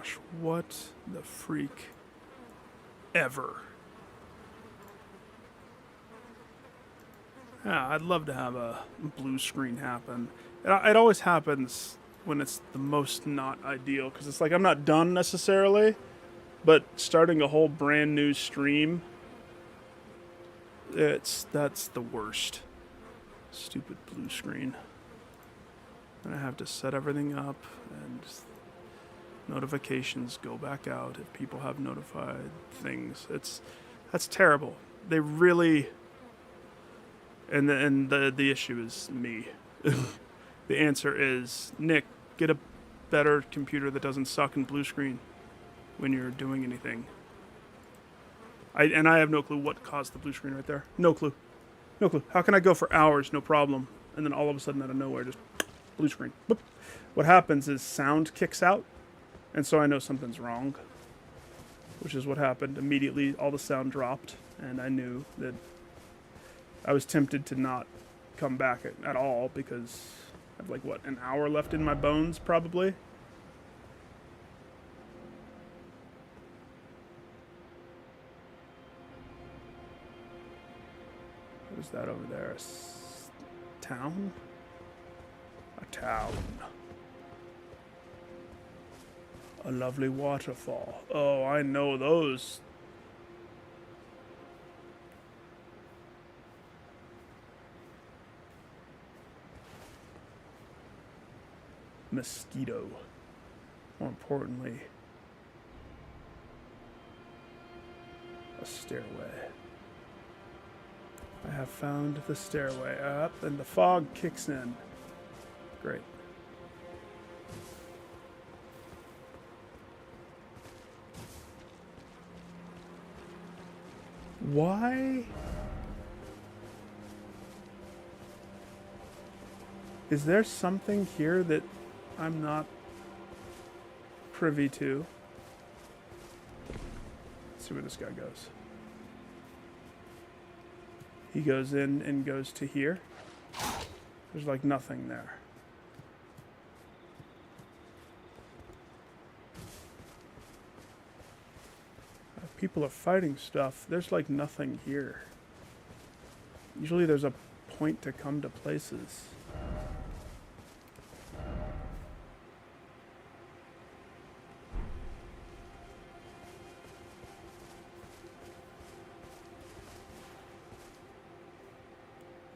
gosh, what the freak ever. Yeah, I'd love to have a blue screen happen. It always happens when it's the most not ideal, because it's like I'm not done necessarily, but starting a whole brand new stream, that's the worst. Stupid blue screen. And I have to set everything up, and notifications go back out if people have notified things. That's terrible. They really, and the issue is me. The answer is, Nick, get a better computer that doesn't suck in blue screen when you're doing anything. I have no clue what caused the blue screen right there. No clue. No clue. How can I go for hours, no problem, and then all of a sudden out of nowhere, just blue screen. Boop. What happens is sound kicks out, and so I know something's wrong, which is what happened. Immediately, all the sound dropped, and I knew that I was tempted to not come back at all because I have, like, what, an hour left in my bones, probably? What is that over there? Town? A town. A lovely waterfall. Oh, I know those. Mosquito. More importantly, a stairway. I have found the stairway up, and the fog kicks in. Great. Why is there something here that I'm not privy to? Let's see where this guy goes. He goes in and goes to here. There's like nothing there. People are fighting stuff. There's like nothing here. Usually there's a point to come to places.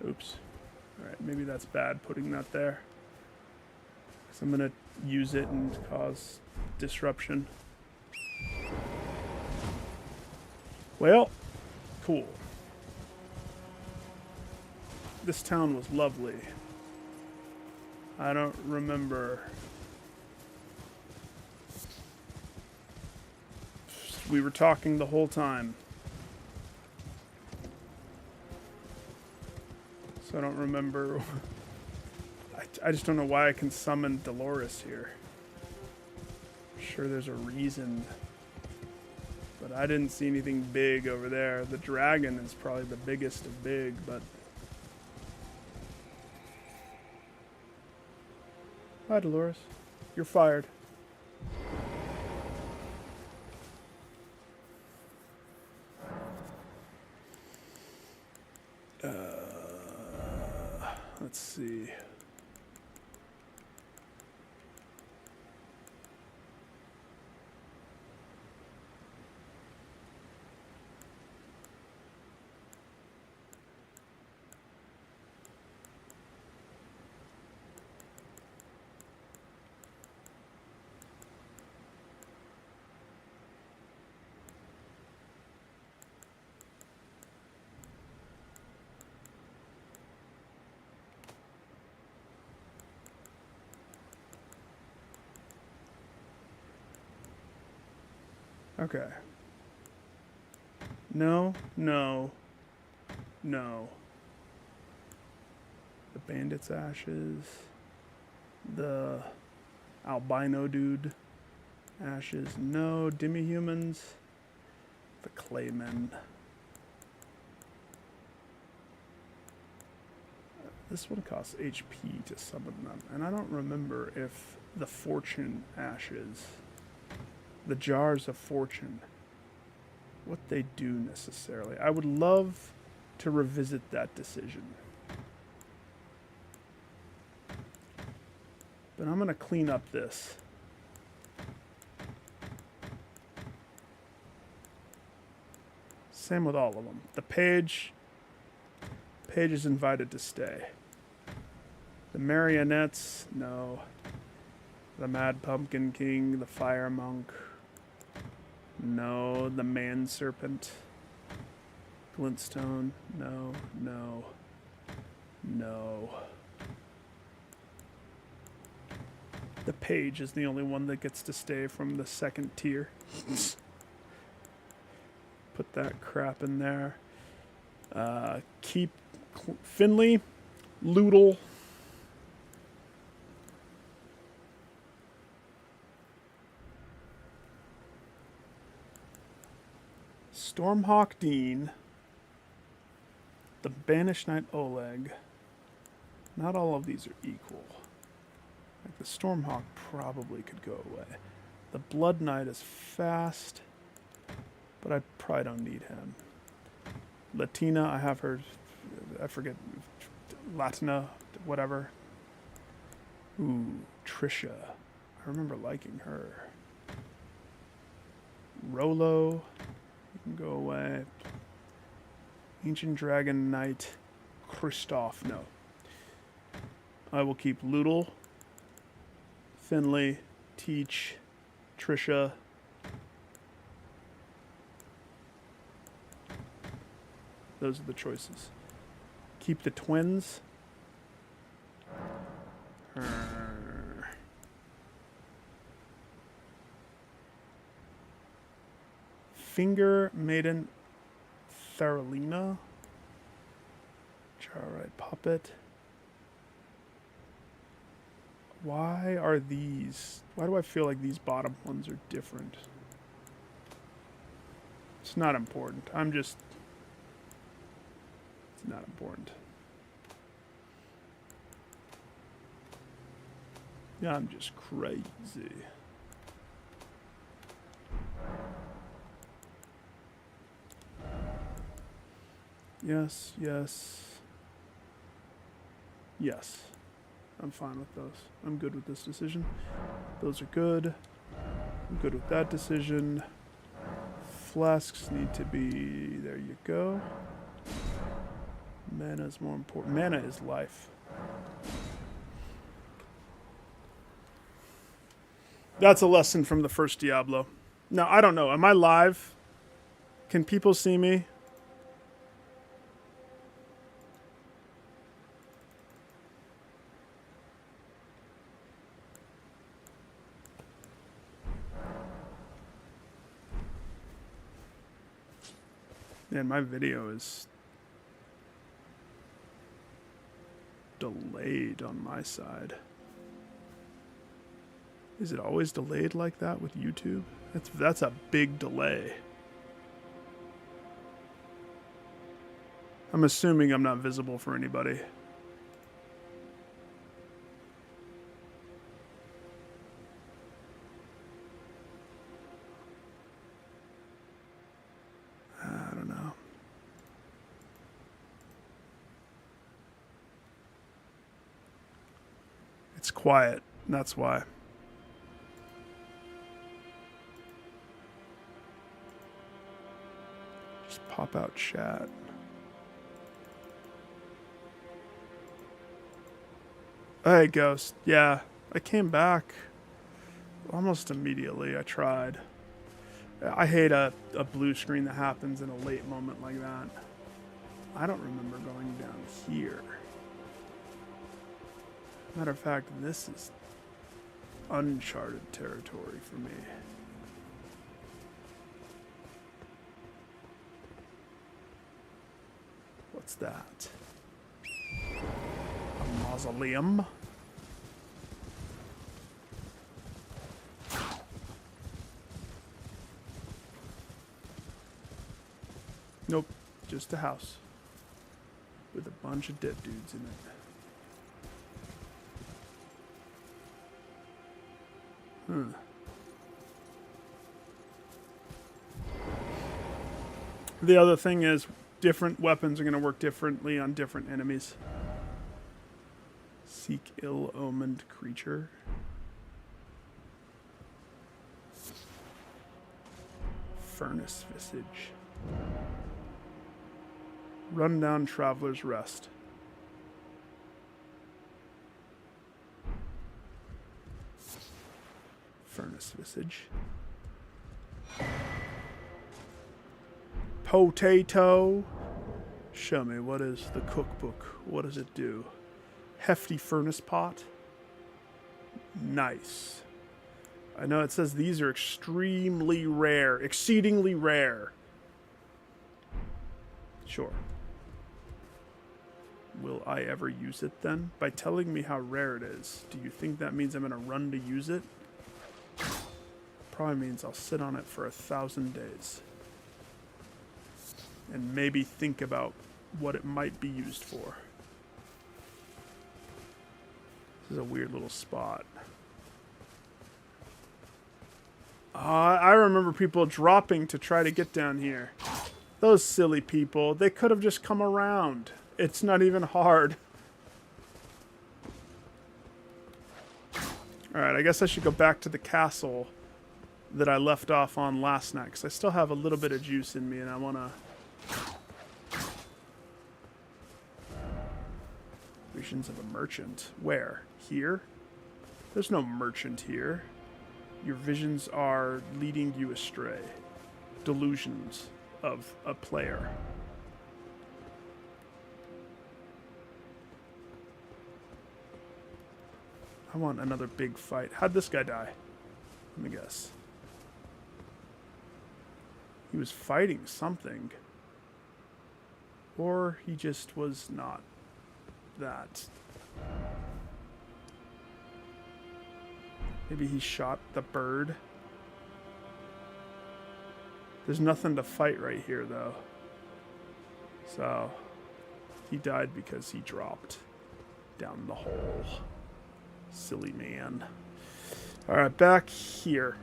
Oops. Alright, maybe that's bad putting that there. So I'm gonna use it and cause disruption. Well, cool. This town was lovely. I don't remember. We were talking the whole time. So I don't remember. I just don't know why I can summon Dolores here. I'm sure there's a reason. But I didn't see anything big over there. The dragon is probably the biggest of big, but... Hi, Dolores. You're fired. Let's see. Okay. No, no, no. The bandit's ashes. The albino dude ashes. No. Demi-humans. The claymen. This one costs HP to summon them. And I don't remember if the fortune ashes The Jars of Fortune. What they do necessarily. I would love to revisit that decision. But I'm going to clean up this. Same with all of them. The page is invited to stay. The marionettes, no. The Mad Pumpkin King, the Fire Monk, no. The Man Serpent, Glintstone, no, no, no. The page is the only one that gets to stay from the second tier. Put that crap in there. Keep Finley, Loodle. Stormhawk Dean. The Banished Knight Oleg. Not all of these are equal. Like the Stormhawk probably could go away. The Blood Knight is fast, but I probably don't need him. Latina, I have her, I forget, Latina, whatever. Ooh, Trisha. I remember liking her. Rolo, you can go away. Ancient Dragon Knight, Kristoff, no. I will keep Loodle, Finley, Teach, Trisha. Those are the choices. Keep the twins. Finger Maiden Theralina. Jarrite Puppet. Why are these... Why do I feel like these bottom ones are different? It's not important. I'm just... It's not important. Yeah, I'm just crazy. Yes, yes. Yes. I'm fine with those. I'm good with this decision. Those are good. I'm good with that decision. Flasks need to be... There you go. Mana is more important. Mana is life. That's a lesson from the first Diablo. Now, I don't know. Am I live? Can people see me? Man, my video is delayed on my side. Is it always delayed like that with YouTube? That's a big delay. I'm assuming I'm not visible for anybody. I don't know. It's quiet, that's why. Just pop out chat. Hey, Ghost. Yeah, I came back almost immediately. I tried. I hate a blue screen that happens in a late moment like that. I don't remember going down here. Matter of fact, this is uncharted territory for me. What's that? A mausoleum? Nope, just a house with a bunch of dead dudes in it. The other thing is, different weapons are going to work differently on different enemies. Seek ill-omened creature. Furnace visage. Run down traveler's rest. Furnace visage. Potato. Show me, what is the cookbook? What does it do? Hefty furnace pot. Nice. I know it says these are extremely rare. Exceedingly rare. Sure. Will I ever use it then? By telling me how rare it is, do you think that means I'm going to run to use it? Probably means I'll sit on it for 1,000 days. And maybe think about what it might be used for. This is a weird little spot. I remember people dropping to try to get down here. Those silly people. They could have just come around. It's not even hard. Alright, I guess I should go back to the castle that I left off on last night, because I still have a little bit of juice in me, and I want to... Visions of a merchant. Where? Here? There's no merchant here. Your visions are leading you astray. Delusions of a player. I want another big fight. How'd this guy die? Let me guess. He was fighting something. Or he just was not that. Maybe he shot the bird. There's nothing to fight right here, though. So, he died because he dropped down the hole. Silly man. Alright, back here.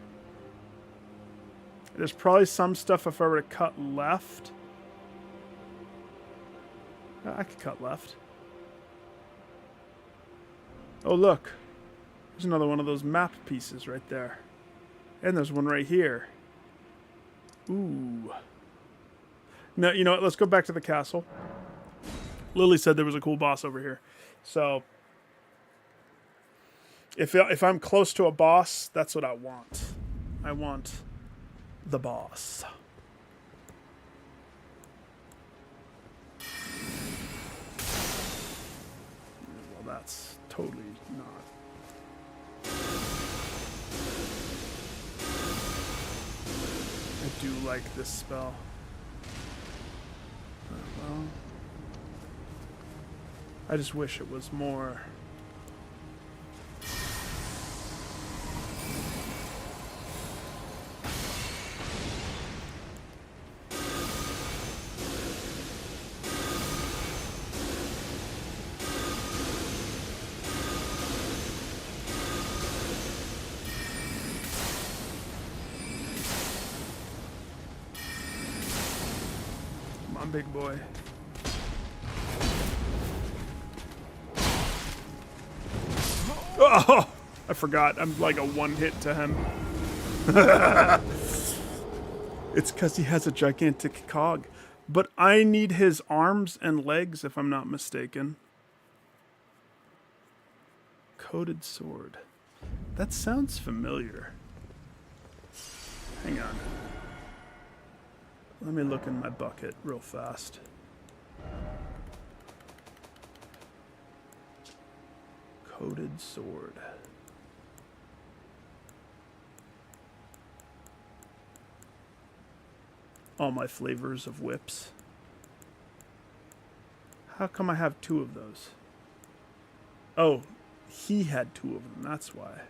There's probably some stuff if I were to cut left. I could cut left. Oh, look. There's another one of those map pieces right there. And there's one right here. Ooh. No, you know what? Let's go back to the castle. Lily said there was a cool boss over here. So, if I'm close to a boss, that's what I want. I want the boss. Well, that's totally not. I do like this spell. Well, I just wish it was more. Big boy. Oh, I forgot. I'm like a one hit to him. It's because he has a gigantic cog. But I need his arms and legs, if I'm not mistaken. Coated sword. That sounds familiar. Hang on. Let me look in my bucket real fast. Coated sword. All my flavors of whips. How come I have 2 of those? Oh, he had 2 of them, that's why.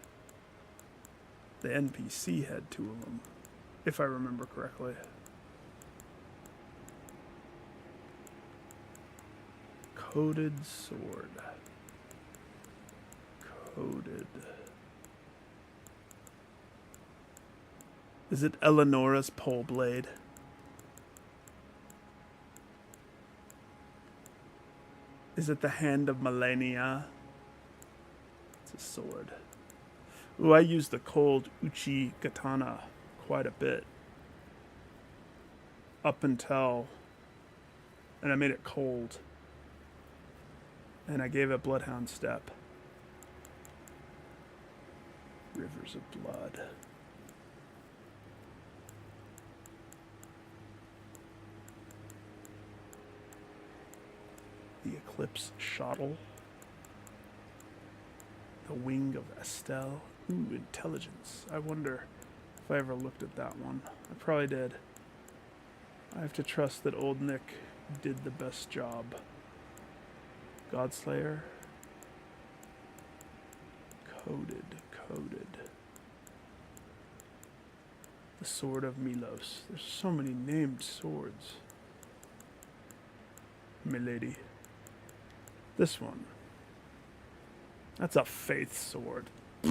The NPC had 2 of them, if I remember correctly. Coated sword. Coated. Is it Eleonora's pole blade? Is it the Hand of Millennia? It's a sword. Ooh, I use the cold Uchi Katana quite a bit. Up until... And I made it cold. And I gave it Bloodhound Step. Rivers of Blood. The Eclipse Shottle. The Wing of Estelle. Ooh, Intelligence. I wonder if I ever looked at that one. I probably did. I have to trust that old Nick did the best job. Godslayer. Coded. The Sword of Milos. There's so many named swords. Milady. This one. That's a faith sword. I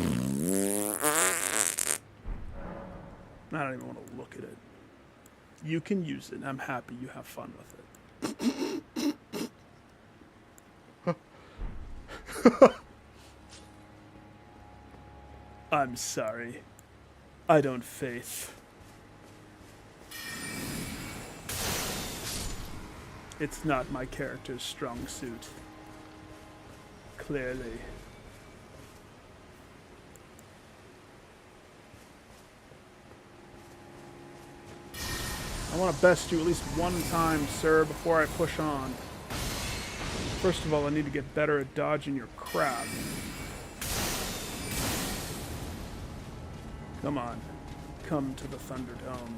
don't even want to look at it. You can use it. I'm happy you have fun with it. I'm sorry. I don't faith. It's not my character's strong suit. Clearly. I want to best you at least one time, sir, before I push on. First of all, I need to get better at dodging your crap. Come on. Come to the Thunderdome.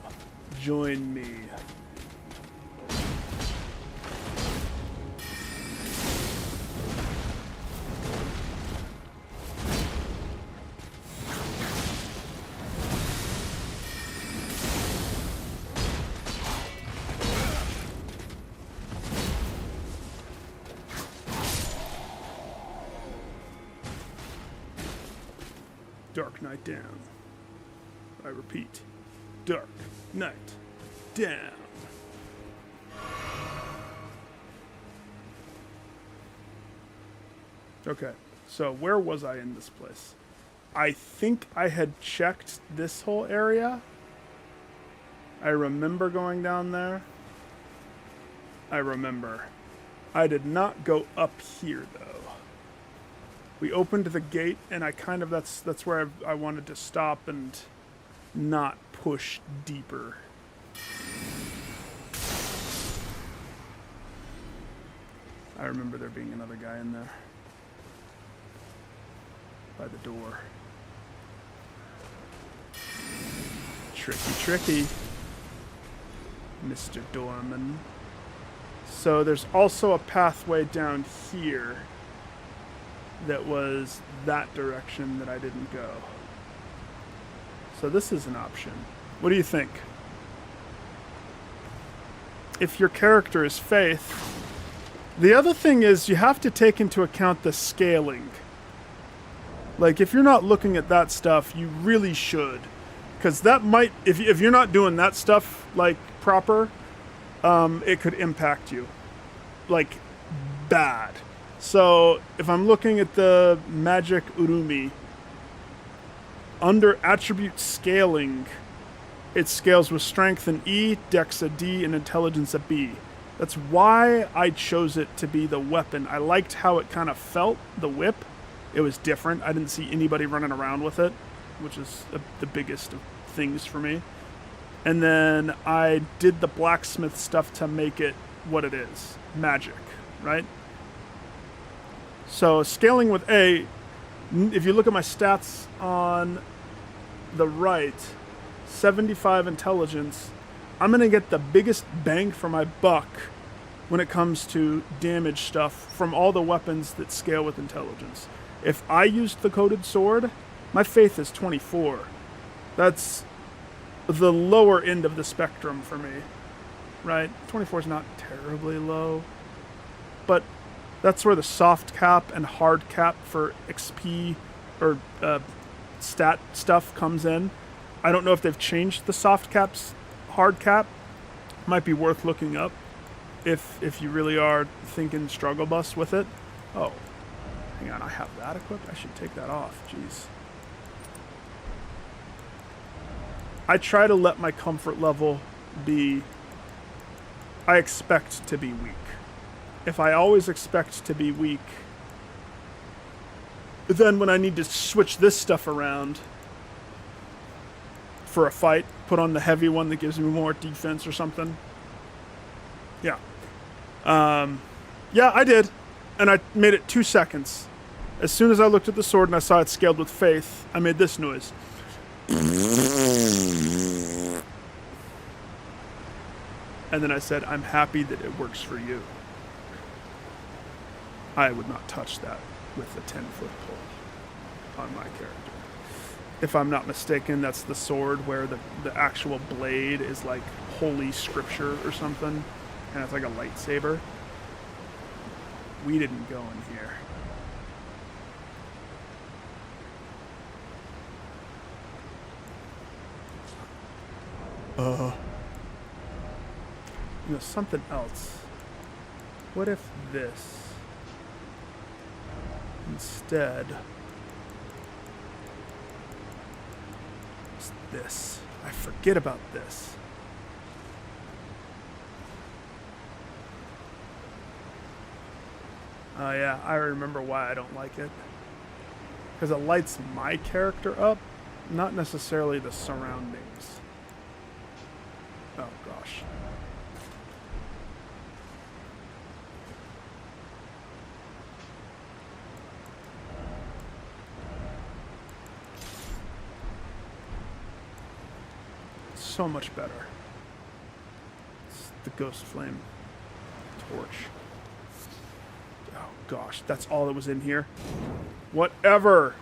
Join me. Dark Knight down. I repeat, Dark Knight down. Okay, so where was I in this place? I think I had checked this whole area. I remember going down there. I remember. I did not go up here, though. We opened the gate, and I kind of, that's where I wanted to stop and not push deeper. I remember there being another guy in there. By the door. Tricky. Mr. Dorman. So there's also a pathway down here that was that direction that I didn't go. So this is an option. What do you think? If your character is Faith, the other thing is you have to take into account the scaling. Like, if you're not looking at that stuff, you really should. Because that might, if you're not doing that stuff, like, proper, it could impact you. Like, bad. So, if I'm looking at the Magic Urumi, under attribute scaling, it scales with strength an E, dex a D, and intelligence a B. That's why I chose it to be the weapon. I liked how it kind of felt, the whip. It was different. I didn't see anybody running around with it, which is the biggest of things for me. And then I did the blacksmith stuff to make it what it is. Magic, right? So scaling with A, if you look at my stats on the right, 75 intelligence, I'm going to get the biggest bang for my buck when it comes to damage stuff from all the weapons that scale with intelligence. If I used the coded sword, my faith is 24. That's the lower end of the spectrum for me, right? 24 is not terribly low, but that's where the soft cap and hard cap for XP or stat stuff comes in. I don't know if they've changed the soft cap's hard cap. Might be worth looking up. if you really are thinking struggle bus with it. Oh, hang on, I have that equipped. I should take that off. Jeez. I try to let my comfort level be... I expect to be weak. If I always expect to be weak, then when I need to switch this stuff around for a fight, put on the heavy one that gives me more defense or something. Yeah. Yeah, I did. And I made it 2 seconds. As soon as I looked at the sword and I saw it scaled with faith, I made this noise. And then I said, I'm happy that it works for you. I would not touch that with a 10-foot pole on my character. If I'm not mistaken, that's the sword where the actual blade is like holy scripture or something, and it's like a lightsaber. We didn't go in here. You know, something else. What if this instead is this? I forget about this. Oh yeah, I remember why I don't like it. Because it lights my character up, not necessarily the surroundings. Oh gosh. So much better. It's the Ghost Flame torch. Oh gosh, that's all that was in here. Whatever.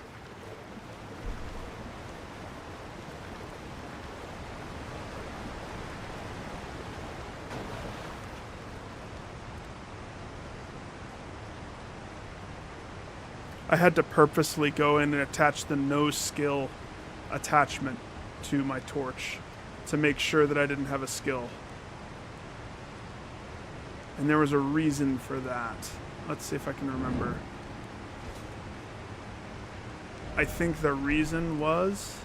I had to purposely go in and attach the no skill attachment to my torch to make sure that I didn't have a skill. And there was a reason for that. Let's see if I can remember. I think the reason was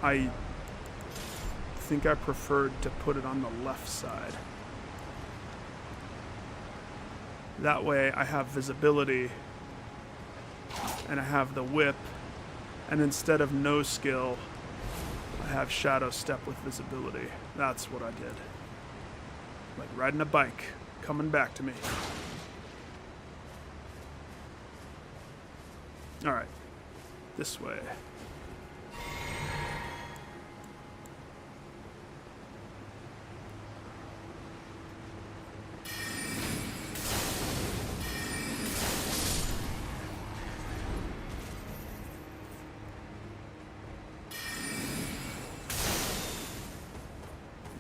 I think I preferred to put it on the left side. That way I have visibility and I have the whip, and instead of no skill, I have shadow step with visibility. That's what I did. Like riding a bike, coming back to me. All right, this way.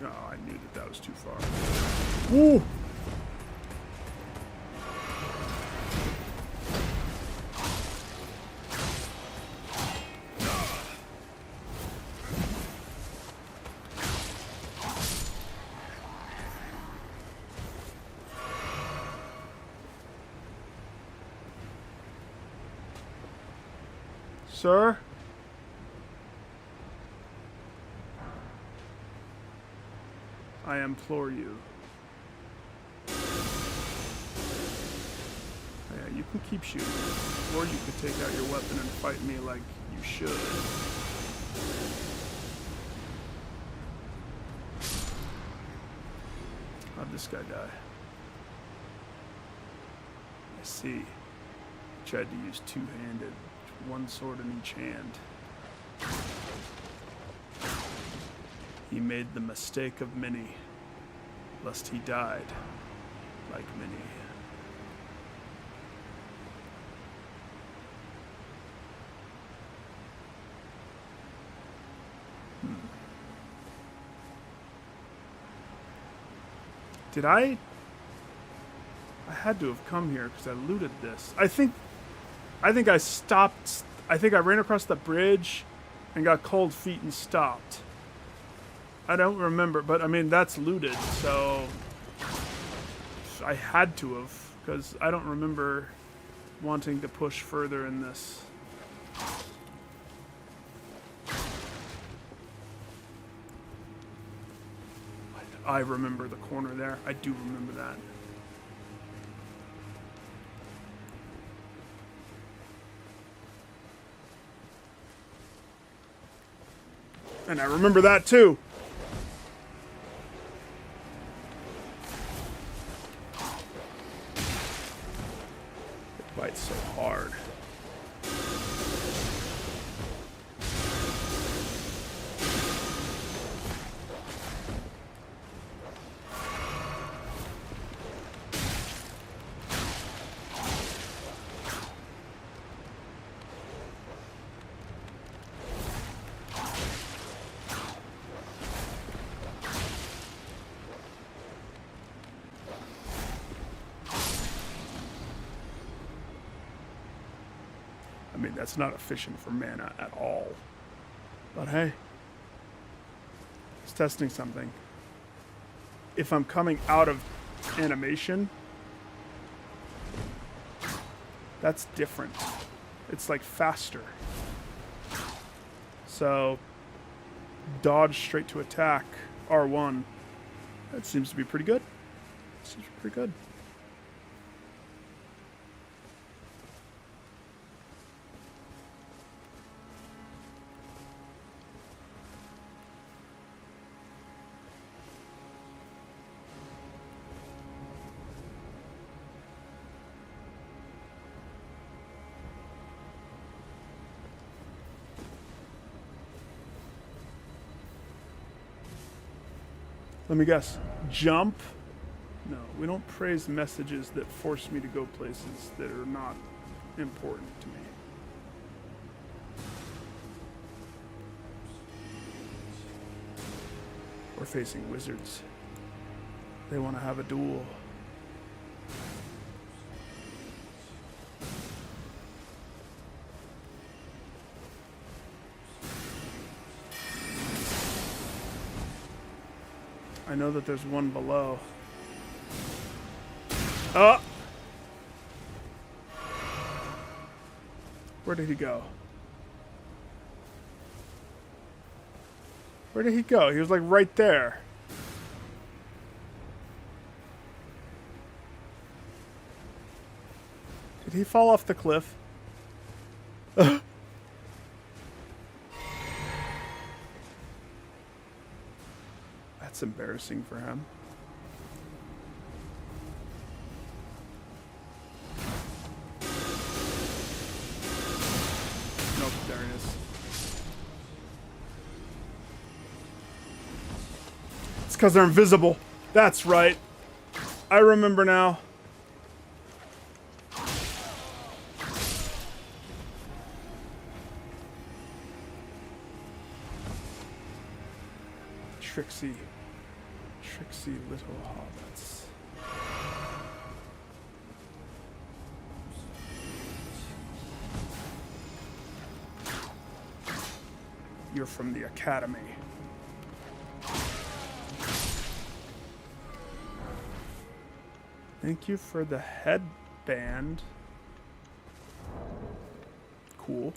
Oh, I knew that was too far. Woo! Sir? I implore you. Yeah, you can keep shooting. Or you could take out your weapon and fight me like you should. How'd this guy die? I see. He tried to use two-handed. One sword in each hand. He made the mistake of many, lest he died like many. Did I had to have come here because I looted this. I think I stopped. I think I ran across the bridge and got cold feet and stopped. I don't remember, but I mean, that's looted, so I had to have, because I don't remember wanting to push further in this. I remember the corner there. I do remember that. And I remember that too. It bites so hard. I mean, that's not efficient for mana at all. But hey, it's testing something. If I'm coming out of animation, that's different. It's like faster. So, dodge straight to attack, R1. That seems to be pretty good. Seems pretty good. Let me guess. Jump? No, we don't praise messages that force me to go places that are not important to me. We're facing wizards. They want to have a duel. I know that there's one below. Oh! Where did he go? Where did he go? He was like right there. Did he fall off the cliff? That's embarrassing for him. Nope, there it is. It's because they're invisible. That's right. I remember now. Tricksy little hobbits. You're from the academy. Thank you for the headband. Cool.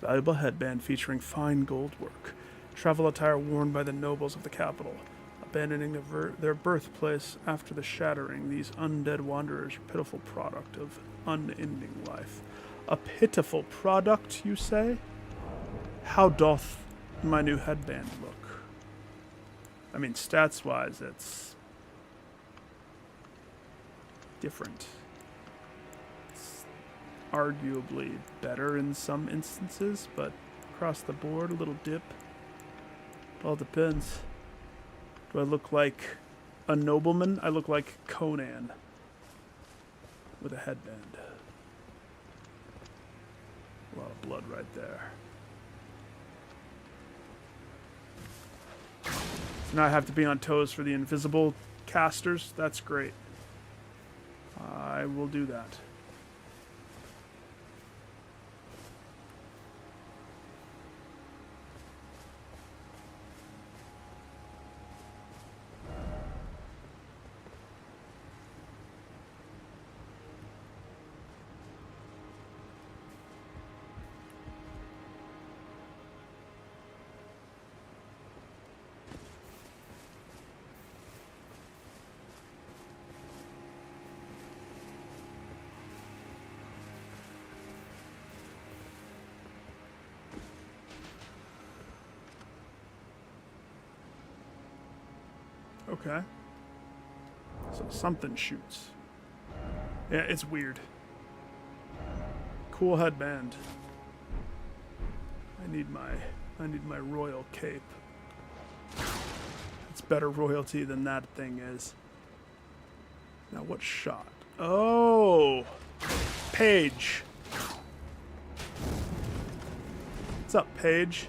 Valuable headband featuring fine gold work. Travel attire worn by the nobles of the capital. Abandoning their birthplace after the shattering, these undead wanderers are a pitiful product of unending life. A pitiful product, you say? How doth my new headband look? I mean, stats-wise, it's different. It's arguably better in some instances, but across the board, a little dip. It all depends. Do I look like a nobleman? I look like Conan with a headband. A lot of blood right there. So now I have to be on toes for the invisible casters. That's great. I will do that. Okay. So something shoots. Yeah, it's weird. Cool headband. I need my royal cape. It's better royalty than that thing is. Now what shot? Oh, Paige. What's up, Paige?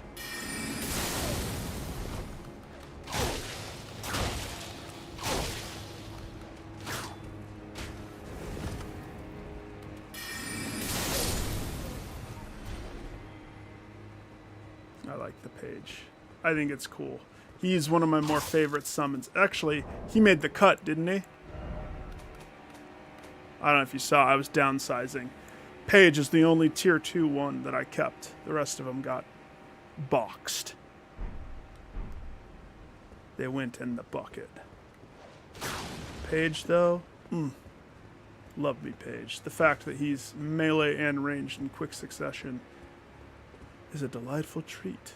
I like the Page. I think it's cool. He's one of my more favorite summons. Actually, he made the cut, didn't he? I don't know if you saw, I was downsizing. Page is the only tier 2 one that I kept. The rest of them got boxed. They went in the bucket. Page, though, love me Page. The fact that he's melee and ranged in quick succession is a delightful treat.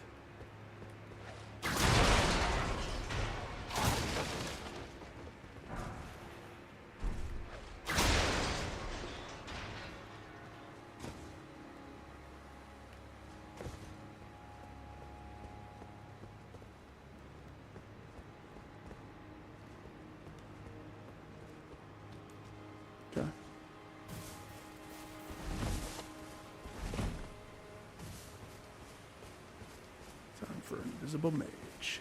Okay. Time for an invisible mage.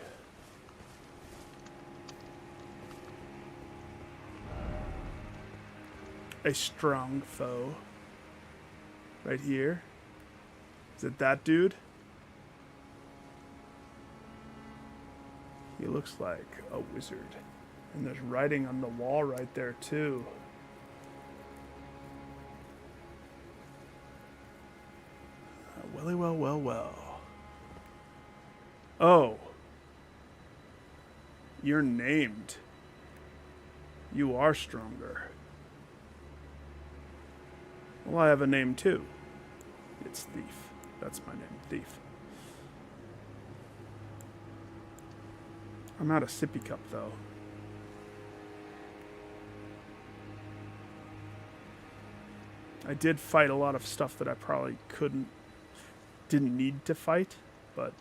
A strong foe. Right here. Is it that dude? He looks like a wizard. And there's writing on the wall right there, too. Welly, well, well, well. Oh. You're named. You are stronger. Well, I have a name, too. It's Thief. That's my name, Thief. I'm out of sippy cup, though. I did fight a lot of stuff that I probably didn't need to fight, but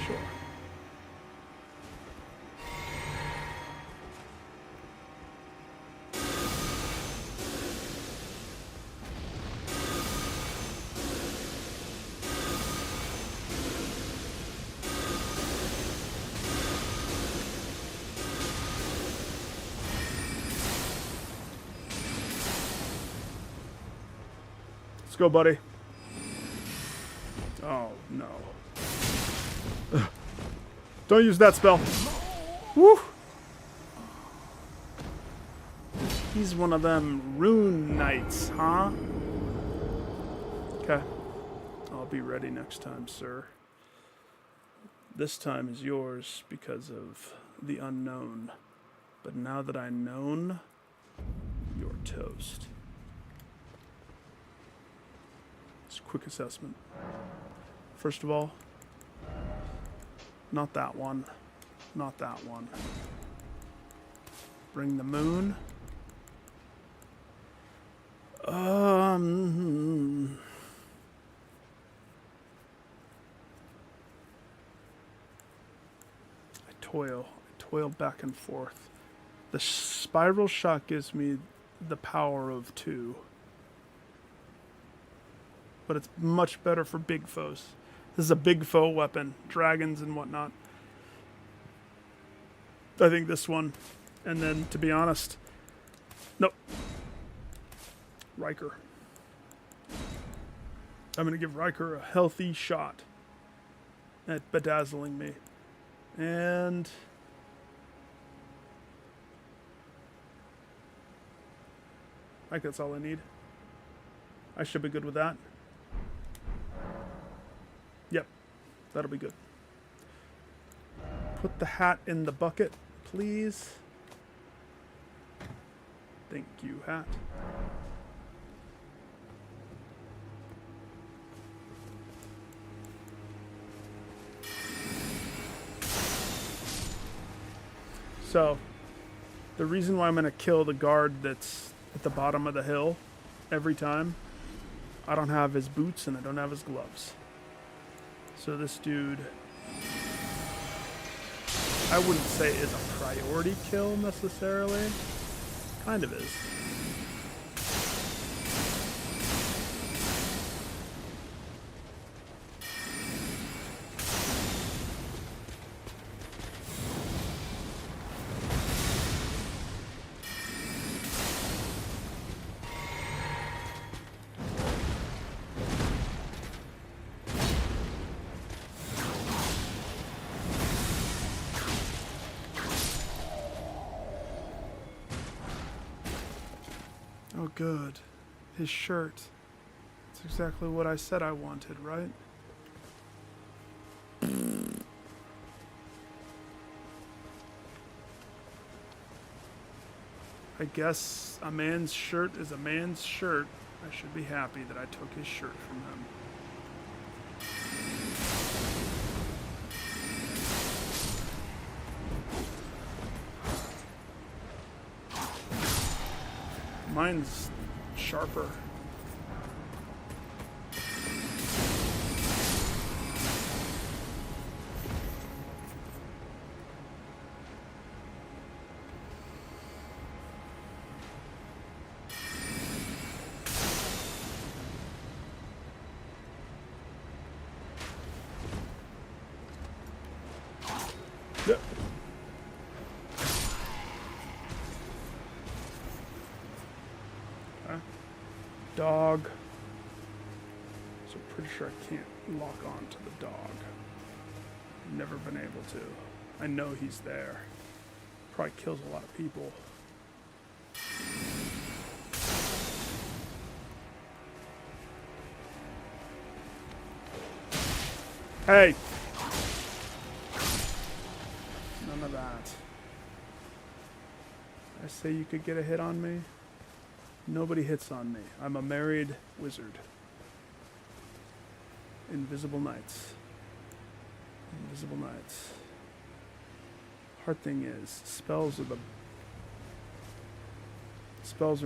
sure. Let's go, buddy. Oh, no. Ugh. Don't use that spell. Woo! He's one of them rune knights, huh? Okay. I'll be ready next time, sir. This time is yours because of the unknown. But now that I known, you're toast. Quick assessment. First of all, not that one. Not that one. Bring the moon. I toil back and forth. The spiral shot gives me the power of 2. But it's much better for big foes. This is a big foe weapon. Dragons and whatnot. I think this one. And then, to be honest, nope. Riker. I'm going to give Riker a healthy shot at bedazzling me. And I think that's all I need. I should be good with that. Yep, that'll be good. Put the hat in the bucket, please. Thank you, hat. So, the reason why I'm going to kill the guard that's at the bottom of the hill every time, I don't have his boots and I don't have his gloves. So this dude, I wouldn't say is a priority kill necessarily. Kind of is. Oh, good. His shirt. It's exactly what I said I wanted, right? I guess a man's shirt is a man's shirt. I should be happy that I took his shirt from him. Mine's sharper. Yep. Dog. So pretty sure I can't lock on to the dog. Never been able to. I know he's there. Probably kills a lot of people. Hey! None of that. I say you could get a hit on me. Nobody hits on me. I'm a married wizard. Invisible Knights. Invisible Knights. Hard thing is, spells are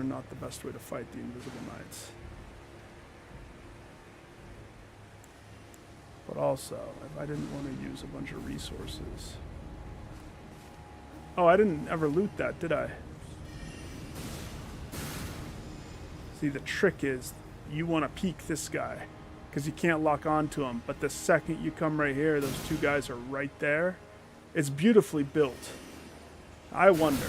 not the best way to fight the Invisible Knights. But also, if I didn't want to use a bunch of resources. Oh, I didn't ever loot that, did I? See, the trick is you want to peek this guy because you can't lock onto him. But the second you come right here, those two guys are right there. It's beautifully built. I wonder.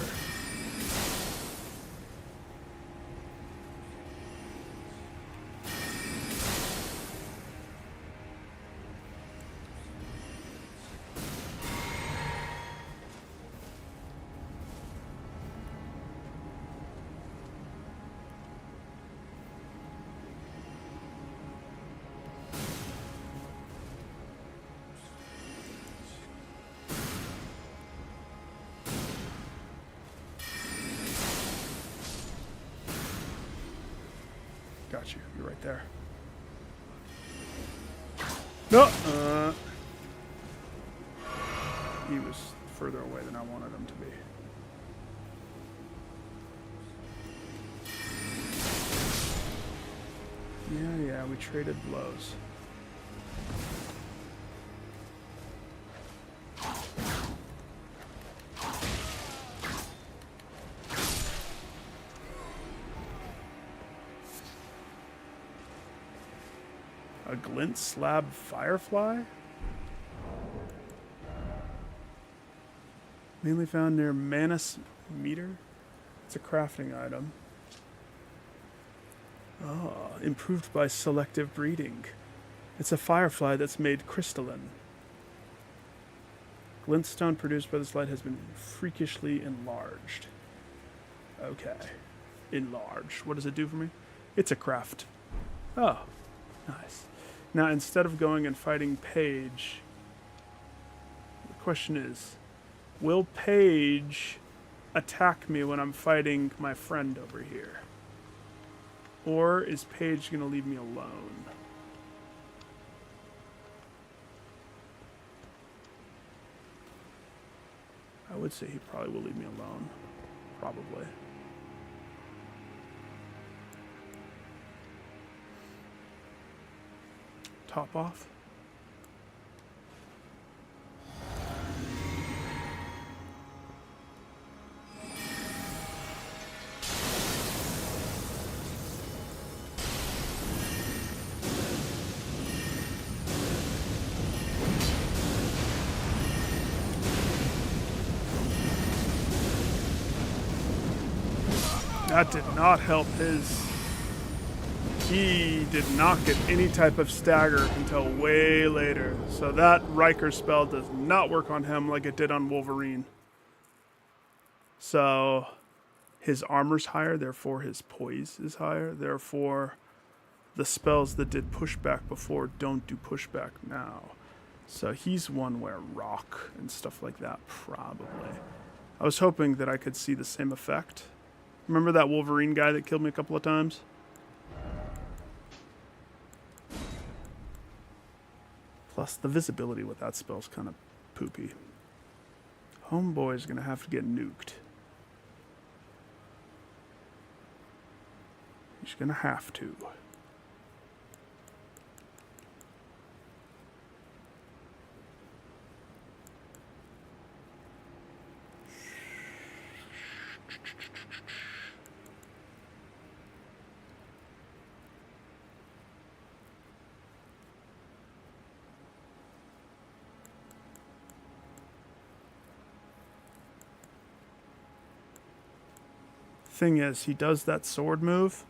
Got you. You're right there. No! He was further away than I wanted him to be. Yeah, we traded blows. A glint slab firefly? Mainly found near Manus Meter. It's a crafting item. Oh, improved by selective breeding. It's a firefly that's made crystalline. Glintstone produced by this light has been freakishly enlarged. Okay. Enlarged. What does it do for me? It's a craft. Oh, nice. Now, instead of going and fighting Paige, the question is, will Paige attack me when I'm fighting my friend over here? Or is Paige going to leave me alone? I would say he probably will leave me alone. Probably. Top off. That did not help his. He did not get any type of stagger until way later. So that Riker spell does not work on him like it did on Wolverine. So his armor's higher, therefore his poise is higher. Therefore, the spells that did pushback before don't do pushback now. So he's one where rock and stuff like that, probably. I was hoping that I could see the same effect. Remember that Wolverine guy that killed me a couple of times? Plus, the visibility with that spell's kind of poopy. Homeboy's gonna have to get nuked. He's gonna have to. Thing is, he does that sword move,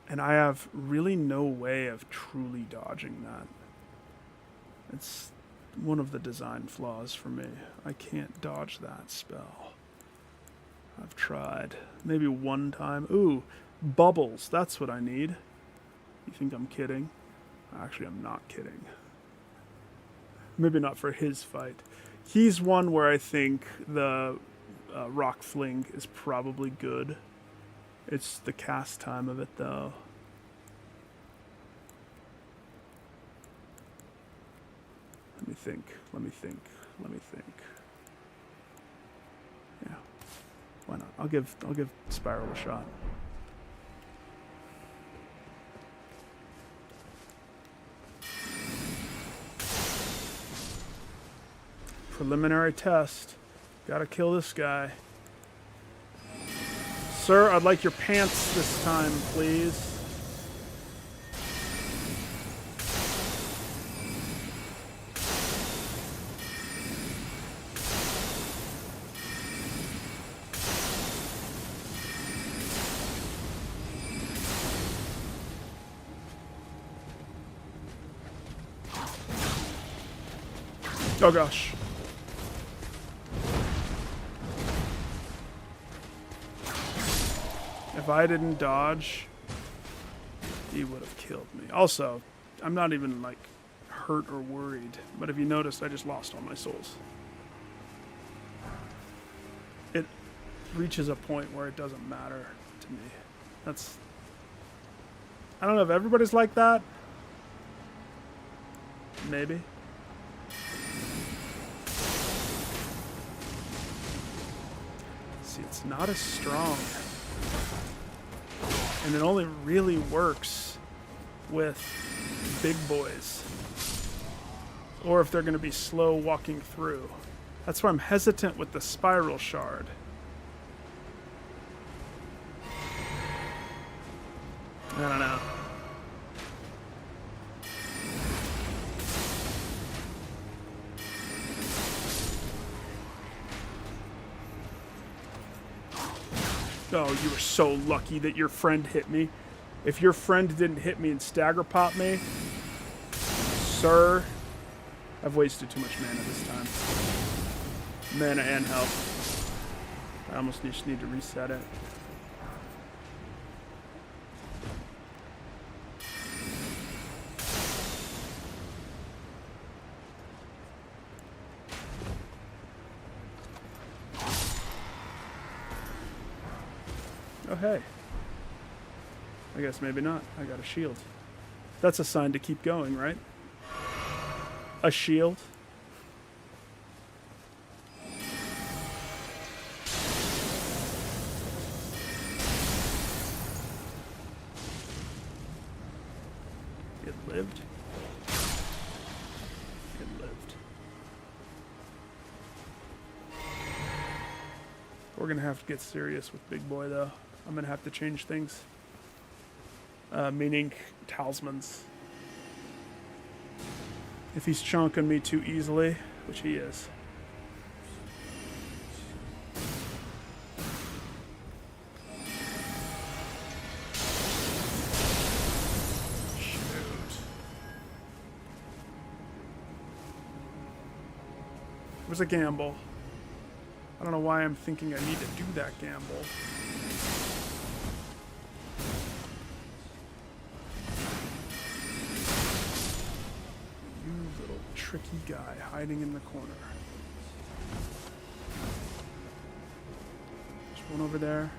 and I have really no way of truly dodging that. It's one of the design flaws for me. I can't dodge that spell. I've tried. Maybe one time. Ooh, bubbles. That's what I need. You think I'm kidding? Actually, I'm not kidding. Maybe not for his fight. He's one where I think the rock fling is probably good. It's the cast time of it, though. Let me think. Yeah. Why not? I'll give Spiral a shot. Preliminary test. Gotta kill this guy. Sir, I'd like your pants this time, please. Oh gosh. If I didn't dodge, he would have killed me. Also, I'm not even, like, hurt or worried. But if you noticed, I just lost all my souls. It reaches a point where it doesn't matter to me. That's... I don't know if everybody's like that. Maybe. See, it's not as strong. And it only really works with big boys. Or if they're going to be slow walking through. That's why I'm hesitant with the spiral shard. I don't know. Oh, you were so lucky that your friend hit me. If your friend didn't hit me and stagger pop me, sir, I've wasted too much mana this time. Mana and health. I almost just need to reset it. Oh, hey. I guess maybe not. I got a shield. That's a sign to keep going, right? A shield. lived. It lived. We're gonna have to get serious with Big Boy, though. I'm gonna have to change things. Meaning talismans. If he's chunking me too easily, which he is. It was a gamble. I don't know why I'm thinking I need to do that gamble. You little tricky guy hiding in the corner. There's one over there.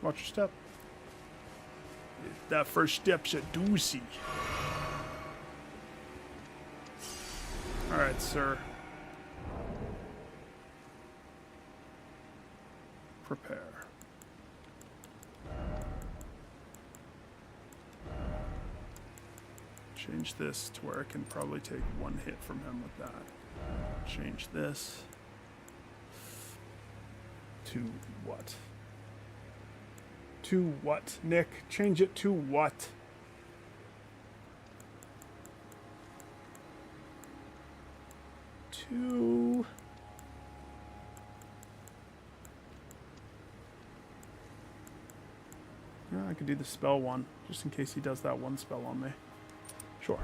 Watch your step. That first step's a doozy. Alright, sir. Prepare. Change this to where I can probably take one hit from him with that. Change this to what? To what, Nick? Change it to what? To... Yeah, I could do the spell one, just in case he does that one spell on me. Sure.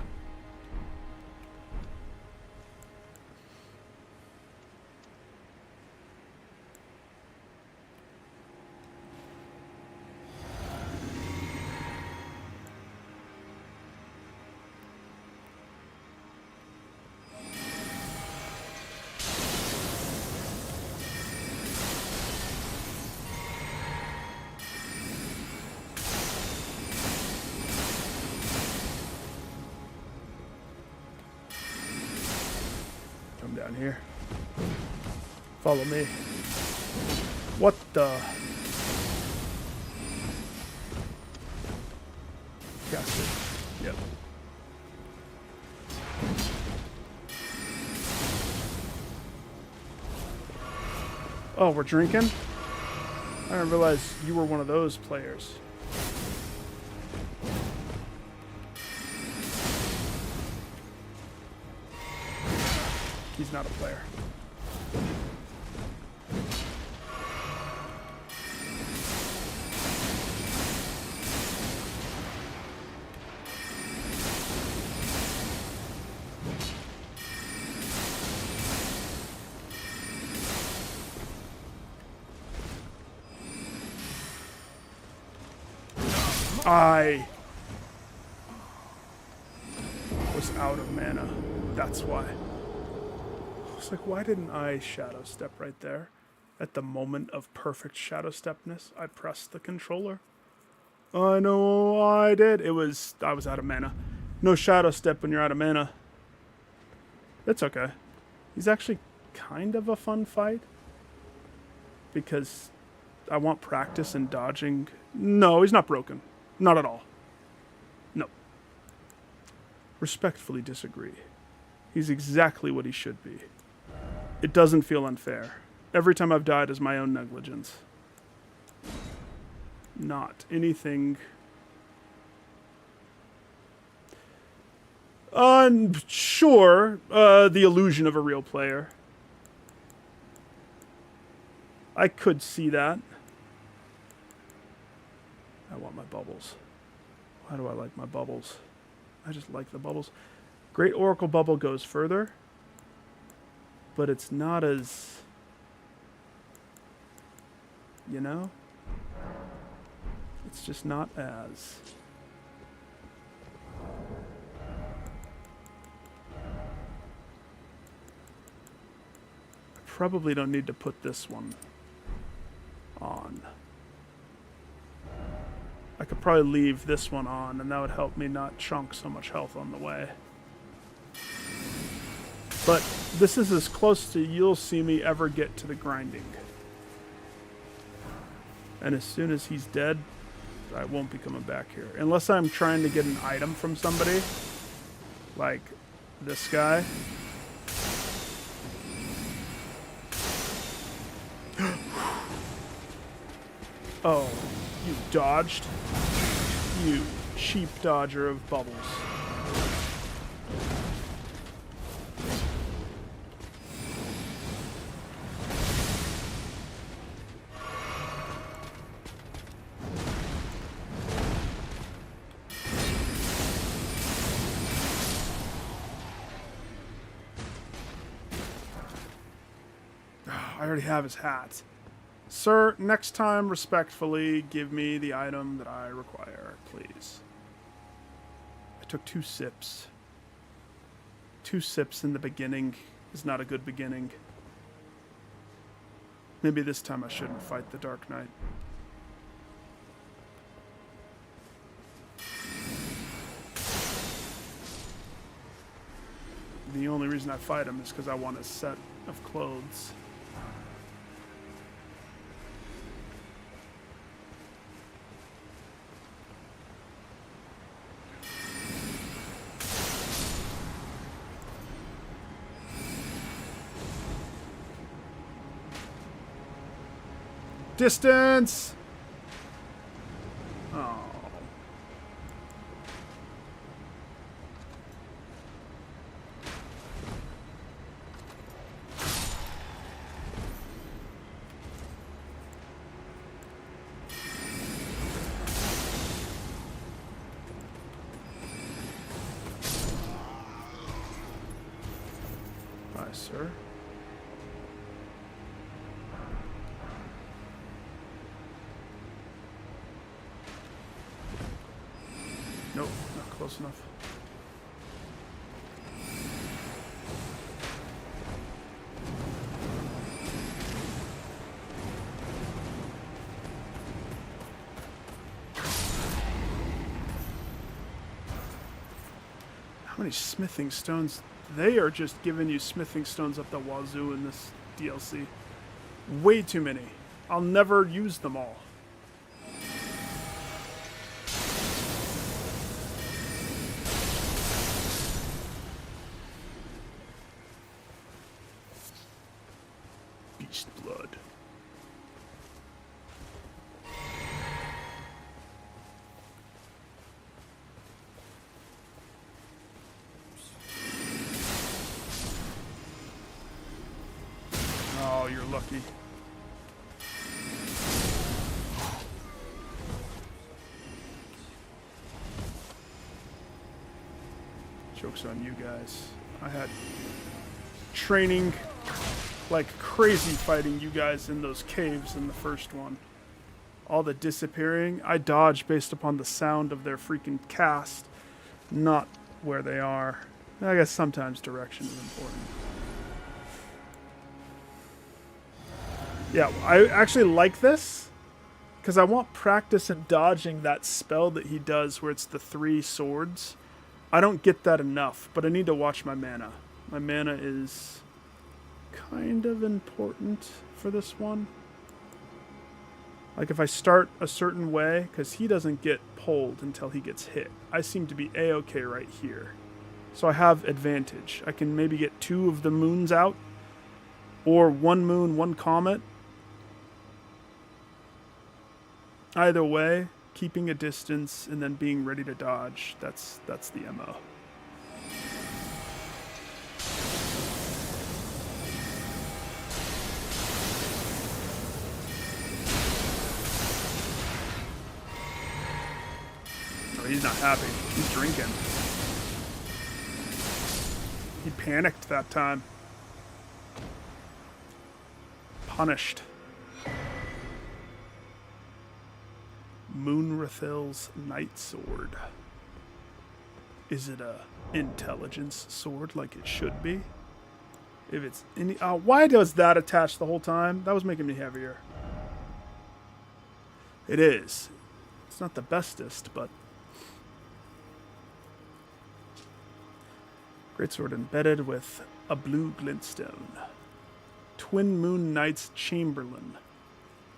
Down here. Follow me. What the? Cast it. Yep. Oh, we're drinking? I didn't realize you were one of those players. He's not a player. I was out of mana. That's why. It's like, why didn't I shadow step right there? At the moment of perfect shadow stepness, I pressed the controller. I know I did. I was out of mana. No shadow step when you're out of mana. It's okay. He's actually kind of a fun fight. Because I want practice in dodging. No, he's not broken. Not at all. No. Respectfully disagree. He's exactly what he should be. It doesn't feel unfair. Every time I've died is my own negligence. Not anything... Sure, the illusion of a real player. I could see that. I want my bubbles. Why do I like my bubbles? I just like the bubbles. Great Oracle Bubble goes further. But it's not as... You know? It's just not as... I probably don't need to put this one on. I could probably leave this one on, and that would help me not chunk so much health on the way. But this is as close to you'll see me ever get to the grinding. And as soon as he's dead, I won't be coming back here. Unless I'm trying to get an item from somebody. Like this guy. Oh, you dodged? You cheap dodger of bubbles. I already have his hat. Sir, next time, respectfully, give me the item that I require, please. I took 2 sips. 2 sips in the beginning is not a good beginning. Maybe this time I shouldn't fight the Dark Knight. The only reason I fight him is because I want a set of clothes. Distance! Oh. Hi, sir. Nope, not close enough. How many smithing stones? They are just giving you smithing stones up the wazoo in this DLC. Way too many. I'll never use them all. Blood. Oh, you're lucky. Joke's on you guys. I had training like crazy fighting you guys in those caves in the first one. All the disappearing, I dodge based upon the sound of their freaking cast, not where they are. I guess sometimes direction is important. Yeah, I actually like this because I want practice in dodging that spell that he does where it's the 3 swords. I don't get that enough, but I need to watch my mana. My mana is kind of important for this one. Like if I start a certain way, because he doesn't get pulled until he gets hit. I seem to be a-okay right here. So I have advantage. I can maybe get 2 of the moons out, or 1 moon, 1 comet. Either way, keeping a distance and then being ready to dodge, that's the MO. He's not happy. He's drinking. He panicked that time. Punished. Moonrathil's Night Sword. Is it a intelligence sword like it should be? If it's any... why does that attach the whole time? That was making me heavier. It is. It's not the bestest, but... Greatsword embedded with a blue glintstone. Twin Moon Knight's Chamberlain.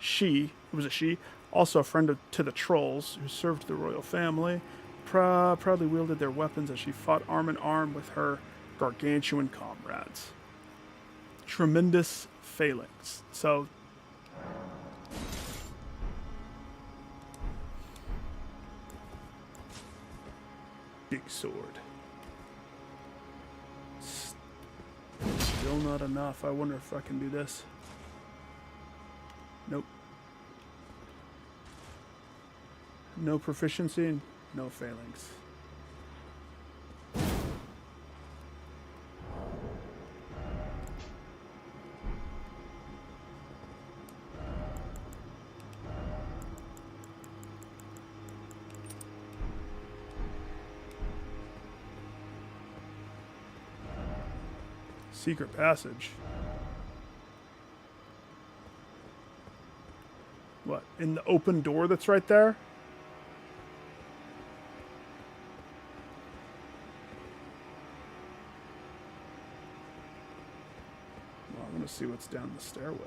It was a she, also a friend to the trolls who served the royal family, proudly wielded their weapons as she fought arm in arm with her gargantuan comrades. Tremendous phalanx. So, big sword. Still not enough. I wonder if I can do this. Nope. No proficiency, no phalanx. Secret passage. What? In the open door that's right there? Well, I'm gonna see what's down the stairway.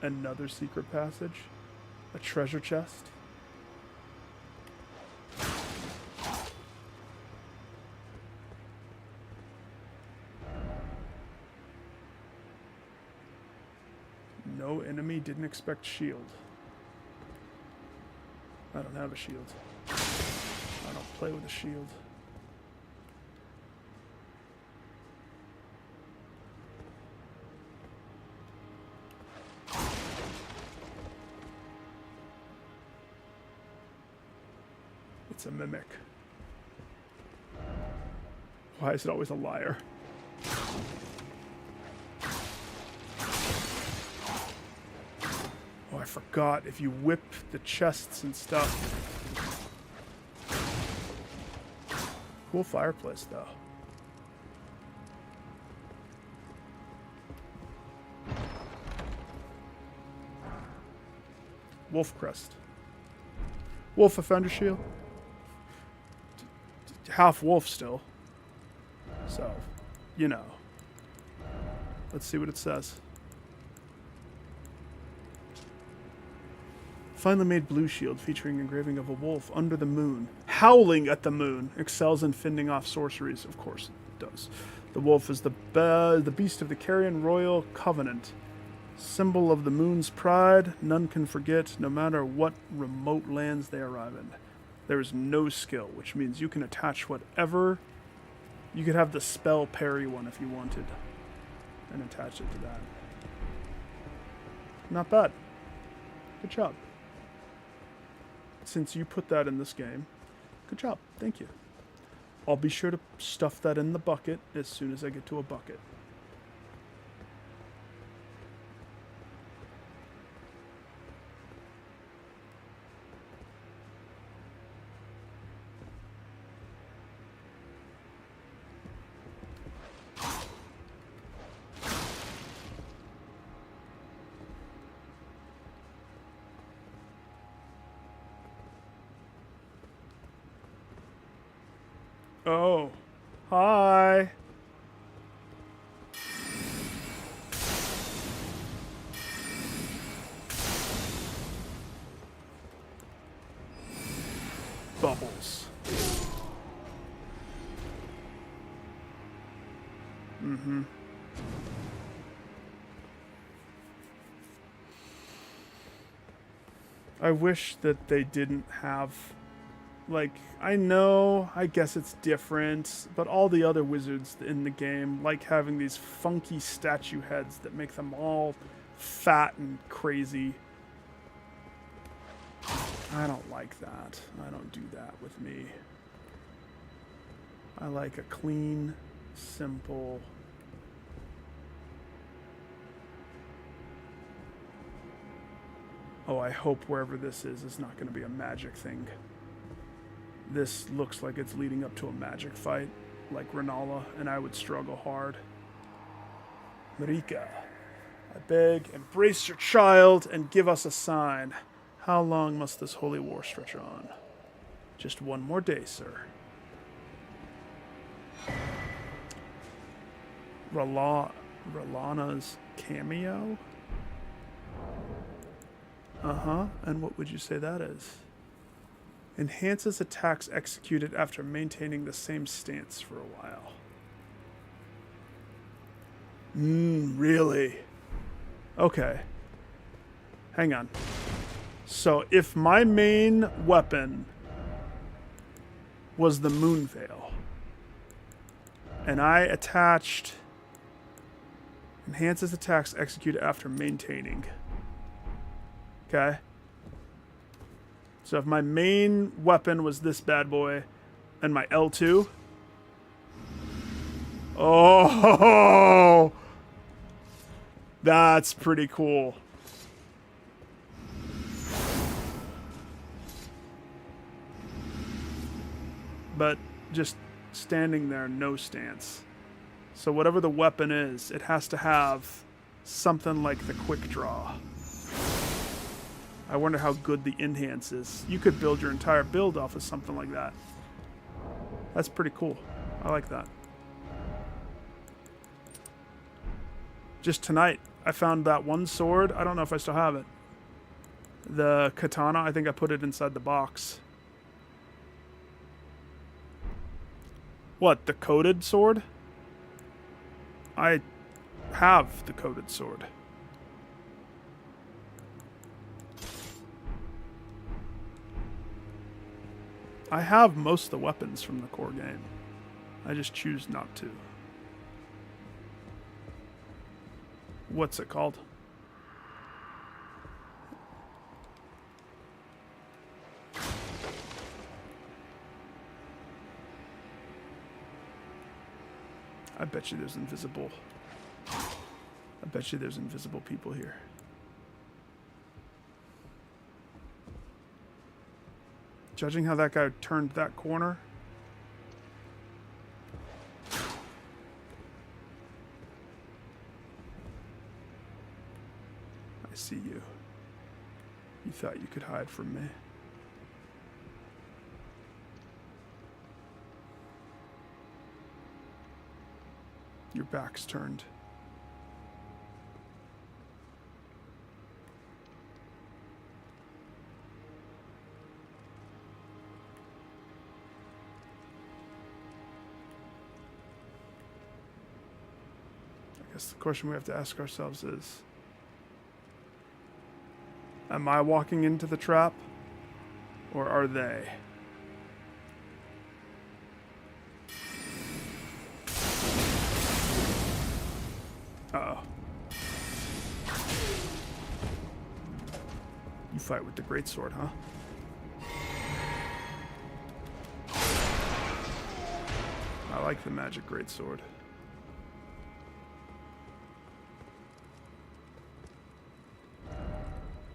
Another secret passage? A treasure chest? No enemy didn't expect shield. I don't have a shield. I don't play with a shield. It's a mimic. Why is it always a liar? Oh, I forgot. If you whip the chests and stuff. Cool fireplace, though. Wolf crest. Wolf, I found your shield. Half wolf still. So, you know. Let's see what it says. Finely made blue shield featuring engraving of a wolf under the moon, howling at the moon, excels in fending off sorceries. Of course it does. The wolf is the beast of the Carrion Royal Covenant, symbol of the moon's pride. None can forget, no matter what remote lands they arrive in. There is no skill, which means you can attach whatever. You could have the spell parry one if you wanted, and attach it to that. Not bad. Good job. Since you put that in this game, good job. Thank you. I'll be sure to stuff that in the bucket as soon as I get to a bucket. Oh, hi. Bubbles. Mm-hmm. I wish that they didn't have... Like, I know, I guess it's different, but all the other wizards in the game like having these funky statue heads that make them all fat and crazy. I don't like that. I don't do that with me. I like a clean, simple... Oh, I hope wherever this is not going to be a magic thing. This looks like it's leading up to a magic fight, like Renala, and I would struggle hard. Marika, I beg, embrace your child and give us a sign. How long must this holy war stretch on? Just one more day, sir. Ralana's cameo? Uh-huh, and what would you say that is? Enhances attacks executed after maintaining the same stance for a while. Really? Okay. Hang on. So if my main weapon was the Moon Veil, and I attached enhances attacks executed after maintaining. Okay. So if my main weapon was this bad boy and my L2. Oh, that's pretty cool. But just standing there, no stance. So whatever the weapon is, it has to have something like the quick draw. I wonder how good the enhance is. You could build your entire build off of something like that. That's pretty cool. I like that. Just tonight, I found that one sword. I don't know if I still have it. The katana, I think I put it inside the box. What, the coated sword? I have the coated sword. I have most of the weapons from the core game. I just choose not to. What's it called? I bet you there's invisible. I bet you there's invisible people here. Judging how that guy turned that corner. I see you. You thought you could hide from me. Your back's turned. I guess the question we have to ask ourselves is, am I walking into the trap, or are they? Uh-oh. You fight with the greatsword, huh? I like the magic greatsword.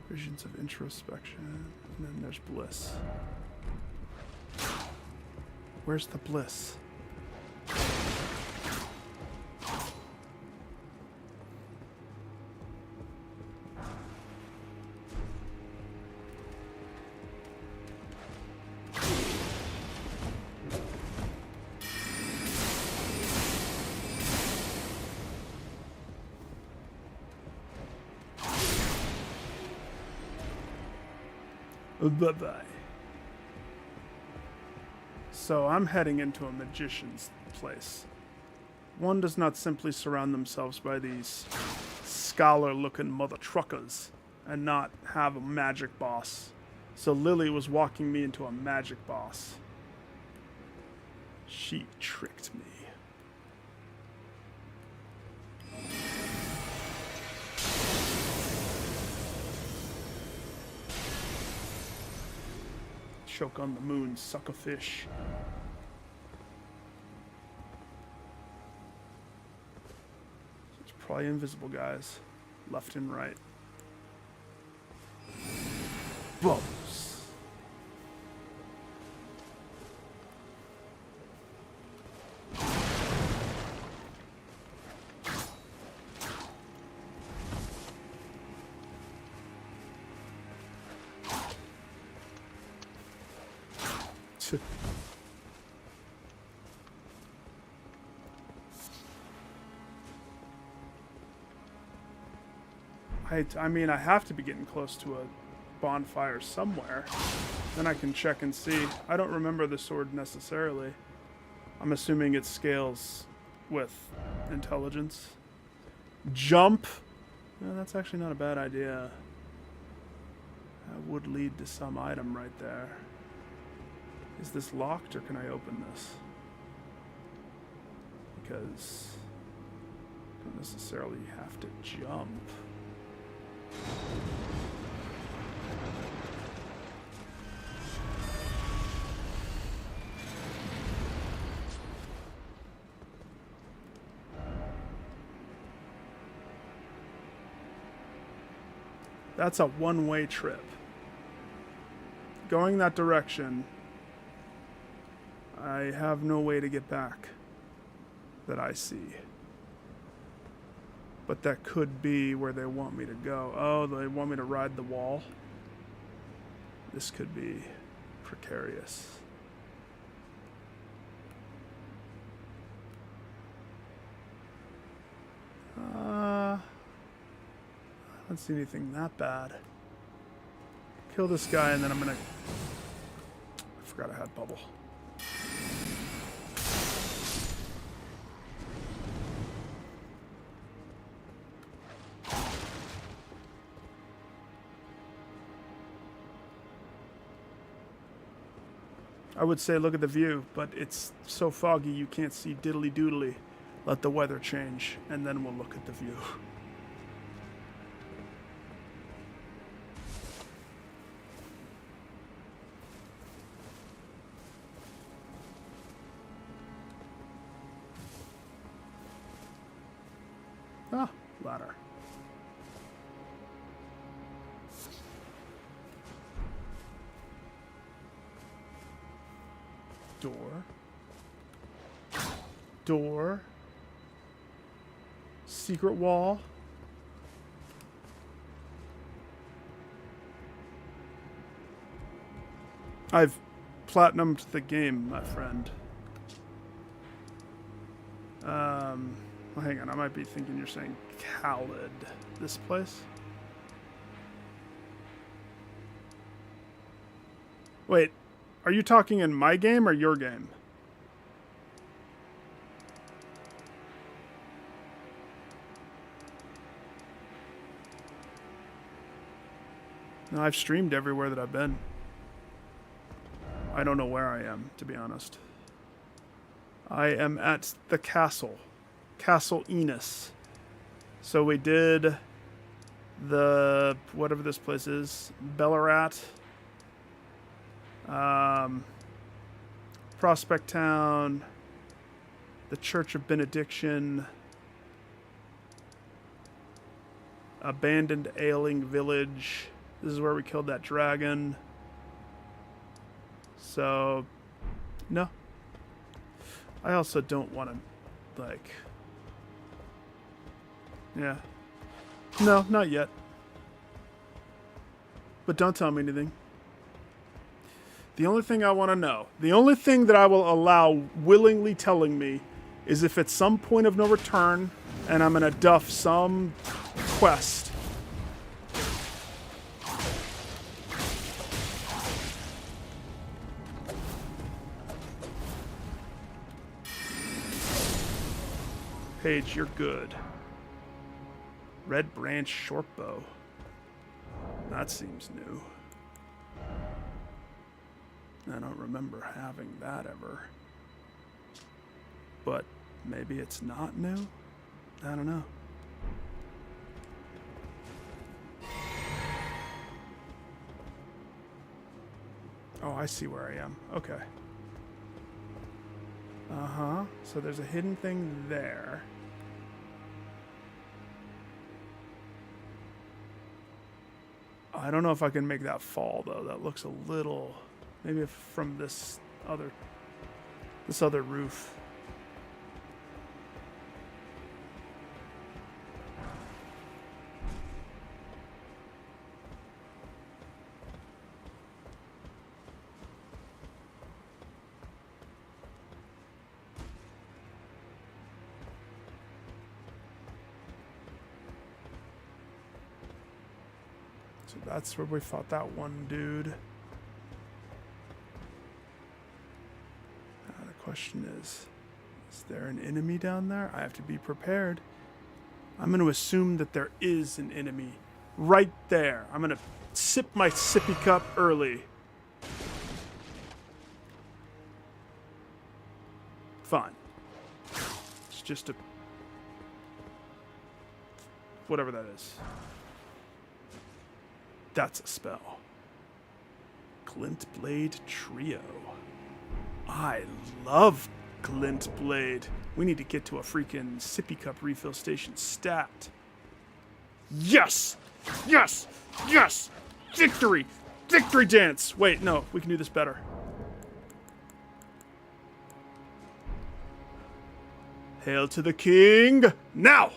Visions of introspection, and then there's bliss. Where's the bliss? Bye-bye. So I'm heading into a magician's place. One does not simply surround themselves by these scholar-looking mother truckers and not have a magic boss. So Lily was walking me into a magic boss. She tricked me. Choke on the moon, suck a fish. It's probably invisible guys, left and right. Bones. I mean, I have to be getting close to a bonfire somewhere. Then I can check and see. I don't remember the sword necessarily. I'm assuming it scales with intelligence. Jump! No, that's actually not a bad idea. That would lead to some item right there. Is this locked or can I open this? Because I don't necessarily have to jump. That's a one-way trip. Going that direction, I have no way to get back that I see. But that could be where they want me to go. Oh, they want me to ride the wall? This could be precarious. I don't see anything that bad. Kill this guy and then I'm gonna... I forgot I had bubble. I would say look at the view, but it's so foggy you can't see diddly doodly. Let the weather change, and then we'll look at the view. Ah, ladder. Door. Door. Secret wall. I've platinumed the game, my friend. Well, hang on, I might be thinking you're saying Khaled. This place? Wait, are you talking in my game or your game? No, I've streamed everywhere that I've been. I don't know where I am, to be honest. I am at the castle. Castle Enos. So we did the... whatever this place is. Bellarat. Prospect Town. The Church of Benediction. Abandoned Ailing Village. This is where we killed that dragon. So, no. I also don't want to, like... Yeah. No, not yet. But don't tell me anything. The only thing I want to know, the only thing that I will allow willingly telling me is if at some point of no return and I'm going to duff some quest. Paige, you're good. Red branch shortbow. That seems new. I don't remember having that ever. But maybe it's not new? I don't know. Oh, I see where I am. Okay. Uh-huh. So there's a hidden thing there. I don't know if I can make that fall, though. That looks a little... Maybe from this other roof. So that's where we fought that one dude. Now the question is there an enemy down there? I have to be prepared. I'm going to assume that there is an enemy right there. I'm going to sip my sippy cup early. Fine. It's just a... whatever that is. That's a spell. Glint Blade Trio. I love Glint Blade. We need to get to a freaking sippy cup refill station stat. Yes! Yes! Yes! Victory! Victory dance! Wait, no, we can do this better. Hail to the king! Now!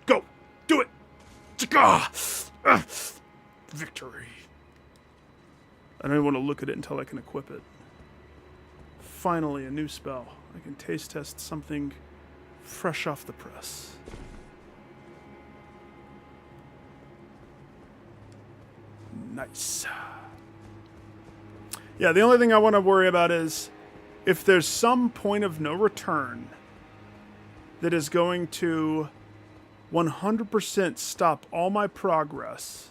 Go! Do it! Victory. I don't want to look at it until I can equip it. Finally, a new spell. I can taste test something fresh off the press. Nice. Yeah, the only thing I want to worry about is if there's some point of no return that is going to 100% stop all my progress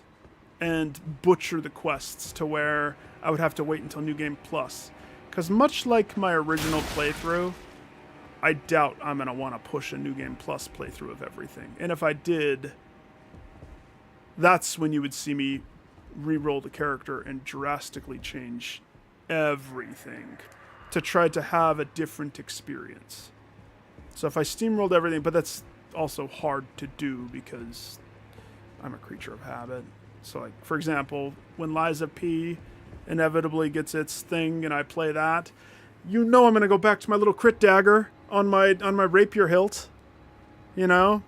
and butcher the quests to where I would have to wait until New Game Plus. Because much like my original playthrough, I doubt I'm going to want to push a New Game Plus playthrough of everything. And if I did, that's when you would see me re-roll the character and drastically change everything to try to have a different experience. So if I steamrolled everything, but that's also hard to do because I'm a creature of habit. So like, for example, when Liza P inevitably gets its thing and I play that, you know I'm going to go back to my little crit dagger on my rapier hilt, you know?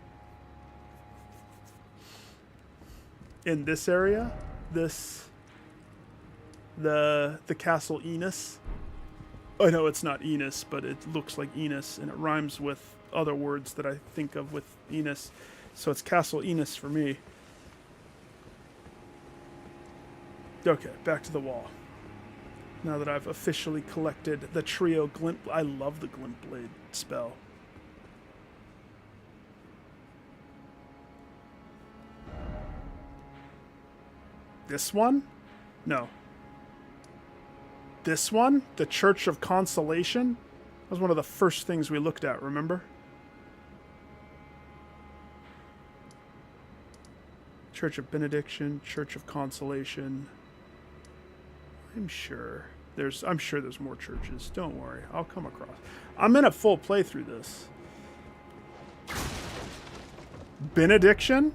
In this area, the Castle Enos. Oh no, it's not Enos, but it looks like Enos and it rhymes with other words that I think of with Enos. So it's Castle Enos for me. Okay, back to the wall. Now that I've officially collected the trio Glint... I love the Glint Blade spell. This one? No. This one? The Church of Consolation? That was one of the first things we looked at, remember? Church of Benediction, Church of Consolation... I'm sure there's more churches. Don't worry. I'll come across. I'm in a full playthrough this. Benediction?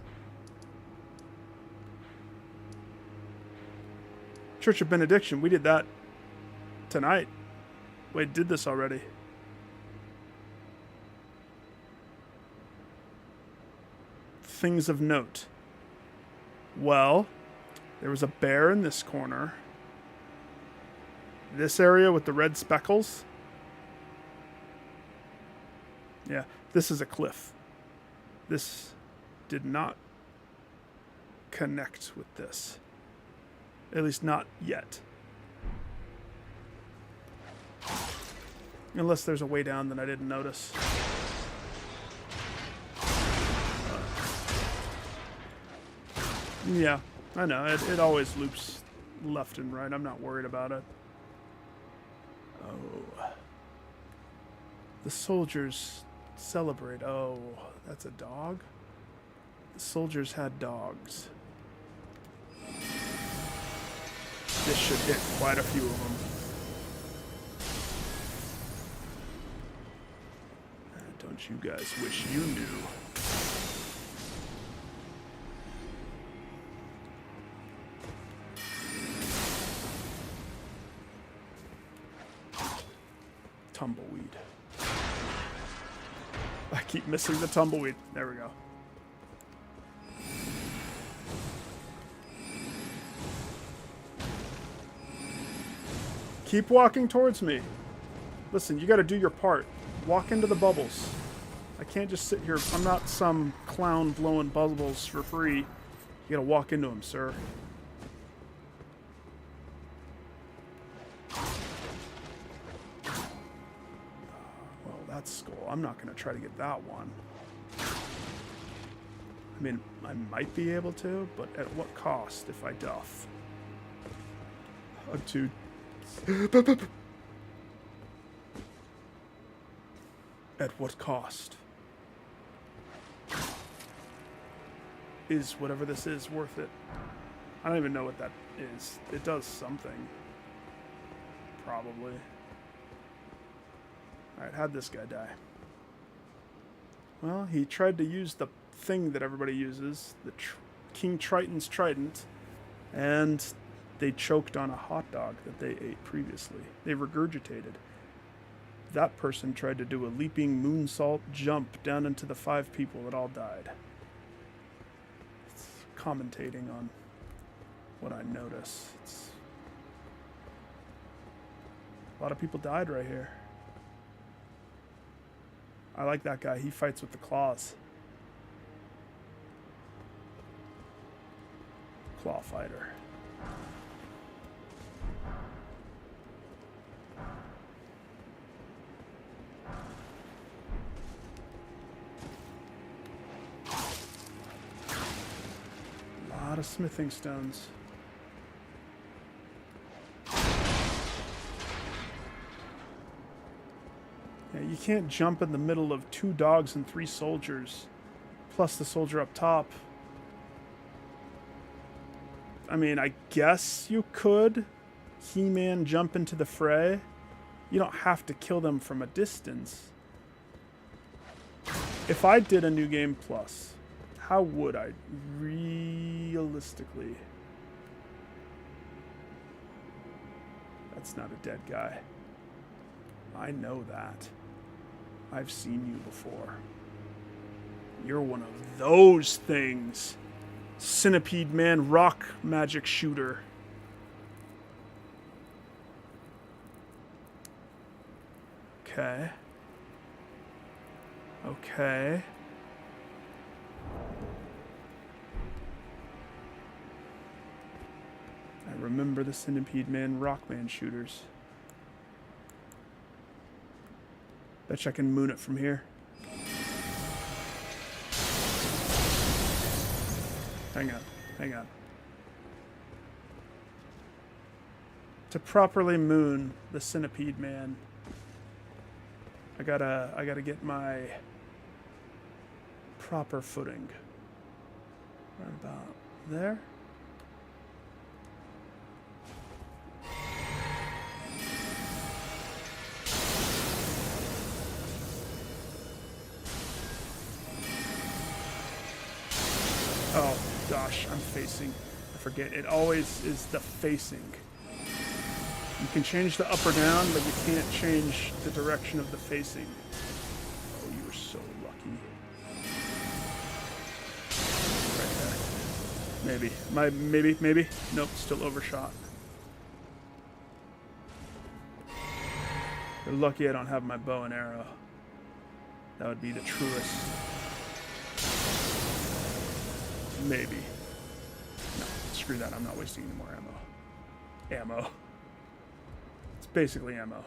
Church of Benediction. We did that tonight. Wait, did this already. Things of note. Well, there was a bear in this corner. This area with the red speckles. Yeah, this is a cliff. This did not connect with this. At least not yet. Unless there's a way down that I didn't notice. Yeah, I know. It always loops left and right. I'm not worried about it. Oh. The soldiers celebrate. Oh, that's a dog? The soldiers had dogs. This should hit quite a few of them. Don't you guys wish you knew? Tumbleweed. I keep missing the tumbleweed. There we go. Keep walking towards me. Listen, you got to do your part. Walk into the bubbles. I can't just sit here. I'm not some clown blowing bubbles for free. You got to walk into them, sir. I'm not going to try to get that one. I mean, I might be able to, but at what cost if I duff? To... At what cost? Is whatever this is worth it? I don't even know what that is. It does something. Probably. Alright, how'd this guy die? Well, he tried to use the thing that everybody uses, the King Triton's trident, and they choked on a hot dog that they ate previously. They regurgitated. That person tried to do a leaping moonsault jump down into the 5 people that all died. It's commentating on what I notice. A lot of people died right here. I like that guy. He fights with the claws. Claw fighter. A lot of smithing stones. Yeah, you can't jump in the middle of 2 dogs and 3 soldiers, plus the soldier up top. I mean, I guess you could He-Man jump into the fray. You don't have to kill them from a distance. If I did a New Game Plus, how would I realistically? That's not a dead guy. I know that. I've seen you before. You're one of those things. Centipede Man rock magic shooter. Okay. Okay. I remember the Centipede Man Rockman shooters. Betcha I can moon it from here. Hang on, hang on. To properly moon the Centipede Man, I gotta get my proper footing. Right about there. Oh gosh, I'm facing. I forget. It always is the facing. You can change the up or down, but you can't change the direction of the facing. Oh, you were so lucky. Right there. Maybe. Nope, still overshot. You're lucky I don't have my bow and arrow. That would be the truest. Maybe. No, screw that. I'm not wasting any more ammo. It's basically ammo.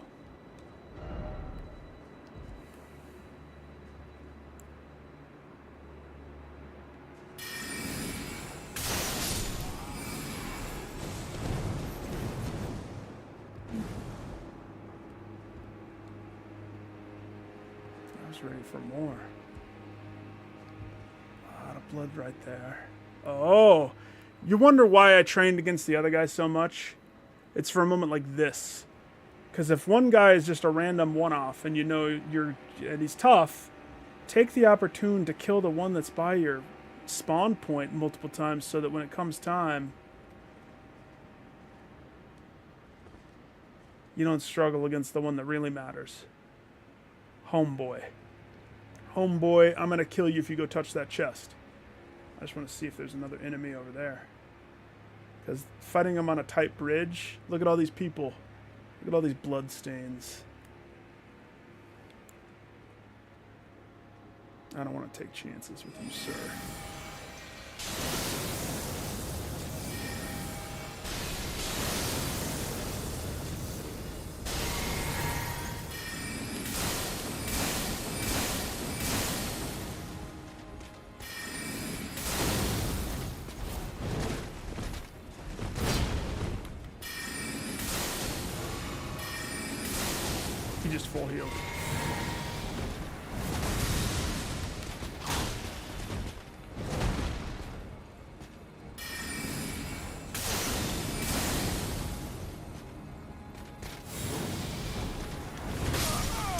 I was ready for more. Blood right there. Oh, you wonder why I trained against the other guy so much? It's for a moment like this. Because if one guy is just a random one-off and you know and he's tough, take the opportunity to kill the one that's by your spawn point multiple times so that when it comes time, you don't struggle against the one that really matters. Homeboy. Homeboy, I'm going to kill you if you go touch that chest. I just want to see if there's another enemy over there. Because fighting them on a tight bridge, look at all these people. Look at all these blood stains. I don't want to take chances with you, sir. He just full healed.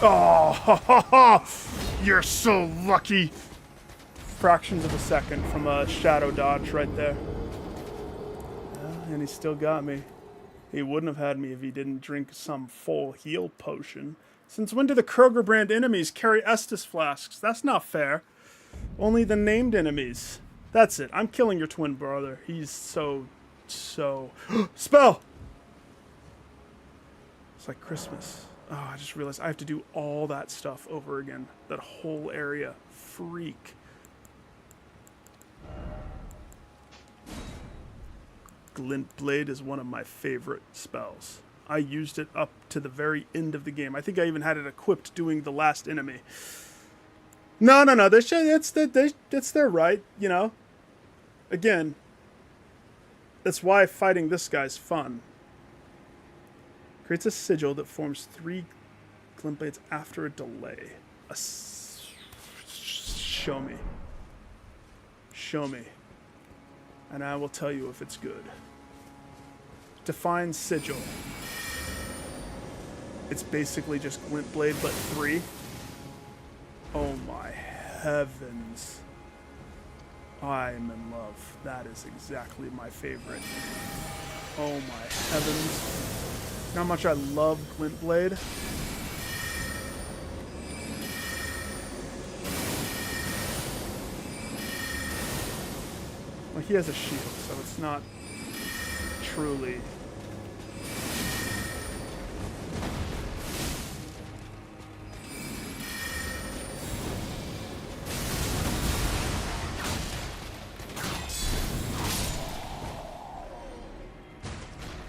Oh, you're so lucky. Fractions of a second from a shadow dodge right there. And he still got me. He wouldn't have had me if he didn't drink some full heal potion. Since when do the Kroger brand enemies carry Estus flasks? That's not fair. Only the named enemies. That's it. I'm killing your twin brother. He's so... Spell! It's like Christmas. Oh, I just realized I have to do all that stuff over again. That whole area. Freak. Glint Blade is one of my favorite spells. I used it up to the very end of the game. I think I even had it equipped doing the last enemy. No. It's their right, you know. Again, that's why fighting this guy's fun. Creates a sigil that forms 3 glint blades after a delay. Show me. Show me. And I will tell you if it's good. Define sigil. It's basically just glint blade, but 3. Oh my heavens. I am in love. That is exactly my favorite. Oh my heavens. You know how much I love glint blade? Well, he has a shield, so it's not truly...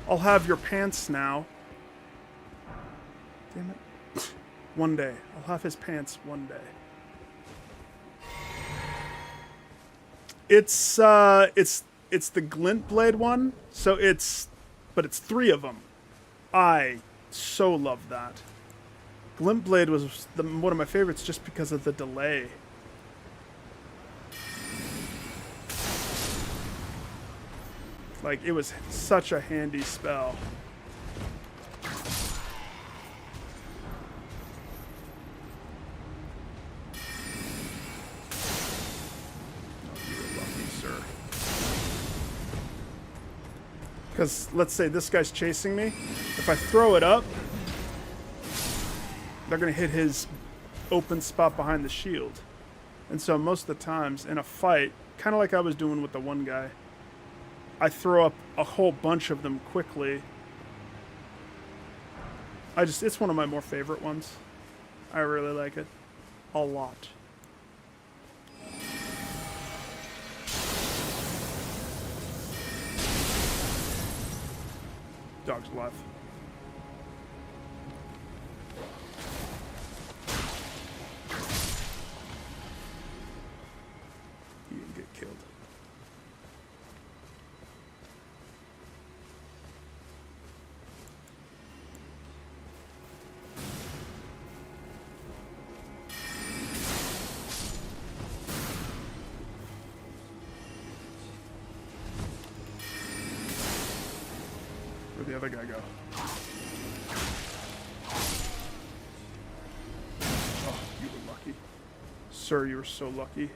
I'll have your pants now. Damn it. One day. I'll have his pants one day. It's the glint blade one, so but it's 3 of them. I so love that. Glint blade was one of my favorites just because of the delay. Like, it was such a handy spell. Because let's say this guy's chasing me. If I throw it up, they're going to hit his open spot behind the shield. And so most of the times in a fight, kind of like I was doing with the one guy, I throw up a whole bunch of them quickly. It's one of my more favorite ones. I really like it. A lot. Dog's alive. He didn't get killed. Where'd the other guy go? Oh, you were lucky. Sir, you were so lucky.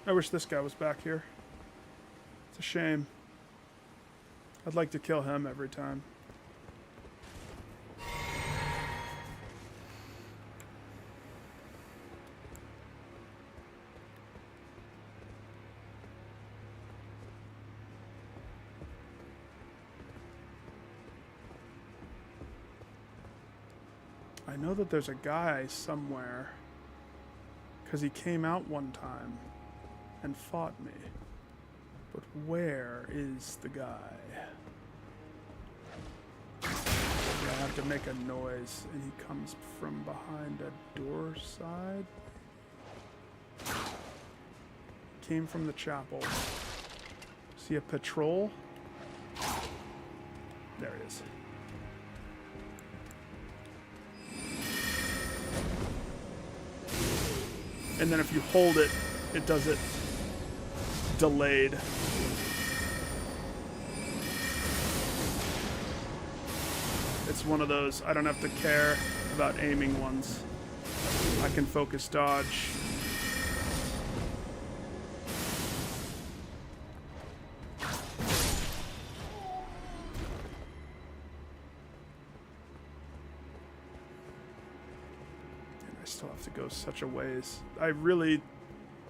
I wish this guy was back here. It's a shame. I'd like to kill him every time. I know that there's a guy somewhere, because he came out one time and fought me. But where is the guy? I have to make a noise, and he comes from behind a door side. came from the chapel. See a patrol? There he is. And then if you hold it, it does it delayed. It's one of those, I don't have to care about aiming ones. I can focus dodge. Still have to go such a ways.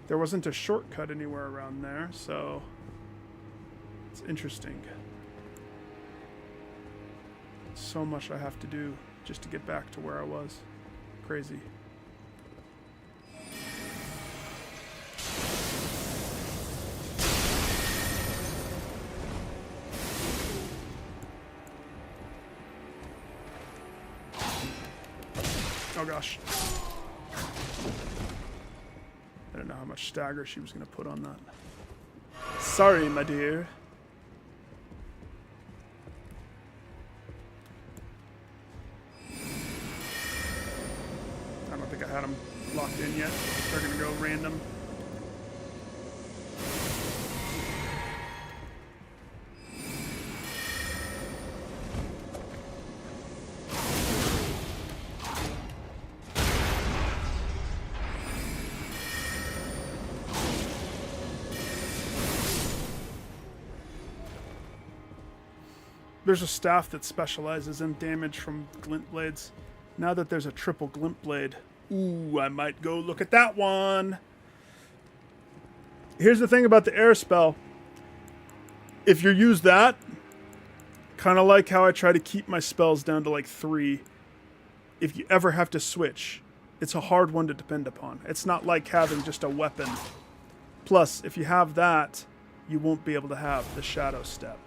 There wasn't a shortcut anywhere around there, so it's interesting. So much I have to do just to get back to where I was. Crazy. Oh gosh. I don't know how much stagger she was going to put on that. Sorry, my dear. I don't think I had them locked in yet. They're going to go random. There's a staff that specializes in damage from glint blades. Now that there's a triple glint blade, ooh, I might go look at that one. Here's the thing about the air spell. If you use that, kind of like how I try to keep my spells down to like 3, if you ever have to switch, it's a hard one to depend upon. It's not like having just a weapon. Plus, if you have that, you won't be able to have the shadow step.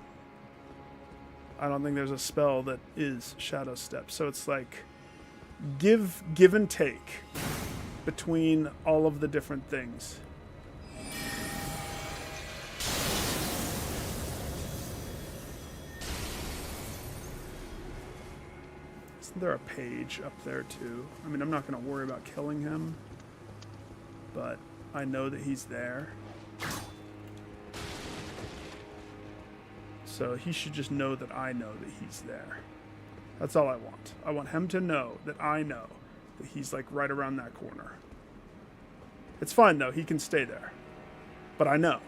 I don't think there's a spell that is shadow step. So it's like give and take between all of the different things. Isn't there a page up there too? I mean, I'm not going to worry about killing him, but I know that he's there. So he should just know that I know that he's there. That's all I want. I want him to know that I know that he's like right around that corner. It's fine though, he can stay there. But I know.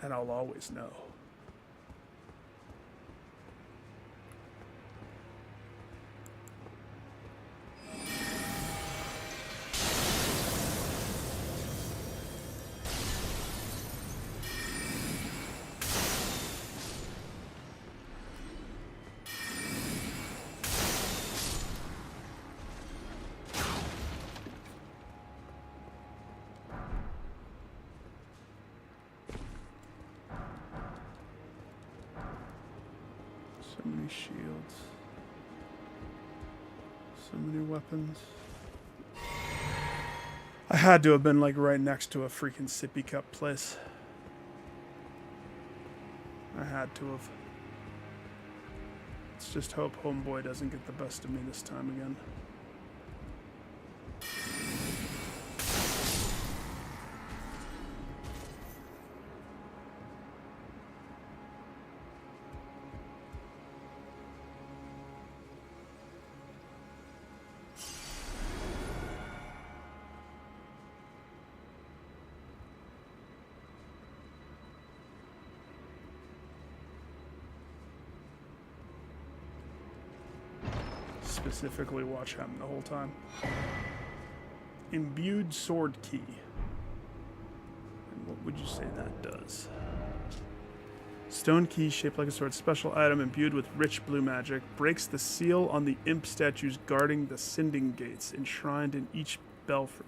And I'll always know. So many shields. So many weapons. I had to have been like right next to a freaking sippy cup place. I had to have. Let's just hope homeboy doesn't get the best of me this time again. Specifically watch him the whole time. Imbued sword key. And what would you say that does? Stone key shaped like a sword. Special item imbued with rich blue magic. Breaks the seal on the imp statues guarding the sending gates enshrined in each belfry.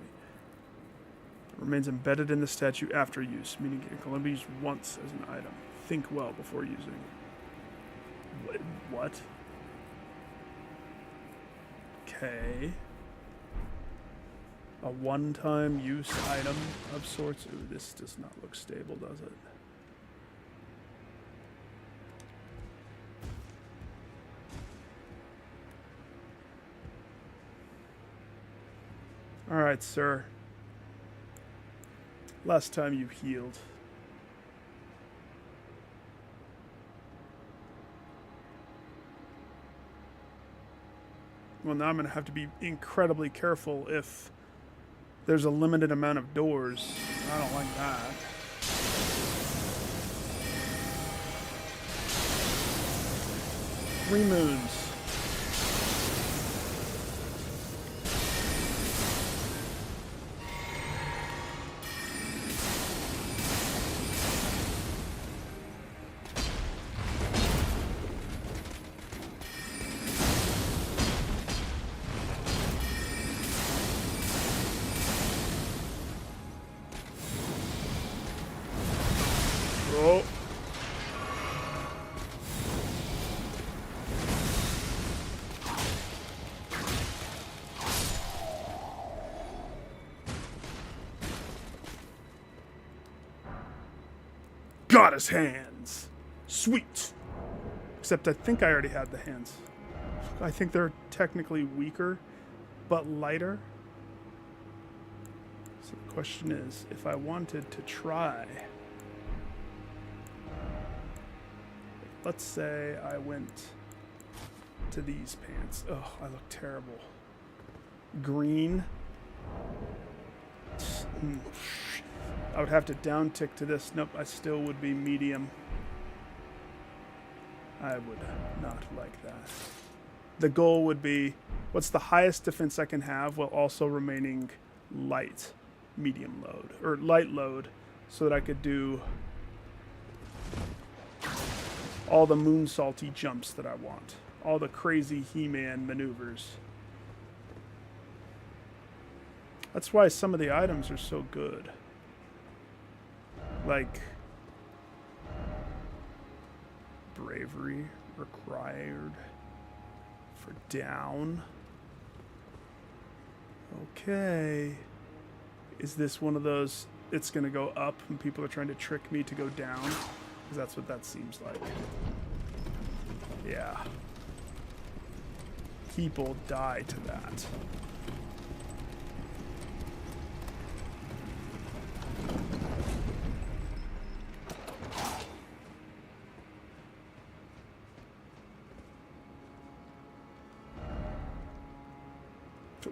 It remains embedded in the statue after use, meaning it can only be used once as an item. Think well before using. What? Okay. A one-time use item of sorts. Ooh, this does not look stable, does it? Alright, sir. Last time you healed. Well, now I'm going to have to be incredibly careful if there's a limited amount of doors. I don't like that. 3 moons. Oh. Got his hands. Sweet. Except I think I already had the hands. I think they're technically weaker, but lighter. So the question is, if I wanted to try... Let's say I went to these pants. Oh, I look terrible. Green. I would have to down tick to this. Nope, I still would be medium. I would not like that. The goal would be, what's the highest defense I can have while also remaining light, medium load, or light load, so that I could do all the moonsalty jumps that I want. All the crazy He-Man maneuvers. That's why some of the items are so good. Like... bravery required for down. Okay. Is this one of those, it's gonna go up and people are trying to trick me to go down? Because that's what that seems like. Yeah. People die to that.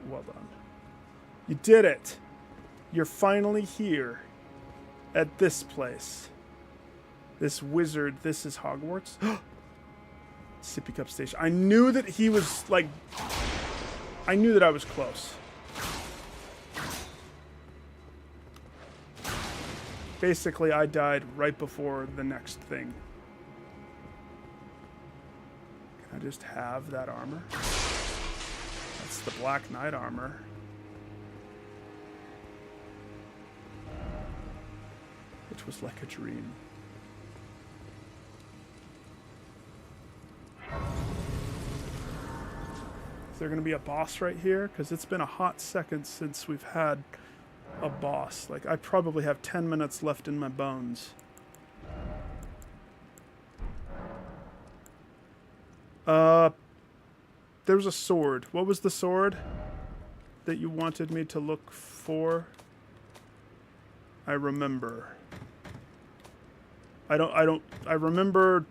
Well done. You did it! You're finally here. At this place. This wizard, this is Hogwarts? Sippy Cup Station. I knew that he was, like... I knew that I was close. Basically, I died right before the next thing. Can I just have that armor? That's the Black Knight armor. Which was like a dream. Is there going to be a boss right here? Because it's been a hot second since we've had a boss. Like, I probably have 10 minutes left in my bones. There's a sword. What was the sword that you wanted me to look for? I remember. I remember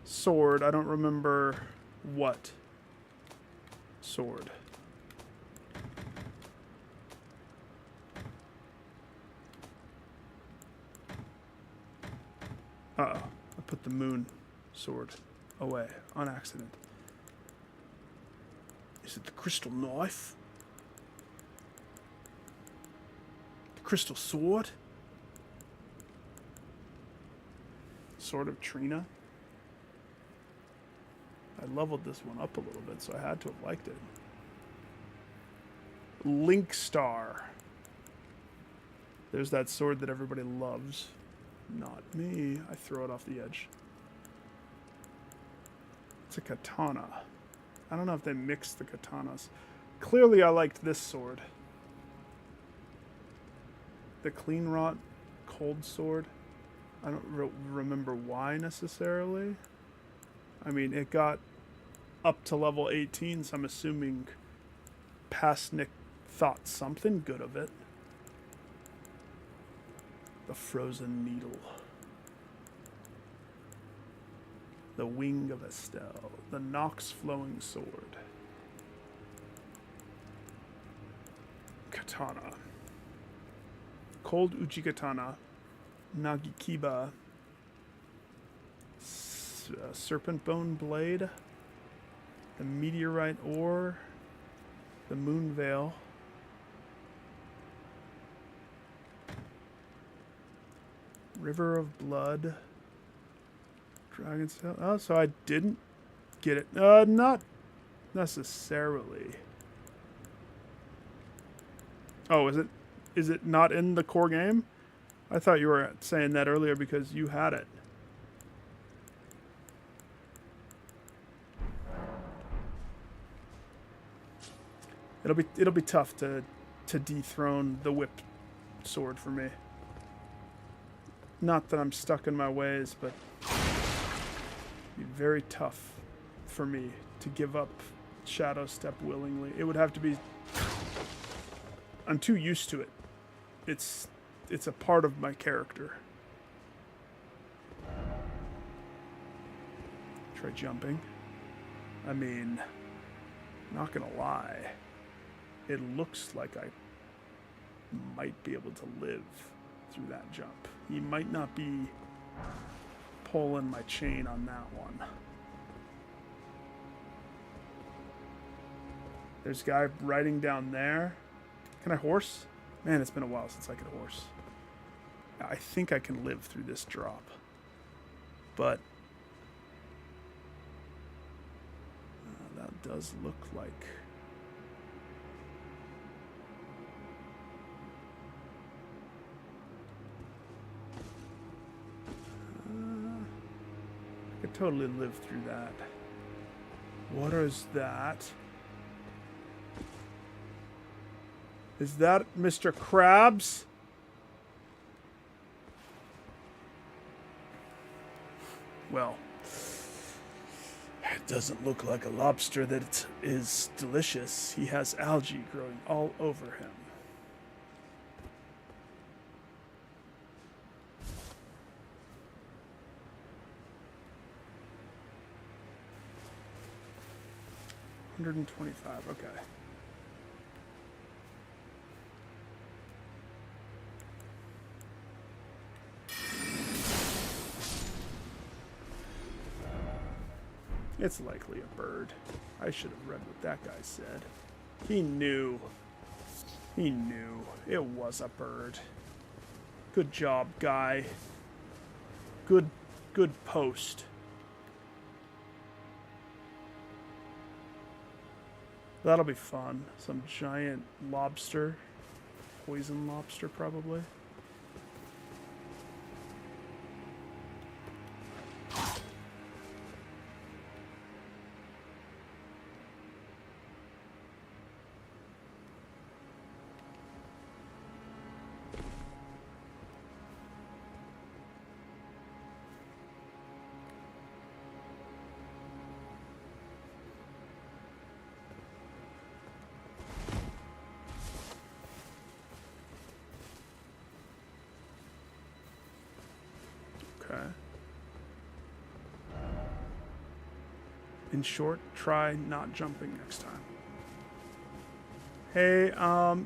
sword. I don't remember what sword. Uh-oh. I put the moon sword away on accident. Is it the crystal knife? The crystal sword? Sword of Trina? I leveled this one up a little bit, so I had to have liked it. Link Star. There's that sword that everybody loves. Not me. I throw it off the edge. It's a katana. I don't know if they mixed the katanas. Clearly I liked this sword. The clean wrought cold sword. I don't remember why necessarily. I mean, it got up to level 18, so I'm assuming Pasnik thought something good of it. The frozen needle. The wing of Estelle. The Nox flowing sword. Katana. Cold Uchi Katana. Nagikiba. Serpent Bone Blade. The Meteorite Ore. The Moon Veil. River of Blood. Dragon's Tail. Oh, so I didn't get it. Not necessarily. Oh, is it not in the core game? I thought you were saying that earlier because you had it. It'll be tough to dethrone the whip sword for me. Not that I'm stuck in my ways, but it'd be very tough for me to give up Shadow Step willingly. It would have to be... I'm too used to it. It's a part of my character. Try jumping. I mean, not gonna lie. It looks like I might be able to live through that jump. He might not be pulling my chain on that one. There's a guy riding down there. Can I horse? Man, it's been a while since I could horse. I think I can live through this drop. But that does look like... I could totally live through that. What is that? Is that Mr. Krabs? Well, it doesn't look like a lobster that is delicious. He has algae growing all over him. $125, okay. It's likely a bird. I should have read what that guy said. He knew. He knew. It was a bird. Good job, guy. Good post. That'll be fun. Some giant lobster. Poison lobster, probably. Okay. In short, try not jumping next time. Hey,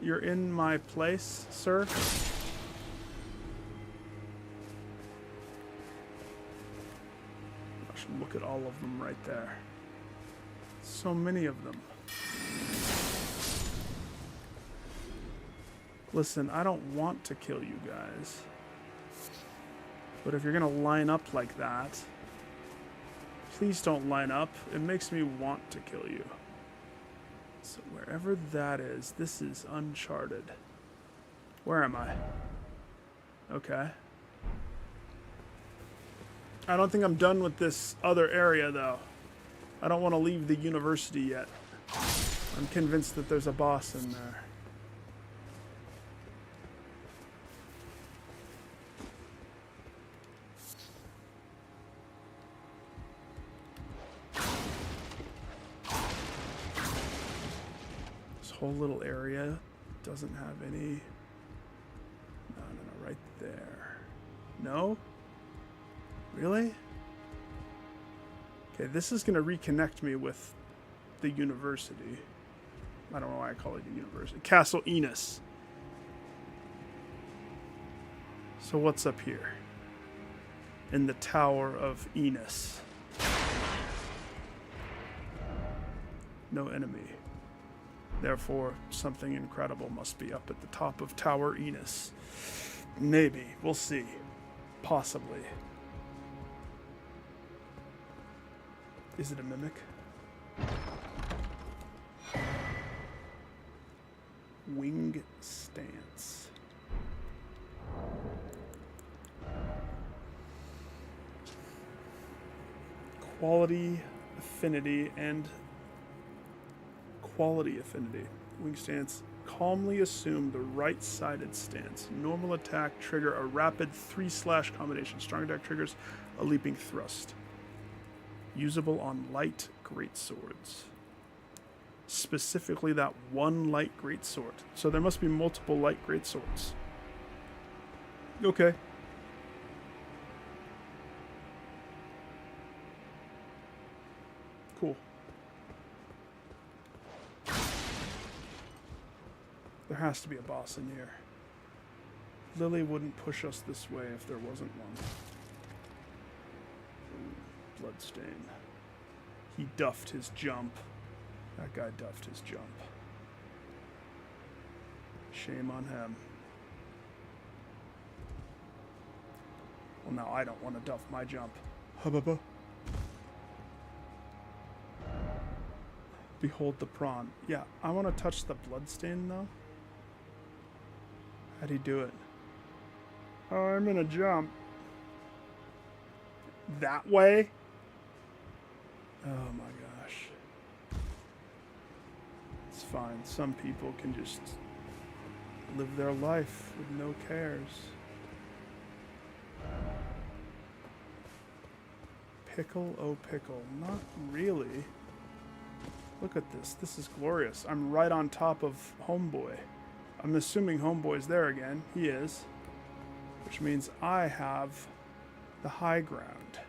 you're in my place, sir? Gosh, look at all of them right there. So many of them. Listen, I don't want to kill you guys. But if you're gonna line up like that, please don't line up. It makes me want to kill you. So wherever that is, this is uncharted. Where am I? Okay. I don't think I'm done with this other area, though. I don't want to leave the university yet. I'm convinced that there's a boss in there. This whole little area doesn't have any... No, right there. No? Really? Okay, this is going to reconnect me with the university. I don't know why I call it the university. Castle Enos. So what's up here? In the Tower of Enos. No enemy. Therefore, something incredible must be up at the top of Tower Enos. Maybe. We'll see. Possibly. Is it a mimic? Wing stance. Quality, affinity, and quality affinity. Wing stance. Calmly assume the right-sided stance. Normal attack trigger a rapid 3/ combination. Strong attack triggers a leaping thrust. Usable on light greatswords. Specifically that one light greatsword. So there must be multiple light greatswords. Okay. Cool. There has to be a boss in here. Lily wouldn't push us this way if there wasn't one. Bloodstain. He duffed his jump. That guy duffed his jump. Shame on him. Well, now I don't want to duff my jump. Hubba. Behold the prawn. Yeah, I want to touch the bloodstain though. How'd he do it? Oh, I'm gonna jump. That way? Oh my gosh. It's fine. Some people can just live their life with no cares. Pickle, oh pickle. Not really. Look at this. This is glorious. I'm right on top of Homeboy. I'm assuming Homeboy's there again. He is. Which means I have the high ground.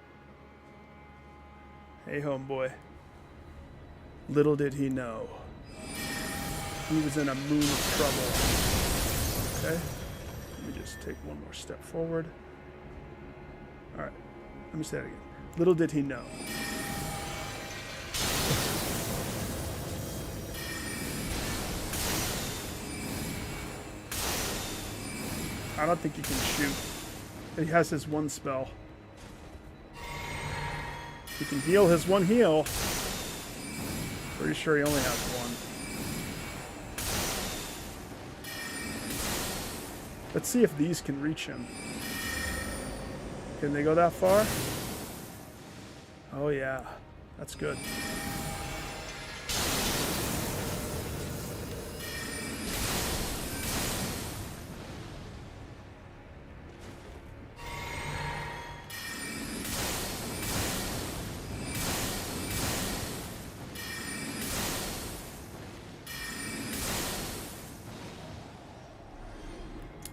Hey, Homeboy. Little did he know. He was in a moon of trouble. Okay. Let me just take one more step forward. Alright. Let me say that again. Little did he know. I don't think he can shoot. He has his one spell. He can heal his one heal. Pretty sure he only has one. Let's see if these can reach him. Can they go that far? Oh yeah, that's good.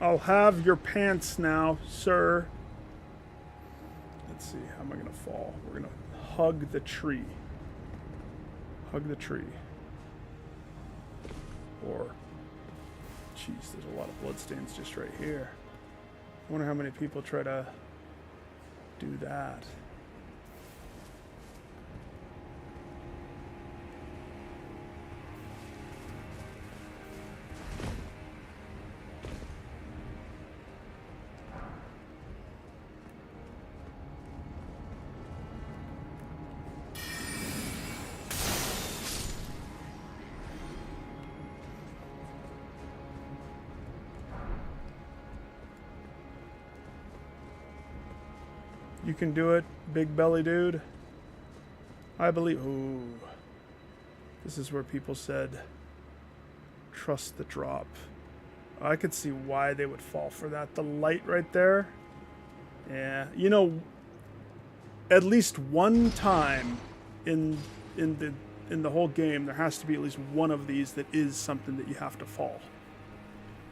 I'll have your pants now, sir. Let's see, how am I gonna fall? We're gonna hug the tree. Hug the tree. Or, jeez, there's a lot of bloodstains just right here. I wonder how many people try to do that. You can do it, big belly dude. I believe... Ooh. This is where people said, trust the drop. I could see why they would fall for that. The light right there. Yeah. You know, at least one time in the whole game, there has to be at least one of these that is something that you have to fall.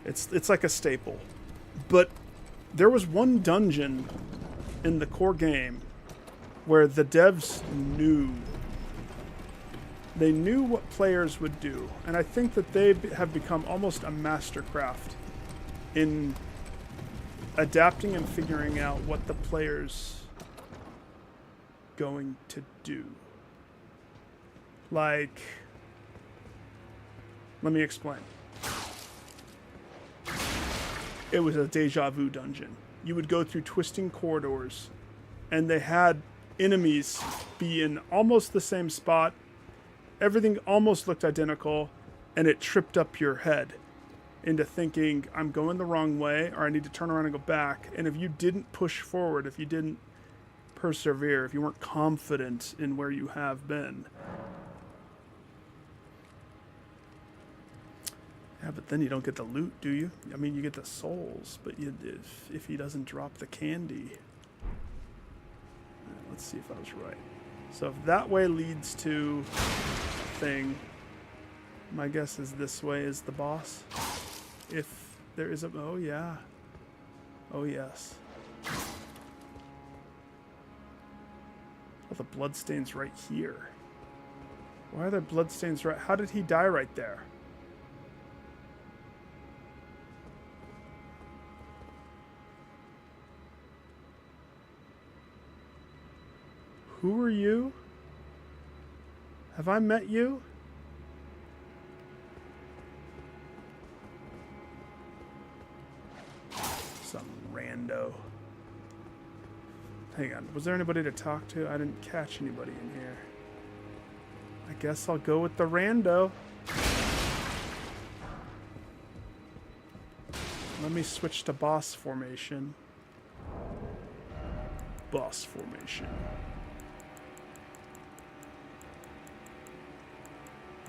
It's like a staple. But there was one dungeon in the core game where the devs knew. They knew what players would do. And I think that they have become almost a mastercraft in adapting and figuring out what the player's going to do. Like, let me explain. It was a deja vu dungeon. You would go through twisting corridors, and they had enemies be in almost the same spot. Everything almost looked identical, and it tripped up your head into thinking, I'm going the wrong way, or I need to turn around and go back. And if you didn't push forward, if you didn't persevere, if you weren't confident in where you have been. Yeah, but then you don't get the loot, do you? I mean, you get the souls, but if he doesn't drop the candy. Let's see if I was right. So if that way leads to thing, my guess is this way is the boss. If there is a... Oh, yeah. Oh, yes. Oh, the bloodstains right here. Why are there bloodstains right... How did he die right there? Who are you? Have I met you? Some rando. Hang on, was there anybody to talk to? I didn't catch anybody in here. I guess I'll go with the rando. Let me switch to boss formation. Boss formation.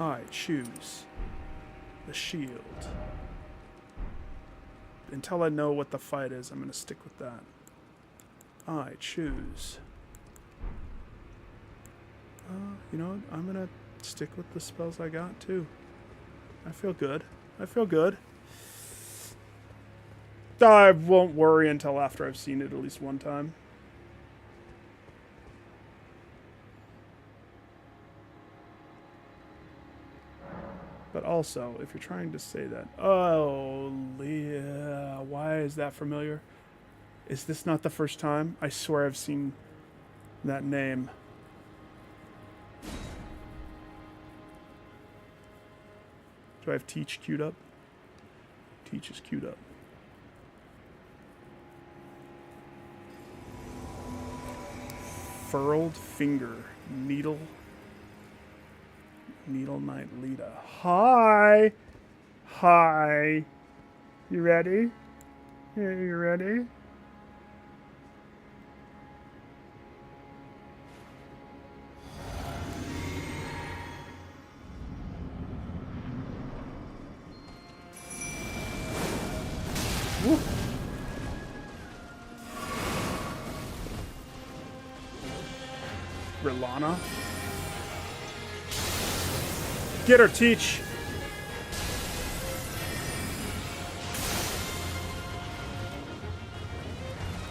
I choose the shield. Until I know what the fight is, I'm going to stick with that. I choose. You know what? I'm going to stick with the spells I got, too. I feel good. I feel good. I won't worry until after I've seen it at least one time. But also, if you're trying to say that... Oh, Leah, why is that familiar? Is this not the first time? I swear I've seen that name. Do I have Teach queued up? Teach is queued up. Furled Finger. Needle Knight Lita. Hi! Hi! You ready? You ready? Woo. Rilana. Get her, Teach.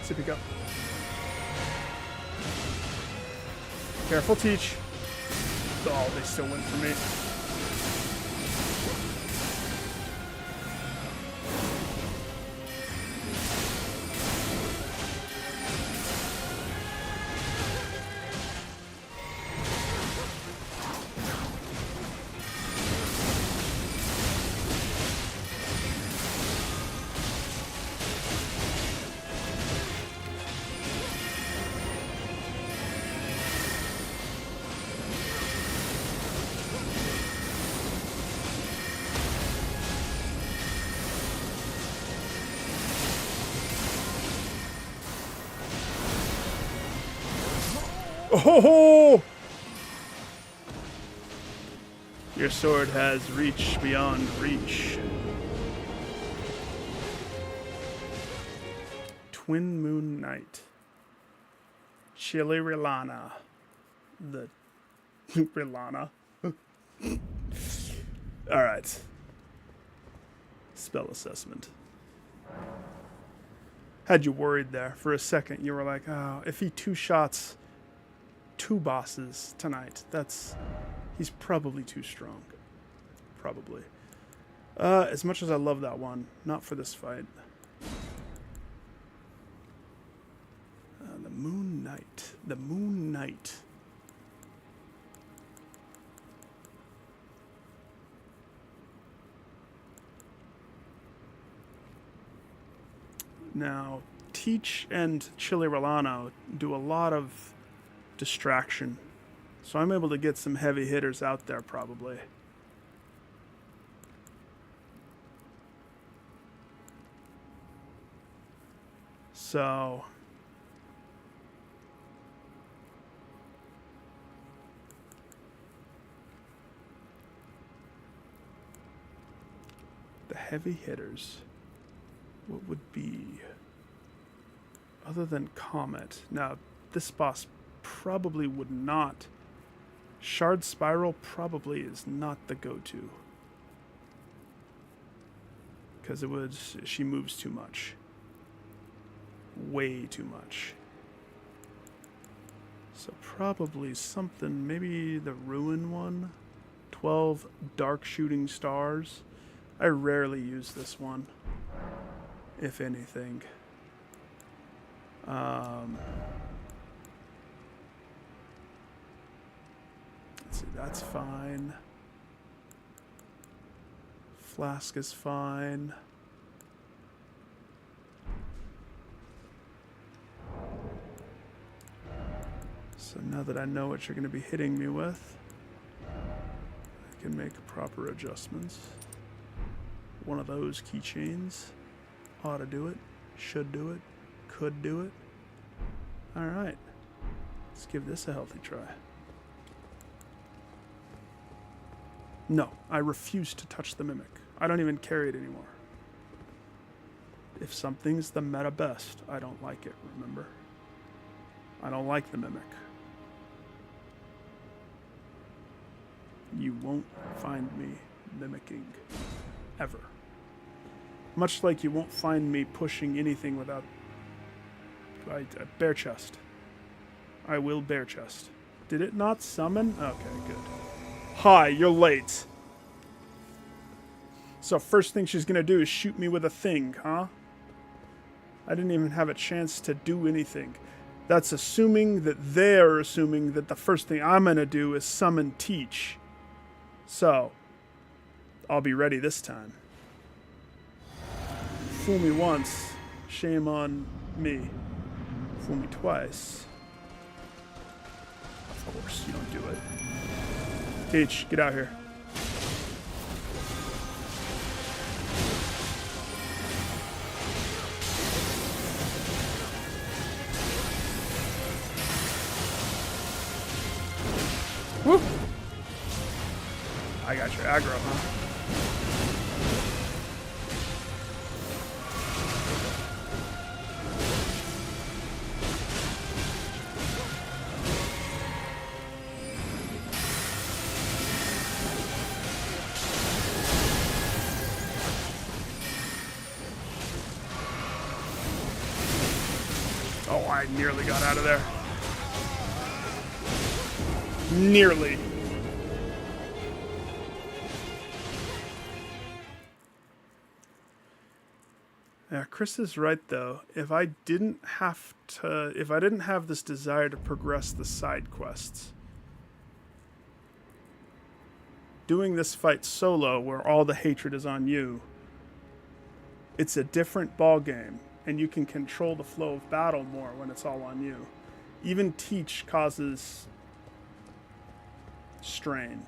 Sippy up. Careful, Teach. Oh, they still went for me. Oh! Your sword has reach beyond reach. Twin Moon Knight. Chili Rilana. The Rilana. Alright. Spell assessment. Had you worried there for a second. You were like, oh, if he two-shots 2 bosses tonight, he's probably too strong. Probably. As much as I love that one, not for this fight. The Moon Knight. The Moon Knight. Now, Teach and Chili Rolano do a lot of distraction. So I'm able to get some heavy hitters out there, probably. So... the heavy hitters... what would be... other than Comet. Now, this boss probably would not... Shard Spiral probably is not the go-to. Because she moves too much. Way too much. So probably something, maybe the Ruin one? 12 Dark Shooting Stars. I rarely use this one. If anything. Let's see, that's fine. Flask is fine. So now that I know what you're going to be hitting me with, I can make proper adjustments. One of those keychains ought to do it, should do it, could do it. Alright, let's give this a healthy try. No, I refuse to touch the Mimic. I don't even carry it anymore. If something's the meta best, I don't like it, remember? I don't like the Mimic. You won't find me mimicking. Ever. Much like you won't find me pushing anything without... bare chest. I will bare chest. Did it not summon? Okay, good. Hi, you're late. So first thing she's gonna do is shoot me with a thing, huh? I didn't even have a chance to do anything. That's assuming that they're assuming that the first thing I'm gonna do is summon Teach. So, I'll be ready this time. Fool me once, shame on me. Fool me twice. Of course, you don't do it. Teach, get out here. Woo! I got your aggro, huh? Oh, I nearly got out of there. Nearly. Yeah, Chris is right though. If I didn't have this desire to progress the side quests, doing this fight solo where all the hatred is on you, it's a different ball game, and you can control the flow of battle more when it's all on you. Even Teach causes strain.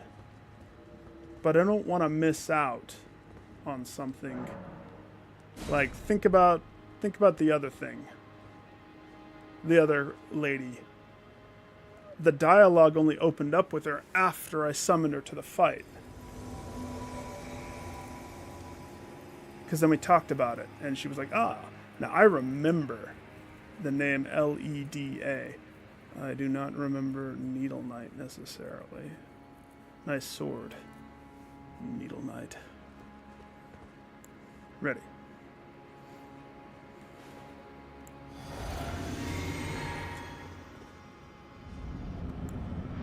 But I don't want to miss out on something. Like, think about the other thing. The other lady. The dialogue only opened up with her after I summoned her to the fight. Because then we talked about it, and she was like, ah. Now, I remember the name Leda. I do not remember Needle Knight necessarily. Nice sword. Needle Knight. Ready.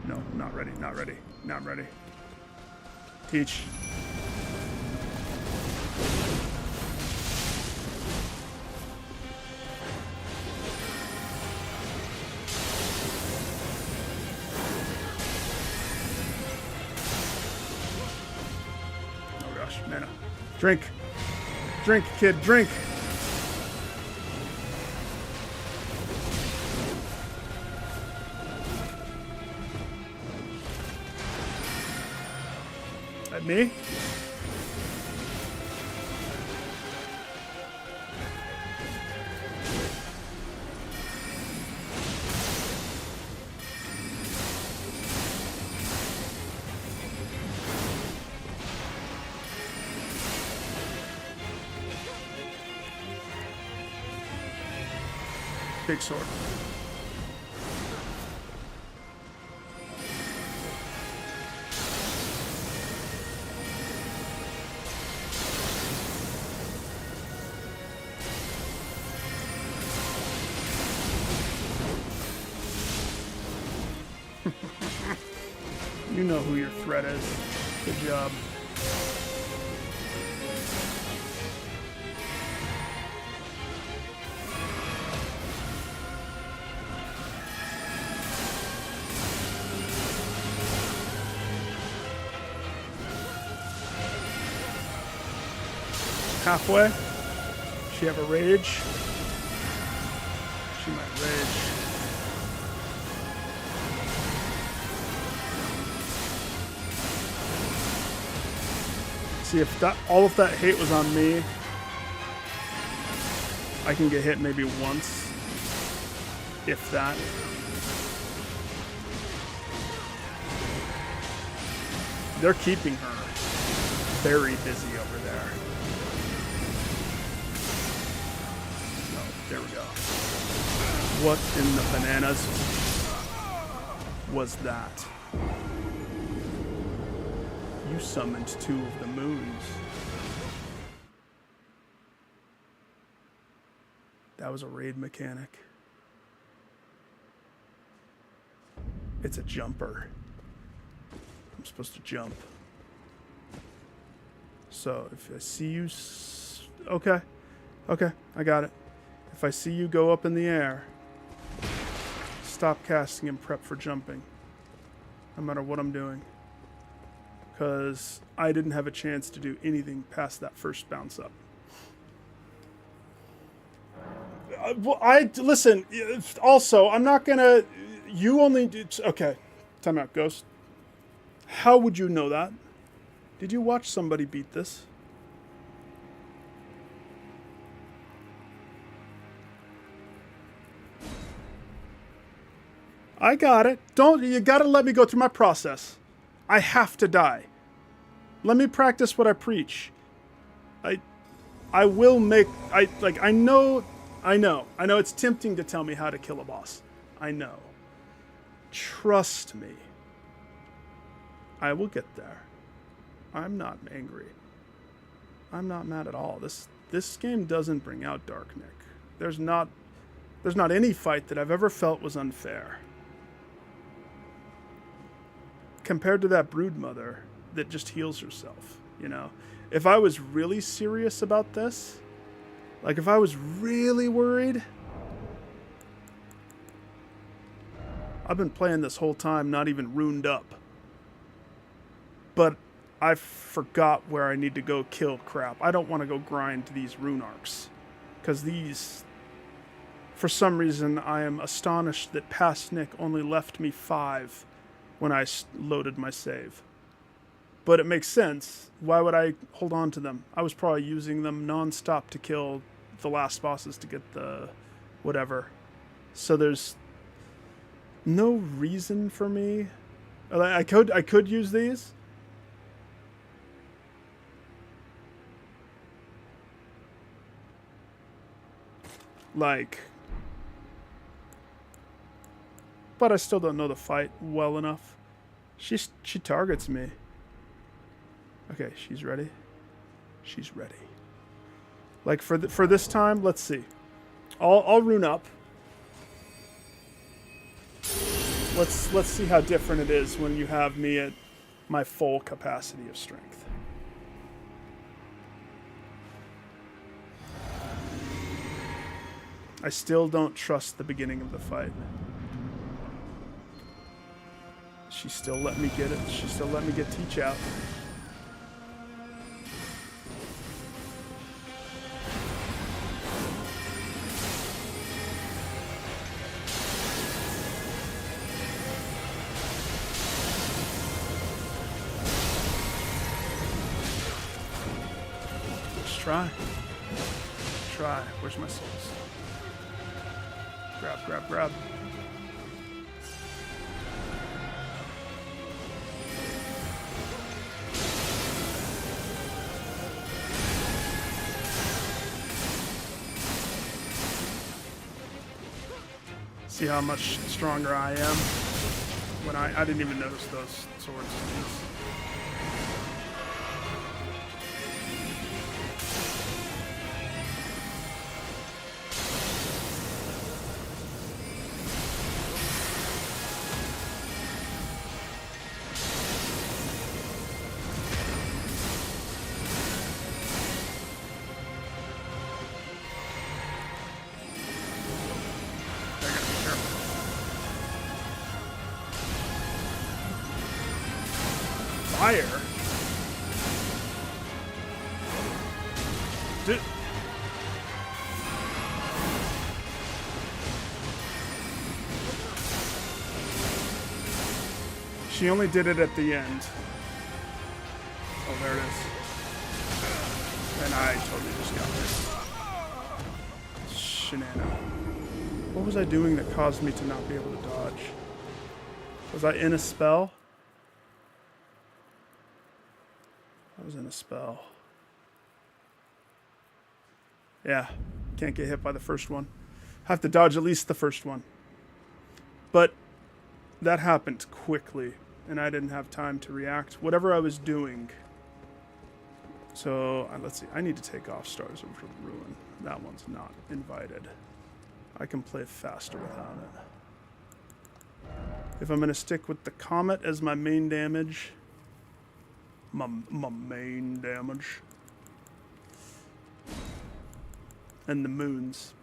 No, not ready, not ready, not ready. Teach. Oh gosh, mana. Drink. Drink, kid, drink. At me? Big sword. You know who your threat is. Good job. Halfway. She have a rage? She might rage. See, if that all of that hate was on me, I can get hit maybe once. If that. They're keeping her very busy over there. There we go. What in the bananas was that? You summoned 2 of the moons. That was a raid mechanic. It's a jumper. I'm supposed to jump. So if I see you... Okay. Okay, I got it. If I see you go up in the air, stop casting and prep for jumping. No matter what I'm doing. Because I didn't have a chance to do anything past that first bounce up. Listen, also, I'm not gonna... You only... Okay, time out, Ghost. How would you know that? Did you watch somebody beat this? I got it. You gotta let me go through my process. I have to die. Let me practice what I preach. I will make... I know it's tempting to tell me how to kill a boss. I know. Trust me. I will get there. I'm not angry. I'm not mad at all. This game doesn't bring out Dark Nick. There's not any fight that I've ever felt was unfair. Compared to that broodmother that just heals herself, you know? If I was really serious about this, like if I was really worried, I've been playing this whole time not even runed up. But I forgot where I need to go kill crap. I don't want to go grind these rune arcs. Because these... For some reason, I am astonished that past Nick only left me 5 when I loaded my save. But it makes sense. Why would I hold on to them? I was probably using them non-stop to kill the last bosses to get the whatever. So there's no reason for me. I could use these. Like, but I still don't know the fight well enough. She targets me. Okay, she's ready. She's ready. Like for this time, let's see. I'll rune up. Let's see how different it is when you have me at my full capacity of strength. I still don't trust the beginning of the fight. She still let me get it. She still let me get Teach out. Let's try. Try. Where's my souls? Grab, grab, grab. See how much stronger I am? When I didn't even notice those swords. Fire? Dude. She only did it at the end. Oh, there it is. And I totally just got this. Shenana. What was I doing that caused me to not be able to dodge? Was I in a spell? I was in a spell. Yeah, can't get hit by the first one. Have to dodge at least the first one. But that happened quickly, and I didn't have time to react. Whatever I was doing. So, let's see. I need to take off Stars of Ruin. That one's not invited. I can play faster without it. If I'm going to stick with the Comet as my main damage... My main damage. And the moons.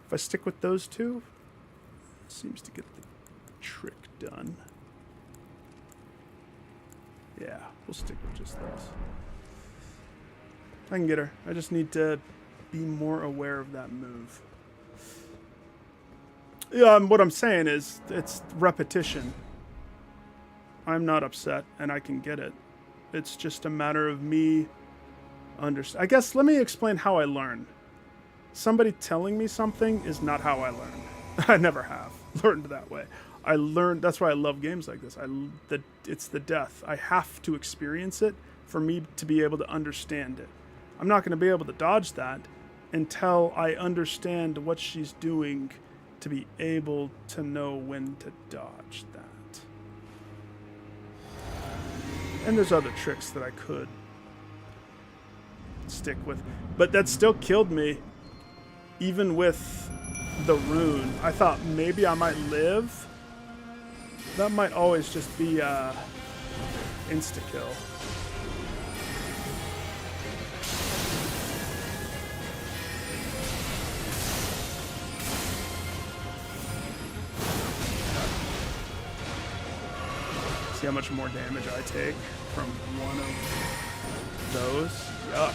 If I stick with those two, it seems to get the trick done. Yeah, we'll stick with just those. I can get her. I just need to be more aware of that move. Yeah, what I'm saying is, it's repetition. I'm not upset, and I can get it. It's just a matter of me understand. I guess let me explain how I learn. Somebody telling me something is not how I learn. I never have learned that way. I learned. That's why I love games like this. It's the death. I have to experience it for me to be able to understand it. I'm not going to be able to dodge that until I understand what she's doing to be able to know when to dodge that. And there's other tricks that I could stick with. But that still killed me. Even with the rune. I thought maybe I might live. That might always just be insta-kill. See how much more damage I take from one of those? Yuck.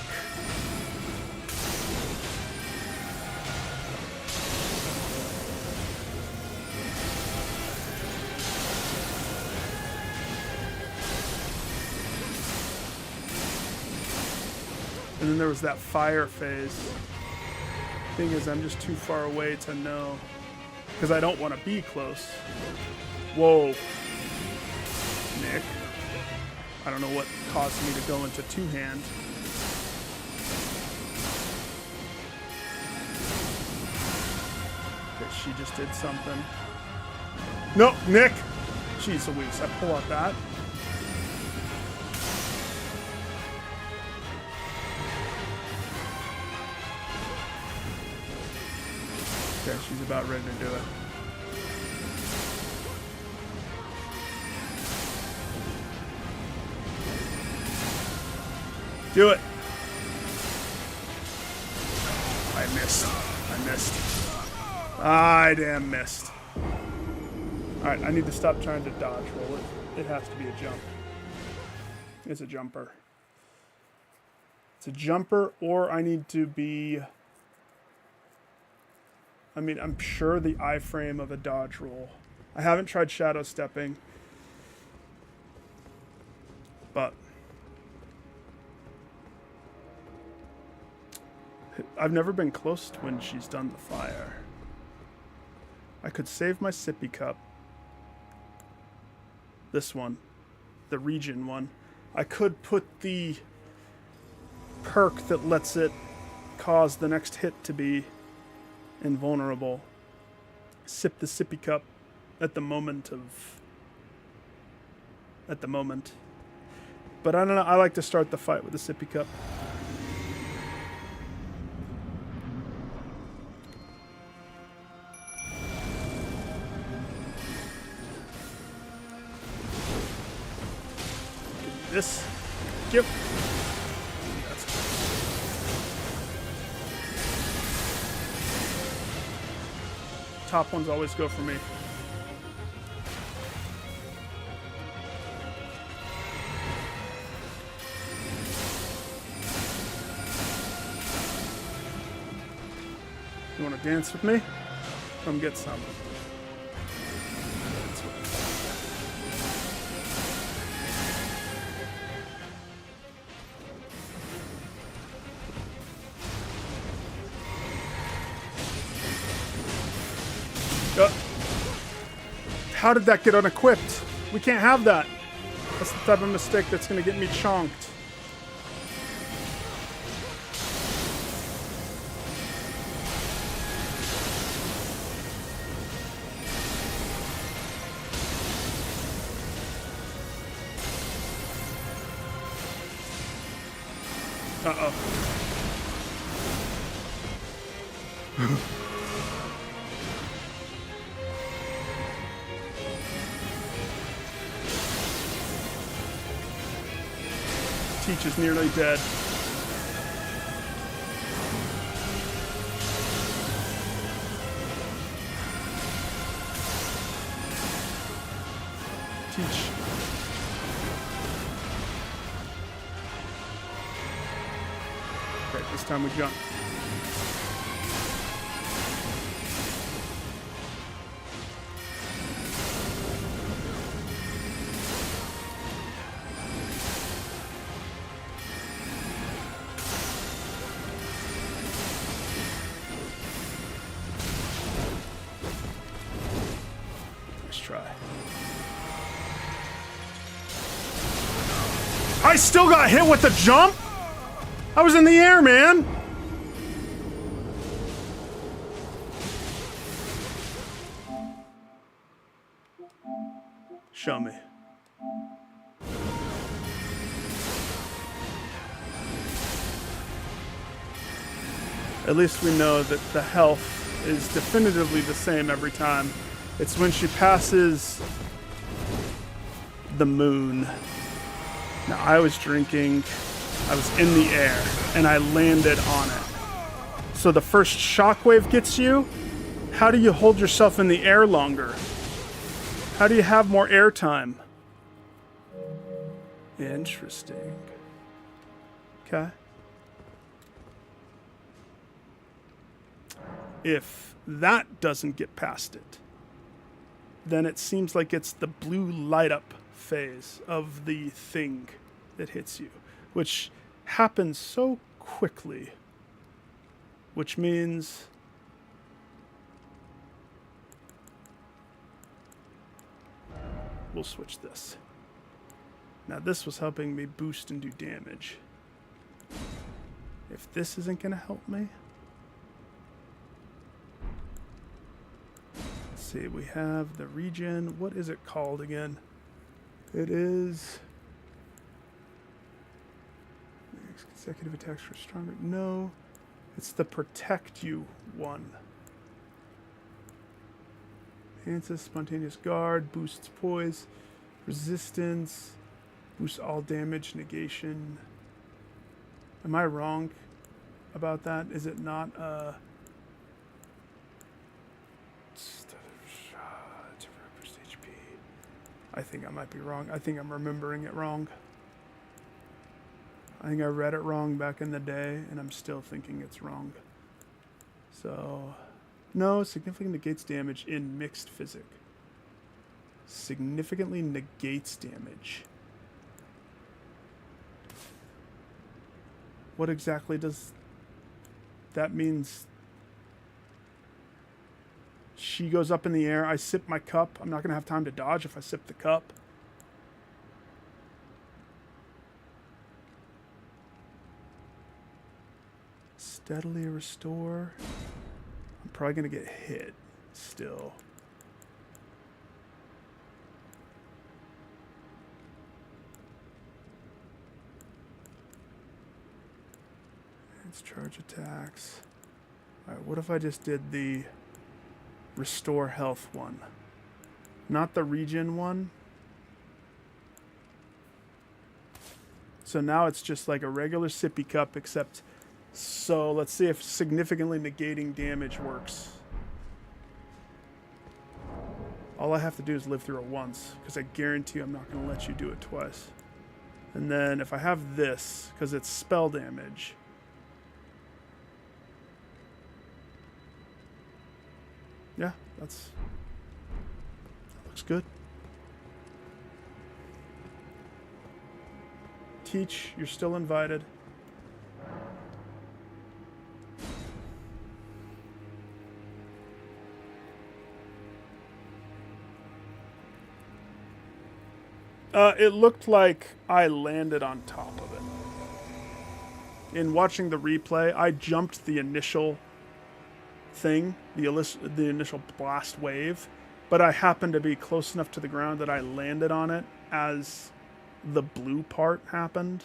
And then there was that fire phase. Thing is, I'm just too far away to know. Because I don't want to be close. Whoa. Nick. I don't know what caused me to go into two-hand. Okay, she just did something. No, Nick! Jeez Louise, I pull out that. Okay, she's about ready to do it. Do it! I missed. I missed. I damn missed. Alright, I need to stop trying to dodge roll it. It has to be a jump. It's a jumper. It's a jumper, or I need to be... I mean, I'm sure the iframe of a dodge roll. I haven't tried shadow stepping. But... I've never been close to when she's done the fire. I could save my sippy cup. This one. The region one. I could put the perk that lets it cause the next hit to be invulnerable. Sip the sippy cup at the moment of... At the moment. But I don't know, I like to start the fight with the sippy cup. This. Yep. That's cool. Top ones always go for me. You want to dance with me? Come get some. How did that get unequipped? We can't have that. That's the type of mistake that's going to get me chonked. Uh-oh. Teach is nearly dead. Teach. Okay, this time we jump. I still got hit with the jump? I was in the air, man. Show me. At least we know that the health is definitively the same every time. It's when she passes the moon. Now, I was drinking, I was in the air, and I landed on it. So the first shockwave gets you. How do you hold yourself in the air longer? How do you have more air time? Interesting. Okay. If that doesn't get past it, then it seems like it's the blue light up phase of the thing that hits you, which happens so quickly, which means we'll switch this. Now this was helping me boost and do damage. If this isn't going to help me, see. We have the regen. What is it called again? It is... Consecutive attacks for stronger. No. It's the protect you one. Enhances spontaneous guard. Boosts poise. Resistance. Boosts all damage. Negation. Am I wrong about that? Is it not HP? I think I might be wrong. I think I'm remembering it wrong. I think I read it wrong back in the day, and I'm still thinking it's wrong. So, no, significantly negates damage in mixed physic. Significantly negates damage. What exactly does that means? She goes up in the air. I sip my cup. I'm not going to have time to dodge if I sip the cup. Steadily restore. I'm probably going to get hit still. It's charge attacks. Alright, what if I just did the restore health one? Not the regen one. So now it's just like a regular sippy cup, except... So let's see if significantly negating damage works. All I have to do is live through it once, because I guarantee I'm not going to let you do it twice. And then if I have this, because it's spell damage... Yeah, that looks good. Teach, you're still invited. It looked like I landed on top of it. In watching the replay, I jumped the initial thing, the initial blast wave, but I happened to be close enough to the ground that I landed on it as the blue part happened.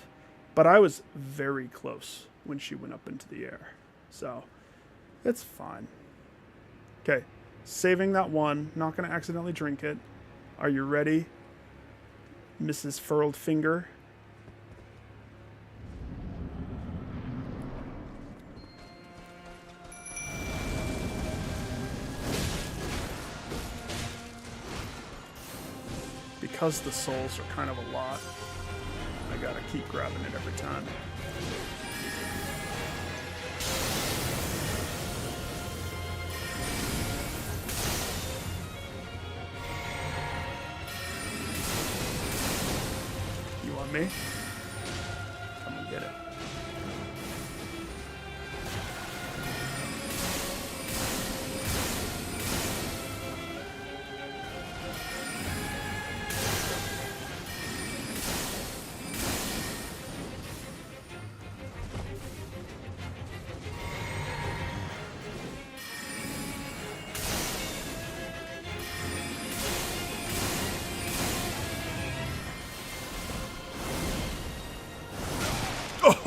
But I was very close when she went up into the air. So, it's fine. Okay, saving that one. Not going to accidentally drink it. Are you ready, Mrs. Furled Finger? Because the souls are kind of a lot, I gotta keep grabbing it every time. You want me? Come and get it.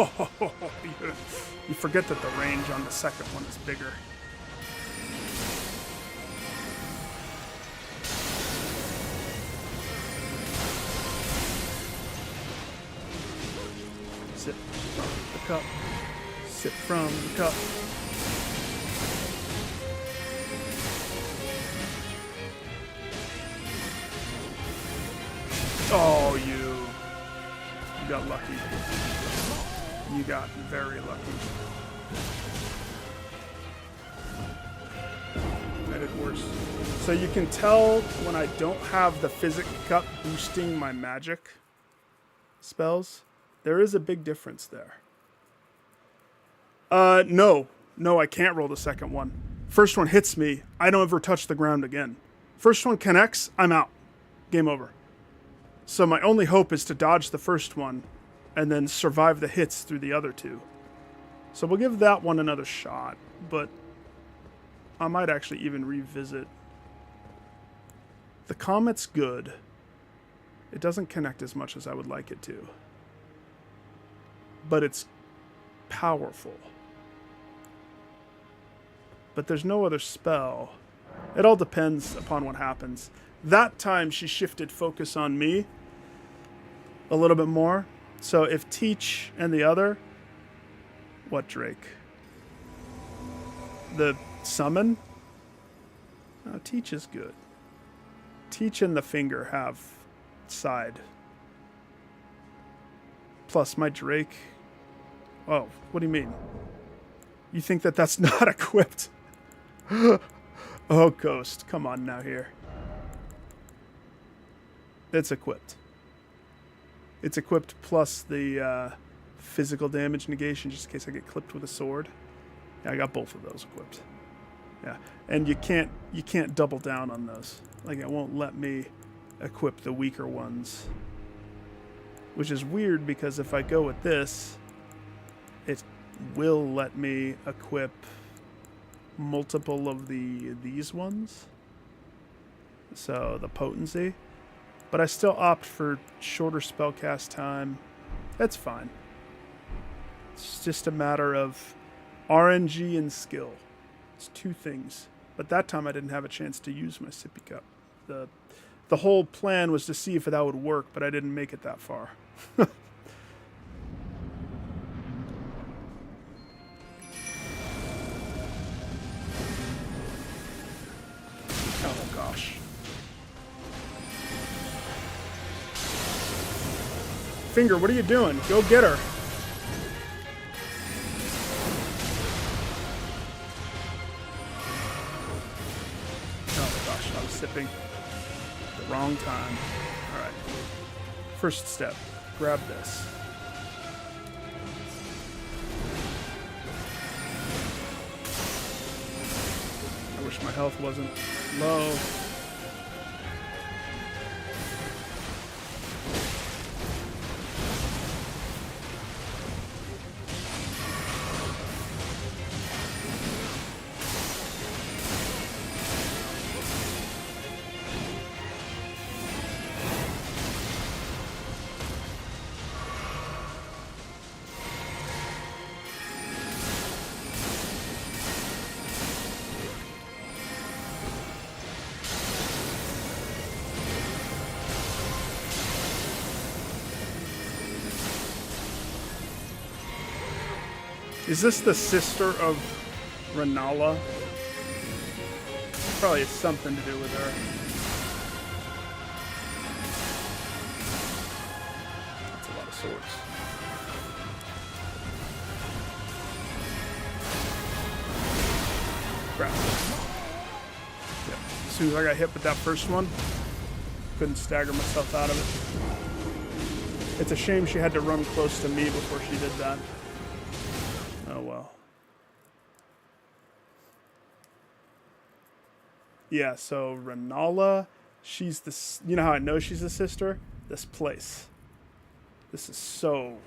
Oh, you forget that the range on the second one is bigger. Sip from the cup. Sip from the cup. Oh, you got lucky. You got very lucky. I did worse. So you can tell when I don't have the physic cup boosting my magic spells, there is a big difference there. No, I can't roll the second one. First one hits me, I don't ever touch the ground again. First one connects, I'm out. Game over. So my only hope is to dodge the first one and then survive the hits through the other two. So we'll give that one another shot, but I might actually even revisit The Comet's good. It doesn't connect as much as I would like it to. But it's powerful. But there's no other spell. It all depends upon what happens. That time she shifted focus on me a little bit more. So if Teach and the other... What, Drake? The summon? No, Teach is good. Teach and the finger have side. Plus my Drake... Oh, what do you mean? You think that that's not equipped? Oh, Ghost. Come on now here. It's equipped. It's equipped plus the physical damage negation just in case I get clipped with a sword. Yeah, I got both of those equipped. Yeah, and you can't double down on those. Like, it won't let me equip the weaker ones. Which is weird because if I go with this, it will let me equip multiple of these ones. So the potency. But I still opt for shorter spellcast time. That's fine. It's just a matter of RNG and skill. It's two things. But that time I didn't have a chance to use my sippy cup. The whole plan was to see if that would work, but I didn't make it that far. Oh gosh. Finger, what are you doing? Go get her. Oh gosh, I was sipping at the wrong time. Alright. First step. Grab this. I wish my health wasn't low. Is this the sister of Renala? Probably has something to do with her. That's a lot of swords. Crap. Yep. As soon as I got hit with that first one, couldn't stagger myself out of it. It's a shame she had to run close to me before she did that. Oh well. Yeah, so Renala, she's the... You know how I know she's the sister? This place. This is so...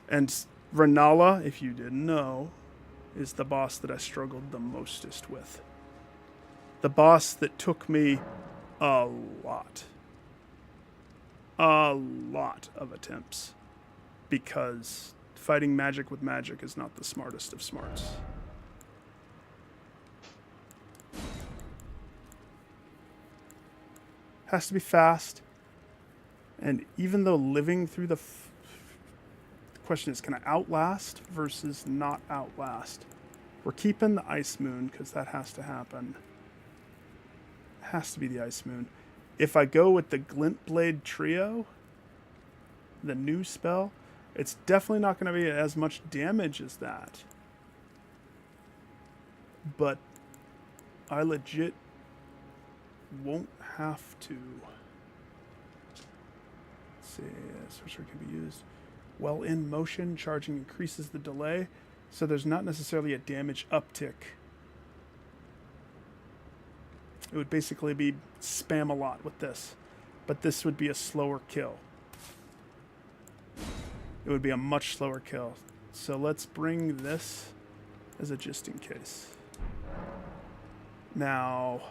And Renala, if you didn't know, is the boss that I struggled the mostest with. The boss that took me a lot of attempts. Because fighting magic with magic is not the smartest of smarts. Has to be fast. And even though living through the question is, can I outlast versus not outlast? We're keeping the Ice Moon because that has to happen. It has to be the Ice Moon. If I go with the Glint Blade Trio, the new spell, it's definitely not going to be as much damage as that. But I legit won't have to. Let's see, sorcery can be used. While in motion, charging increases the delay, so there's not necessarily a damage uptick. It would basically be spam a lot with this, but this would be a slower kill. It would be a much slower kill. So let's bring this as a just in case. Now,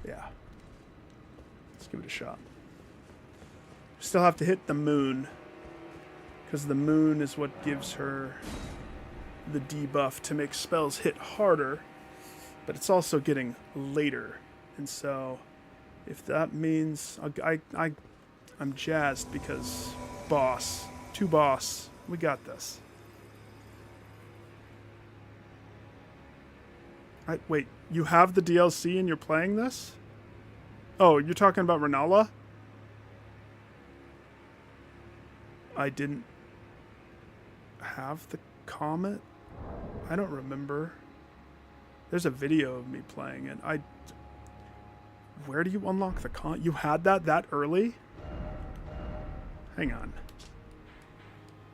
Yeah. Let's give it a shot. Still have to hit the moon. Because the moon is what gives her the debuff to make spells hit harder. But it's also getting later. And so, if that means... I'm jazzed because boss. 2 boss. We got this. Wait, you have the DLC and you're playing this? Oh, you're talking about Renala? I didn't have the comet? I don't remember. There's a video of me playing it. Where do you unlock the comet? You had that early? Hang on.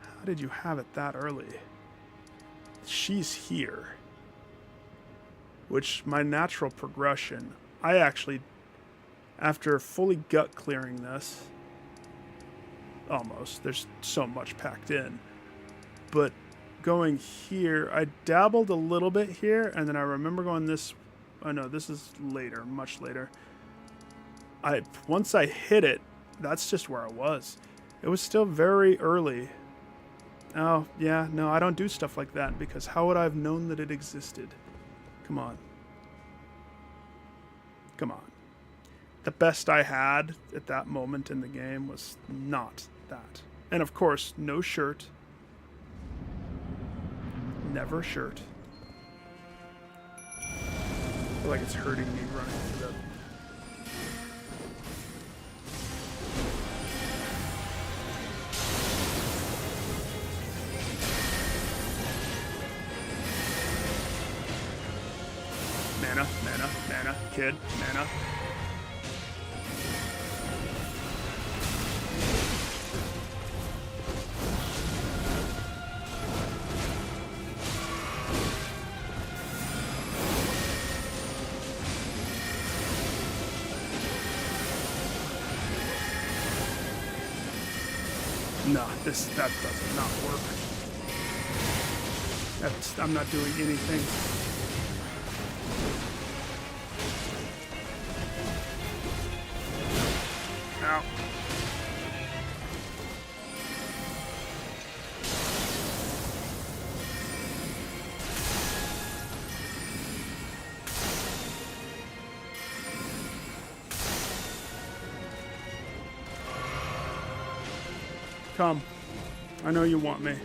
How did you have it that early? She's here. Which, my natural progression, I actually, after fully gut clearing this, almost, there's so much packed in, but going here, I dabbled a little bit here, and then I remember going this, oh no, this is later, much later. Once I hit it, that's just where I was. It was still very early. Oh, yeah, no, I don't do stuff like that, because how would I have known that it existed? Come on. Come on. The best I had at that moment in the game was not that. And of course, no shirt. Never shirt. I feel like it's hurting me running through that. Mana, kid, mana. No, that does not work. I'm not doing anything. Ow. Come. I know you want me.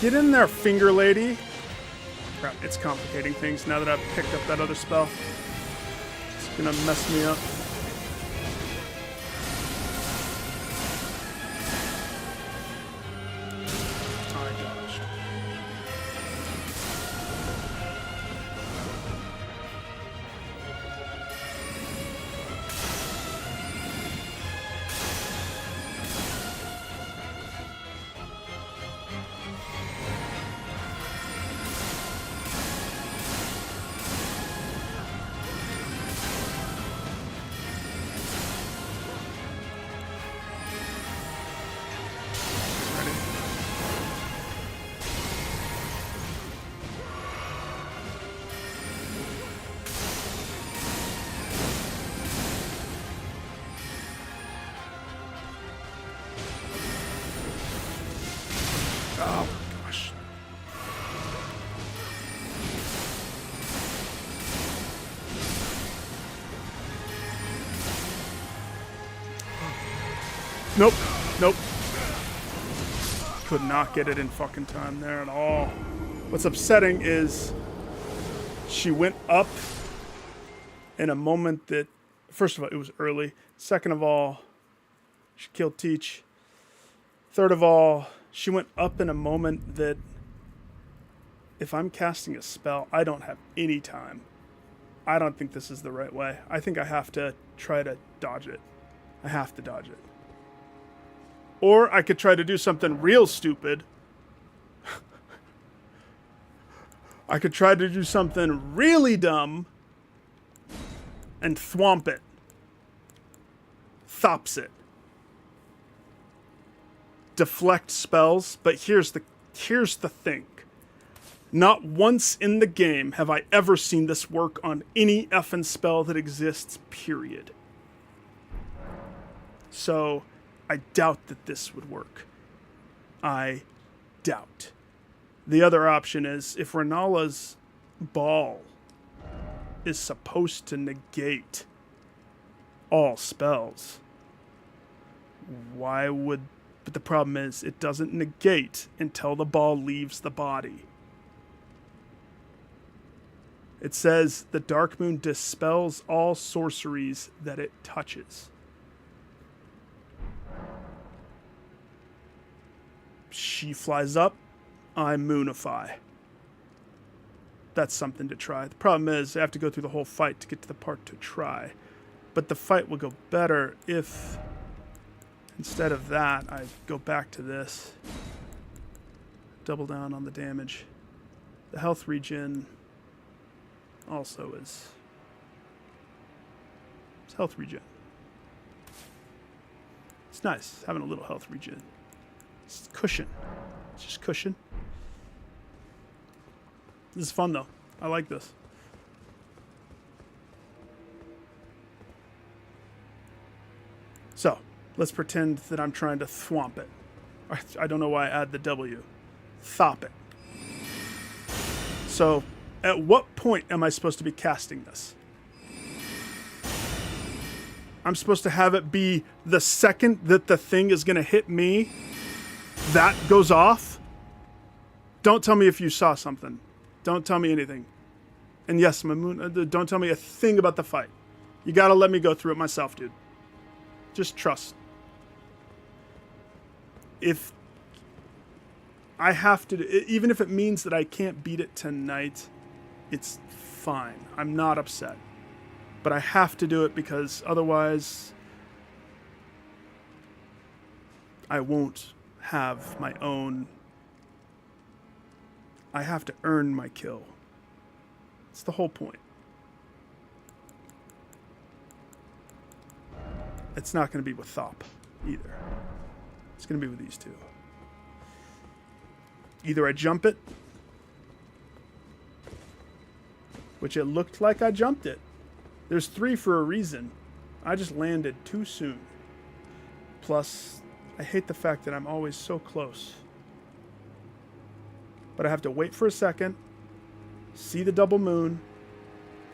Get in there, finger lady. Crap, it's complicating things now that I've picked up that other spell. It's gonna mess me up. I dodged. Oh my gosh. Nope. Nope. Could not get it in fucking time there at all. What's upsetting is she went up in a moment that, first of all, it was early. Second of all, she killed Teach. Third of all, she went up in a moment that if I'm casting a spell, I don't have any time. I don't think this is the right way. I think I have to try to dodge it. I have to dodge it. Or I could try to do something real stupid. I could try to do something really dumb and thwomp it. Thops it. Deflect spells, but here's the thing. Not once in the game have I ever seen this work on any effing spell that exists, period. So, I doubt that this would work. I doubt. The other option is if Renala's ball is supposed to negate all spells, why would... But the problem is it doesn't negate until the ball leaves the body. It says the Dark Moon dispels all sorceries that it touches. She flies up, I moonify. That's something to try. The problem is I have to go through the whole fight to get to the part to try. But the fight will go better if, instead of that, I go back to this. Double down on the damage. The health regen also is health regen. It's nice having a little health regen. It's cushion. It's just cushion. This is fun though. I like this. So, let's pretend that I'm trying to thwomp it. I don't know why I add the W. Thop it. So, at what point am I supposed to be casting this? I'm supposed to have it be the second that the thing is going to hit me, that goes off? Don't tell me if you saw something. Don't tell me anything. And yes, don't tell me a thing about the fight. You got to let me go through it myself, dude. Just trust. If I have to, even if it means that I can't beat it tonight, it's fine. I'm not upset. But I have to do it because otherwise I won't have my own. I have to earn my kill. It's the whole point. It's not going to be with Thop either. It's going to be with these two. Either I jump it, which it looked like I jumped it. There's 3 for a reason. I just landed too soon. Plus, I hate the fact that I'm always so close. But I have to wait for a second, see the double moon,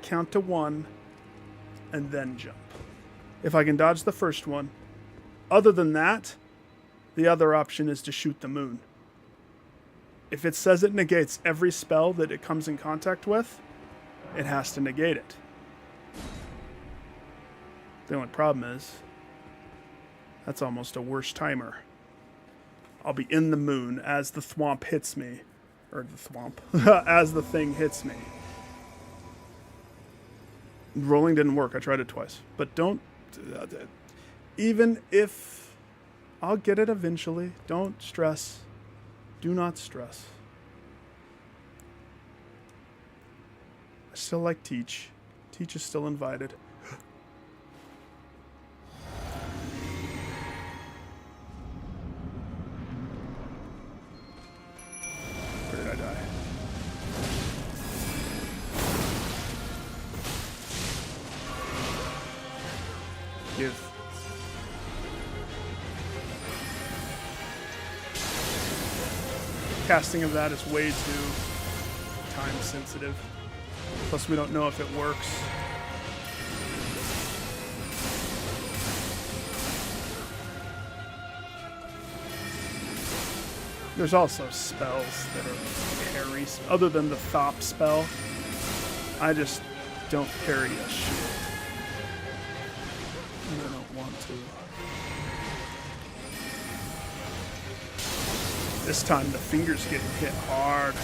count to 1, and then jump. If I can dodge the first one. Other than that, the other option is to shoot the moon. If it says it negates every spell that it comes in contact with, it has to negate it. The only problem is, that's almost a worse timer. I'll be in the moon as the thwomp hits me. Or the thwomp. As the thing hits me. Rolling didn't work. I tried it twice. But don't... even if... I'll get it eventually. Don't stress. Do not stress. I still like Teach. Teach is still invited. Where did I die? Give. Casting of that is way too time sensitive. Plus we don't know if it works. There's also spells that are parry. Other than the Thop spell, I just don't parry a shit. I don't want to. This time the finger's getting hit hard.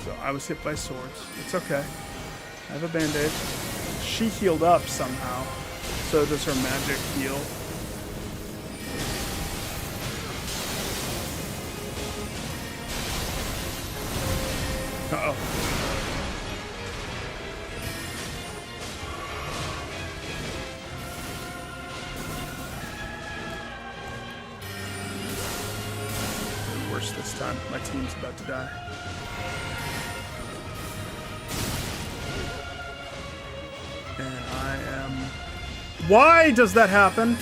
So I was hit by swords. It's okay. I have a band-aid. She healed up somehow. So does her magic heal. Uh-oh. Worse this time. My team's about to die. And I am... Why does that happen?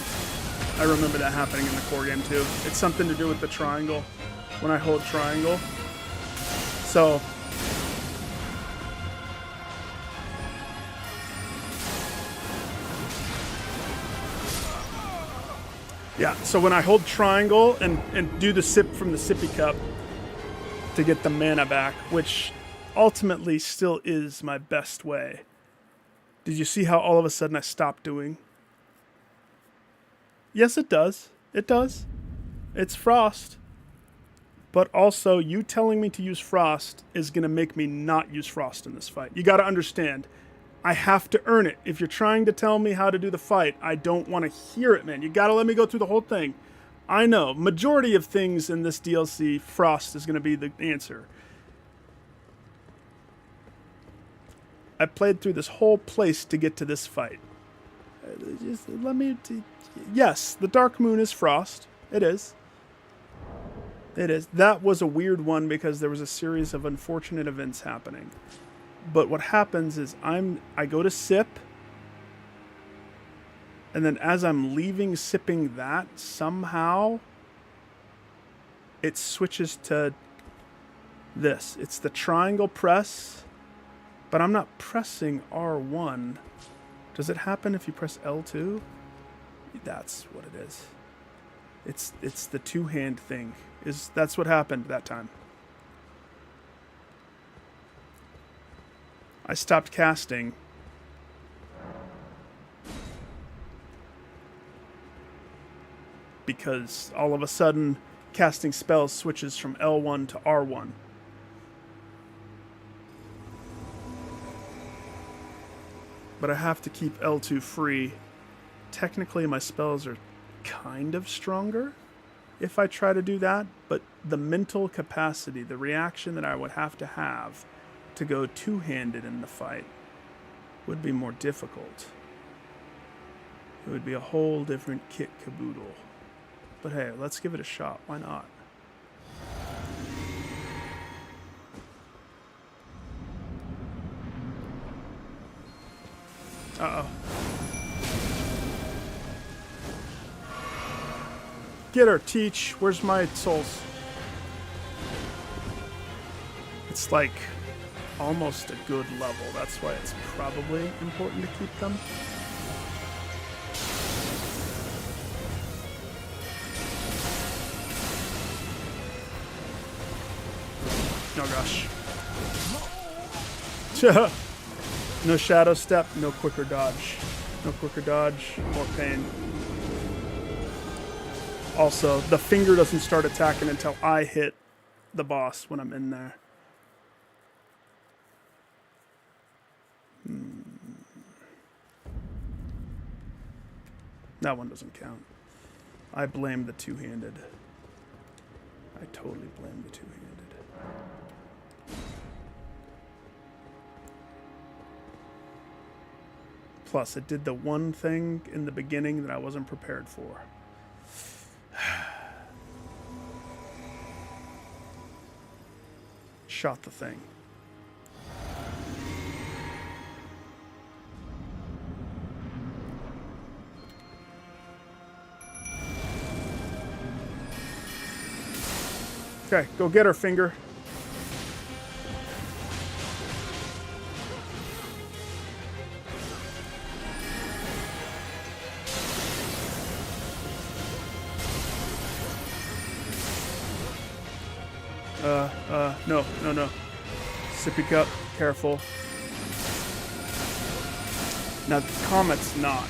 I remember that happening in the core game too. It's something to do with the triangle. When I hold triangle. So... Yeah, so when I hold triangle and do the sip from the sippy cup to get the mana back, which ultimately still is my best way. Did you see how all of a sudden I stopped doing? Yes, it does. It does. It's frost. But also, you telling me to use frost is going to make me not use frost in this fight. You got to understand. I have to earn it. If you're trying to tell me how to do the fight, I don't want to hear it, man. You got to let me go through the whole thing. I know. Majority of things in this DLC, frost is going to be the answer. I played through this whole place to get to this fight. Just let me... Yes, the Dark Moon is frost. It is. It is. That was a weird one because there was a series of unfortunate events happening. But what happens is I go to sip, and then as I'm leaving sipping that, somehow it switches to this. It's the triangle press, but I'm not pressing R1. Does it happen if you press L2? That's what it is. It's the two-hand thing. That's what happened that time. I stopped casting. Because all of a sudden, casting spells switches from L1 to R1. But I have to keep L2 free. Technically, my spells are kind of stronger if I try to do that, but the mental capacity, the reaction that I would have to go two-handed in the fight would be more difficult. It would be a whole different kit caboodle. But hey, let's give it a shot. Why not? Uh-oh. Get her, Teach. Where's my souls? It's like almost a good level. That's why it's probably important to keep them. Oh gosh. No shadow step, no quicker dodge. No quicker dodge, more pain. Also, the finger doesn't start attacking until I hit the boss when I'm in there. That one doesn't count. I blame the two-handed. I totally blame the two-handed. Plus, it did the one thing in the beginning that I wasn't prepared for. Shot the thing. Okay, go get her, finger. No. Sippy cup, careful. Now, the Comet's not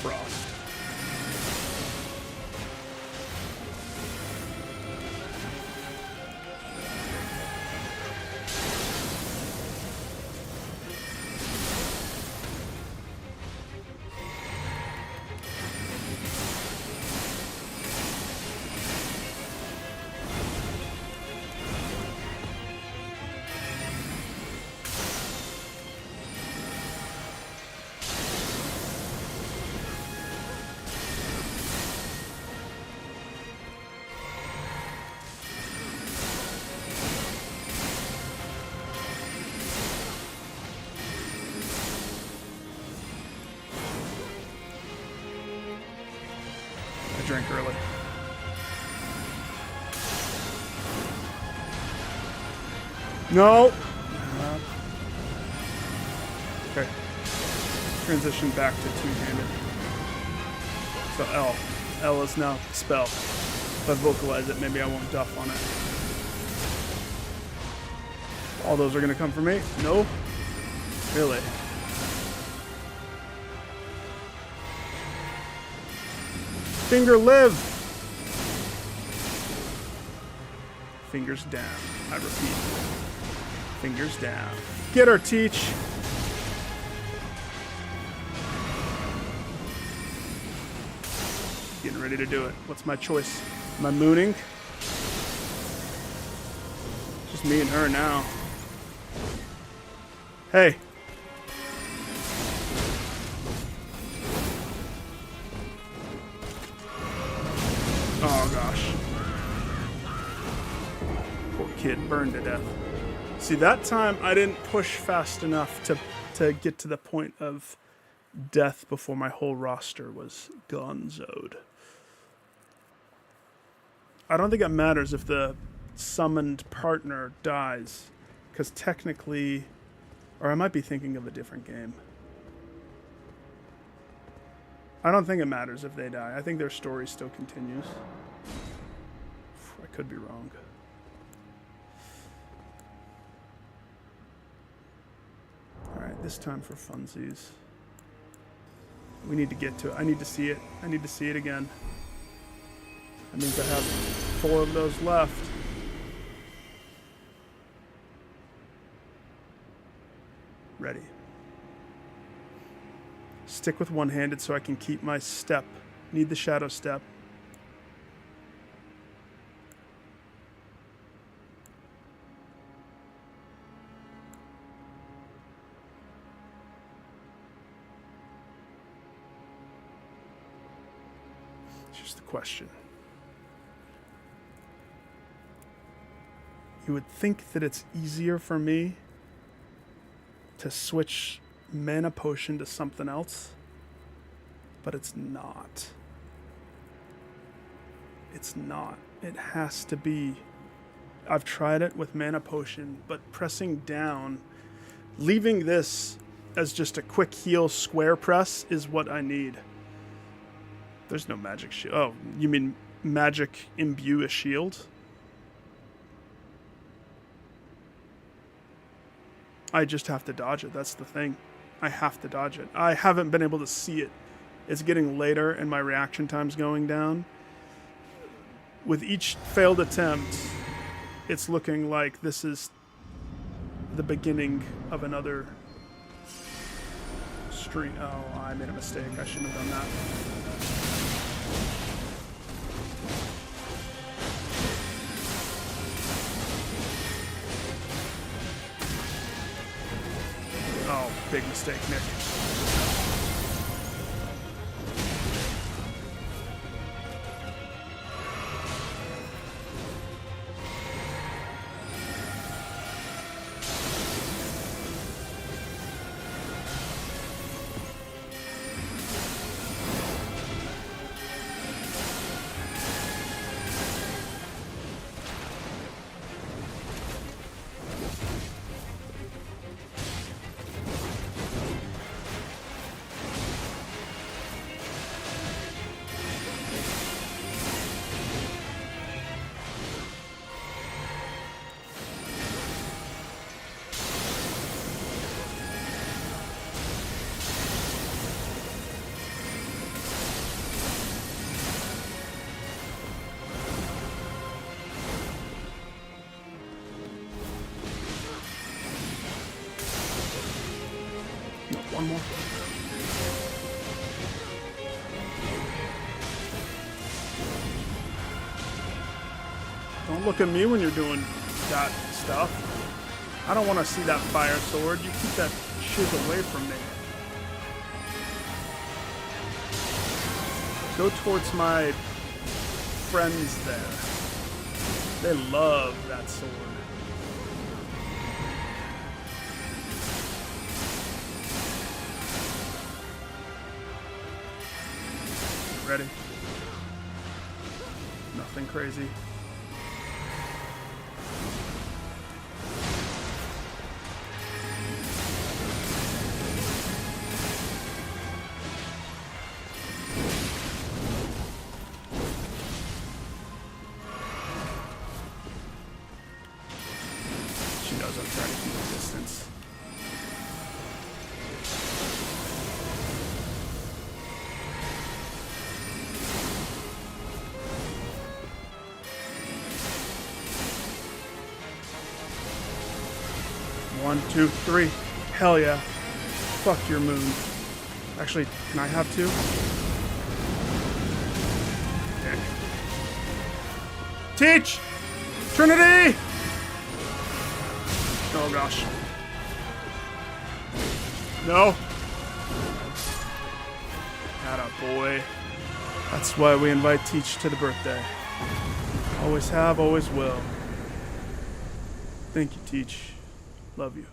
frost. drink early. No! Okay. Transition back to two-handed. So L. L is now spell. If I vocalize it, maybe I won't duff on it. All those are going to come from me? No? Really? Finger live! Fingers down. I repeat. Fingers down. Get her, Teach! Getting ready to do it. What's my choice? Am I mooning? Just me and her now. Hey. Oh gosh. Poor kid burned to death. See, that time I didn't push fast enough to get to the point of death before my whole roster was gonzoed. I don't think it matters if the summoned partner dies, because technically, or I might be thinking of a different game. I don't think it matters if they die. I think their story still continues. I could be wrong. Alright, this time for funsies. We need to get to it. I need to see it. I need to see it again. That means I have 4 of those left. Ready. Stick with one-handed so I can keep my step. Need the shadow step. Here's the question. You would think that it's easier for me to switch mana potion to something else, but it's not. It's not. It has to be. I've tried it with mana potion, but pressing down, leaving this as just a quick heal square press is what I need. There's no magic shield. Oh, you mean magic imbue a shield? I just have to dodge it. That's the thing. I have to dodge it. I haven't been able to see it. It's getting later and my reaction time's going down. With each failed attempt, it's looking like this is the beginning of another stream. Oh, I made a mistake. I shouldn't have done that. Oh, big mistake, Nick. One more. Don't look at me when you're doing that stuff. I don't want to see that fire sword. You keep that shit away from me. Go towards my friends there. They love that sword. Ready? Nothing crazy. She knows I'm trying to keep a distance. One, two, three. Hell yeah. Fuck your moon. Actually, can I have two? Okay. Teach! Trinity! Oh gosh. No. Atta boy. That's why we invite Teach to the birthday. Always have, always will. Thank you, Teach. Love you.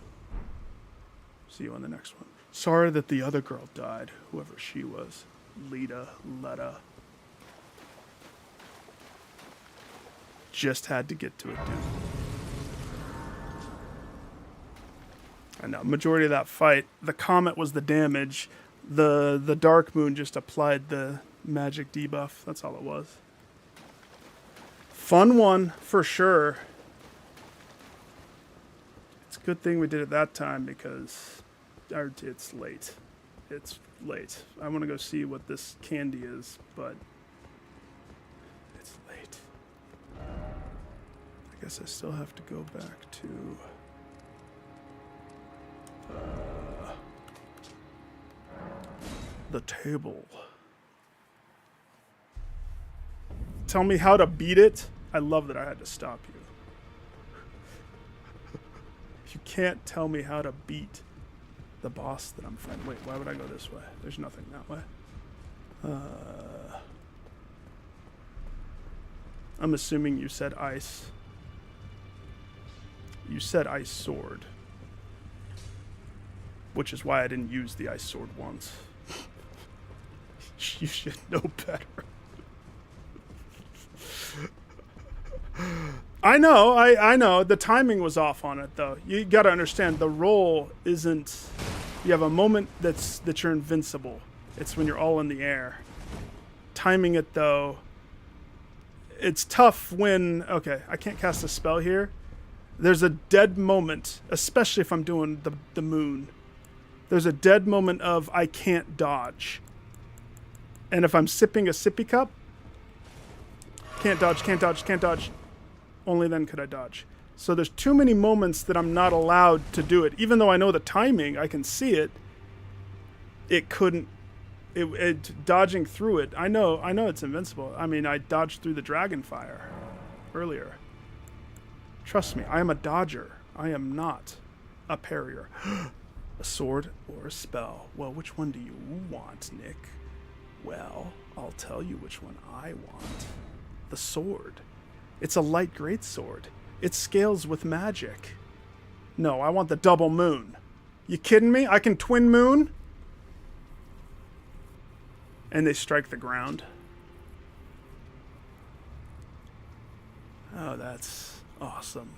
See you on the next one. Sorry that the other girl died, whoever she was. Letta. Just had to get to it, dude. I know, majority of that fight, the comet was the damage. The Dark Moon just applied the magic debuff. That's all it was. Fun one, for sure. It's a good thing we did it that time because it's late. It's late. I want to go see what this candy is, but it's late. I guess I still have to go back to... the table. Tell me how to beat it? I love that I had to stop you. You can't tell me how to beat the boss that I'm fighting. Wait, why would I go this way? There's nothing that way. I'm assuming you said ice. You said ice sword. Which is why I didn't use the ice sword once. You should know better. I know. The timing was off on it, though. You got to understand, the roll isn't... You have a moment that you're invincible. It's when you're all in the air. Timing it, though... It's tough when... Okay, I can't cast a spell here. There's a dead moment, especially if I'm doing the moon. There's a dead moment of I can't dodge. And if I'm sipping a sippy cup... Can't dodge. Only then could I dodge. So there's too many moments that I'm not allowed to do it. Even though I know the timing, I can see it. It couldn't... dodging through it. I know it's invincible. I mean, I dodged through the dragon fire earlier. Trust me, I am a dodger. I am not a parrier. A sword or a spell? Well, which one do you want, Nick? Well, I'll tell you which one I want. The sword. It's a light greatsword. It scales with magic. No, I want the double moon. You kidding me? I can twin moon? And they strike the ground. Oh, that's awesome.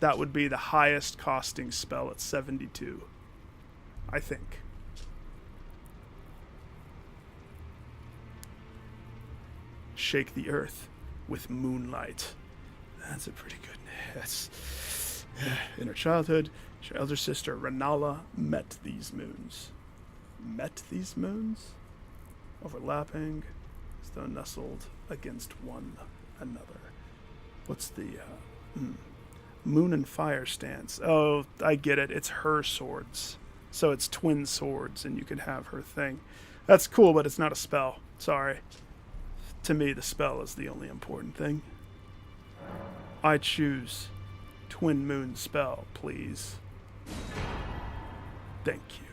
That would be the highest costing spell at 72. I think. Shake the earth with moonlight. That's a pretty good... Yes. In her childhood, her elder sister Renala met these moons. Met these moons? Overlapping, as though nestled against one another. What's the... Moon and fire stance. Oh, I get it. It's her swords. So it's twin swords, and you can have her thing. That's cool, but it's not a spell. Sorry. To me, the spell is the only important thing. I choose twin moon spell, please. Thank you.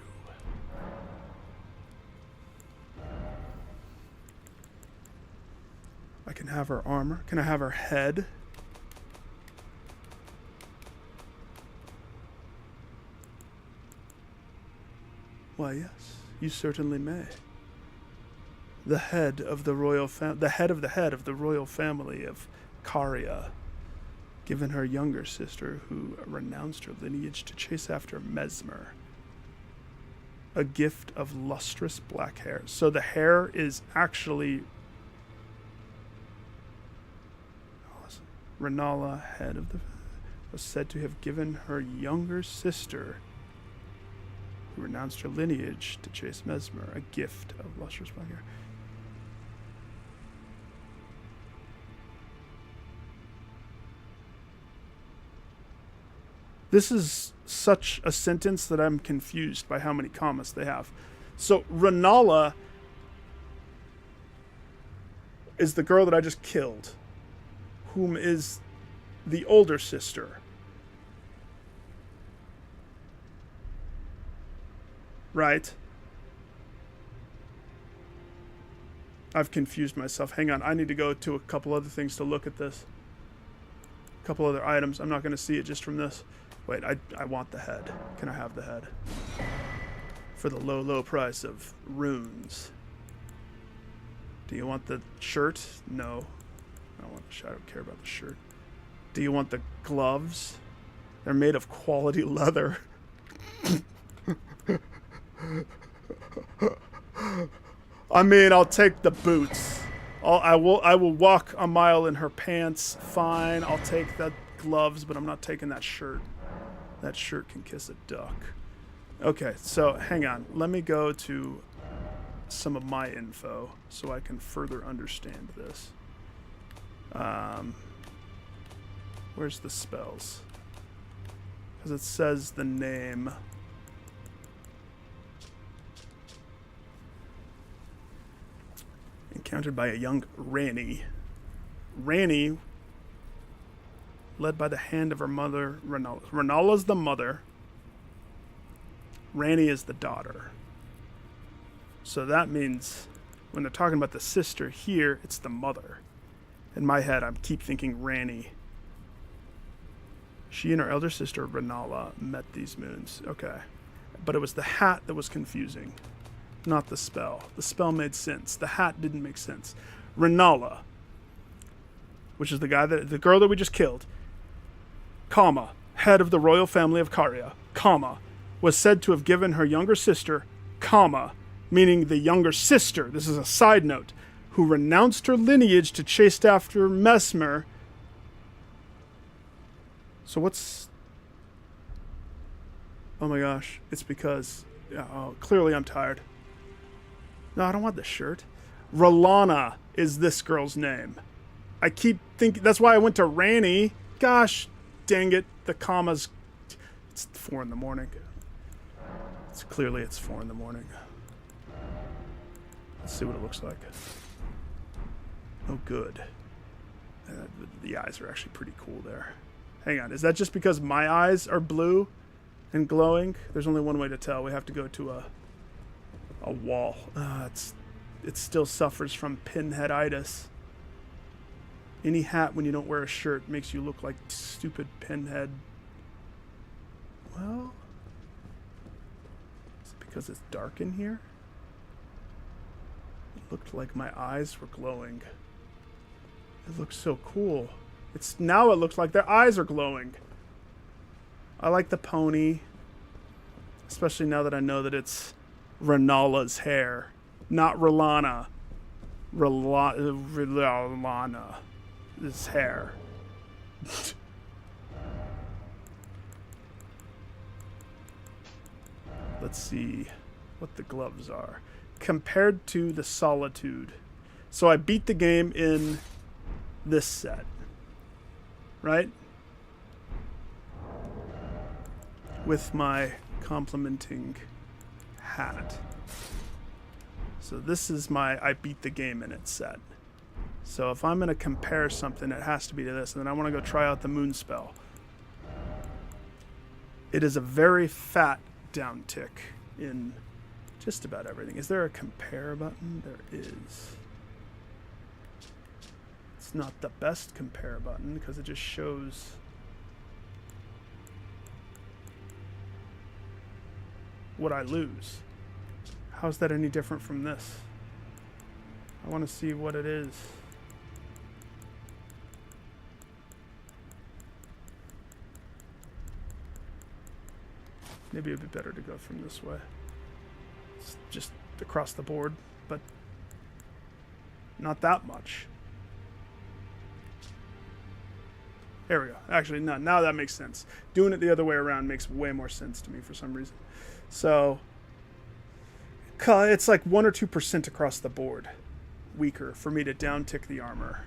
I can have her armor. Can I have her head? Why, yes, you certainly may. The head of the royal the head of the royal family of Caria, given her younger sister who renounced her lineage to chase after Mesmer. A gift of lustrous black hair. So the hair is actually Renala, head of the, was said to have given her younger sister who renounced her lineage to chase Mesmer a gift of lustrous black hair. This is such a sentence that I'm confused by how many commas they have. So Renala is the girl that I just killed, whom is the older sister. Right? I've confused myself. Hang on, I need to go to a couple other things to look at this. A couple other items. I'm not going to see it just from this. Wait, I want the head. Can I have the head? For the low, low price of runes. Do you want the shirt? No. I don't want the shirt. I don't care about the shirt. Do you want the gloves? They're made of quality leather. I mean, I'll take the boots. I will walk a mile in her pants. Fine. I'll take the gloves, but I'm not taking that shirt. That shirt can kiss a duck. Okay, so hang on. Let me go to some of my info so I can further understand this. Where's the spells? Because it says the name. Encountered by a young Ranni. Ranni, led by the hand of her mother, Renala. Renala's the mother. Ranni is the daughter. So that means when they're talking about the sister here, it's the mother. In my head, I keep thinking Ranni. She and her elder sister, Renala, met these moons. Okay. But it was the hat that was confusing, not the spell. The spell made sense. The hat didn't make sense. Renala, which is the girl that we just killed, comma, head of the royal family of Caria, comma, was said to have given her younger sister, comma, meaning the younger sister, this is a side note, who renounced her lineage to chase after Mesmer. So what's... Oh my gosh, it's because... Oh, clearly I'm tired. No, I don't want this shirt. R'hllana is this girl's name. I keep thinking... That's why I went to Ranni. Gosh, dang it. The commas... It's 4 in the morning. It's 4 in the morning. Let's see what it looks like. Oh, good. The eyes are actually pretty cool there. Hang on. Is that just because my eyes are blue and glowing? There's only one way to tell. We have to go to a wall. It still suffers from pinheaditis. Any hat when you don't wear a shirt makes you look like stupid pinhead. Well, is it because it's dark in here? It looked like my eyes were glowing. It looks so cool. Now it looks like their eyes are glowing. I like the pony. Especially now that I know that it's Renala's hair. Not R'hllana. R'hllana. This hair. Let's see what the gloves are. Compared to the Solitude. So I beat the game in this set. Right? With my complementing hat. So this is my I beat the game in it set. So if I'm going to compare something, it has to be to this. And then I want to go try out the moon spell. It is a very fat downtick in just about everything. Is there a compare button? There is. It's not the best compare button because it just shows what I lose. How's that any different from this? I want to see what it is. Maybe it'd be better to go from this way. It's just across the board, but not that much. There we go. Actually, no, now that makes sense. Doing it the other way around makes way more sense to me for some reason. So, it's like 1 or 2% across the board weaker for me to down tick the armor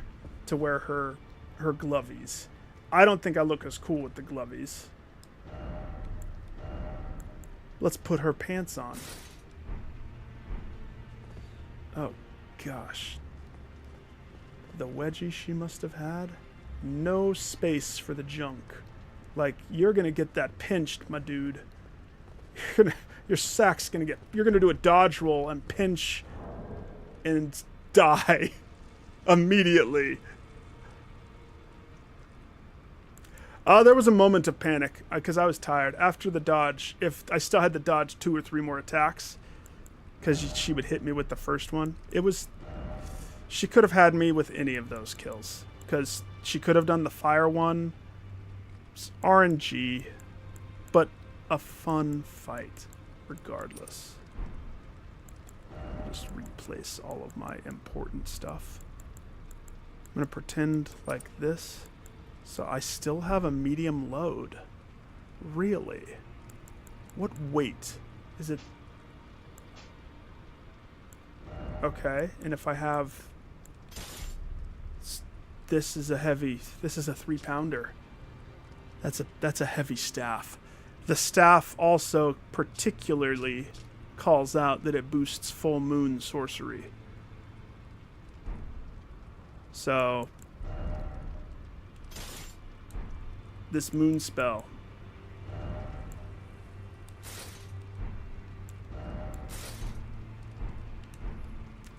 to wear her glovies. I don't think I look as cool with the glovies. Let's put her pants on. Oh, gosh. The wedgie she must have had. No space for the junk. Like, you're going to get that pinched, my dude. Your sack's going to get... You're going to do a dodge roll and pinch and die immediately. There was a moment of panic because I was tired. After the dodge, if I still had to dodge 2 or 3 more attacks, because she would hit me with the first one, it was... She could have had me with any of those kills, because she could have done the fire one. It's RNG, but a fun fight regardless. I'll just replace all of my important stuff. I'm going to pretend like this. So I still have a medium load. Really? What weight? Is it... Okay, and if I have... This is a 3-pounder. That's a heavy staff. The staff also particularly calls out that it boosts full moon sorcery. So... This moon spell.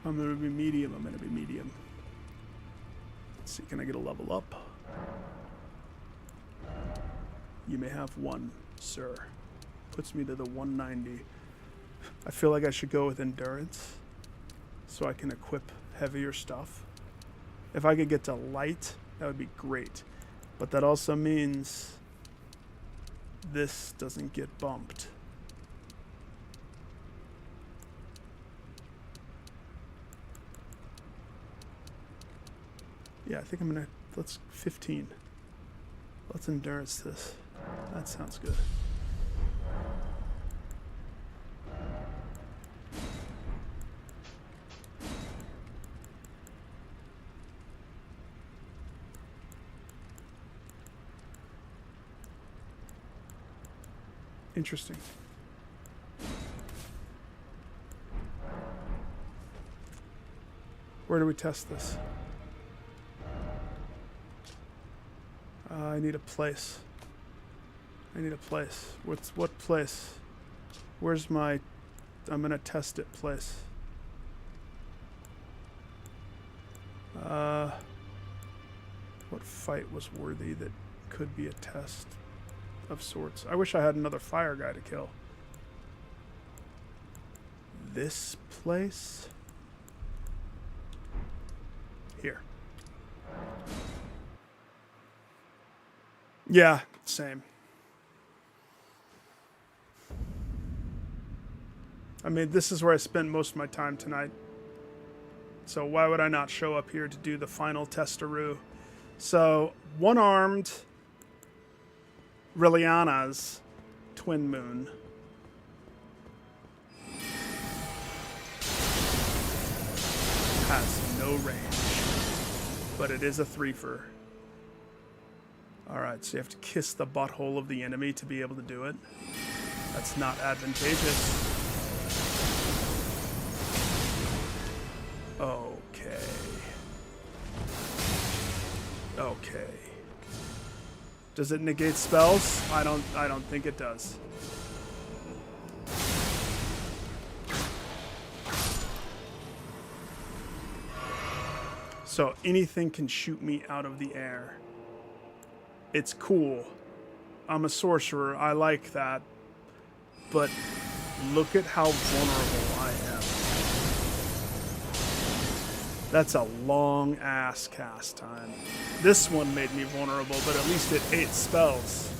I'm going to be medium. Let's see, can I get a level up? You may have 1, sir. Puts me to the 190. I feel like I should go with endurance so I can equip heavier stuff. If I could get to light, that would be great. But that also means this doesn't get bumped. Yeah, I think I'm gonna, let's 15. Let's endurance this. That sounds good. Interesting. Where do we test this? I need a place. What place? Where's my... I'm gonna test it place. What fight was worthy that could be a test of sorts? I wish I had another fire guy to kill. This place? Here. Yeah, same. I mean, this is where I spent most of my time tonight. So why would I not show up here to do the final testaroo? So, one-armed Reliana's twin moon. Has no range, but it is a 3-fer. Alright, so you have to kiss the butthole of the enemy to be able to do it. That's not advantageous. Okay. Okay. Does it negate spells? I don't think it does. So anything can shoot me out of the air. It's cool. I'm a sorcerer. I like that. But look at how vulnerable I am. That's a long ass cast time. This one made me vulnerable, but at least it ate spells.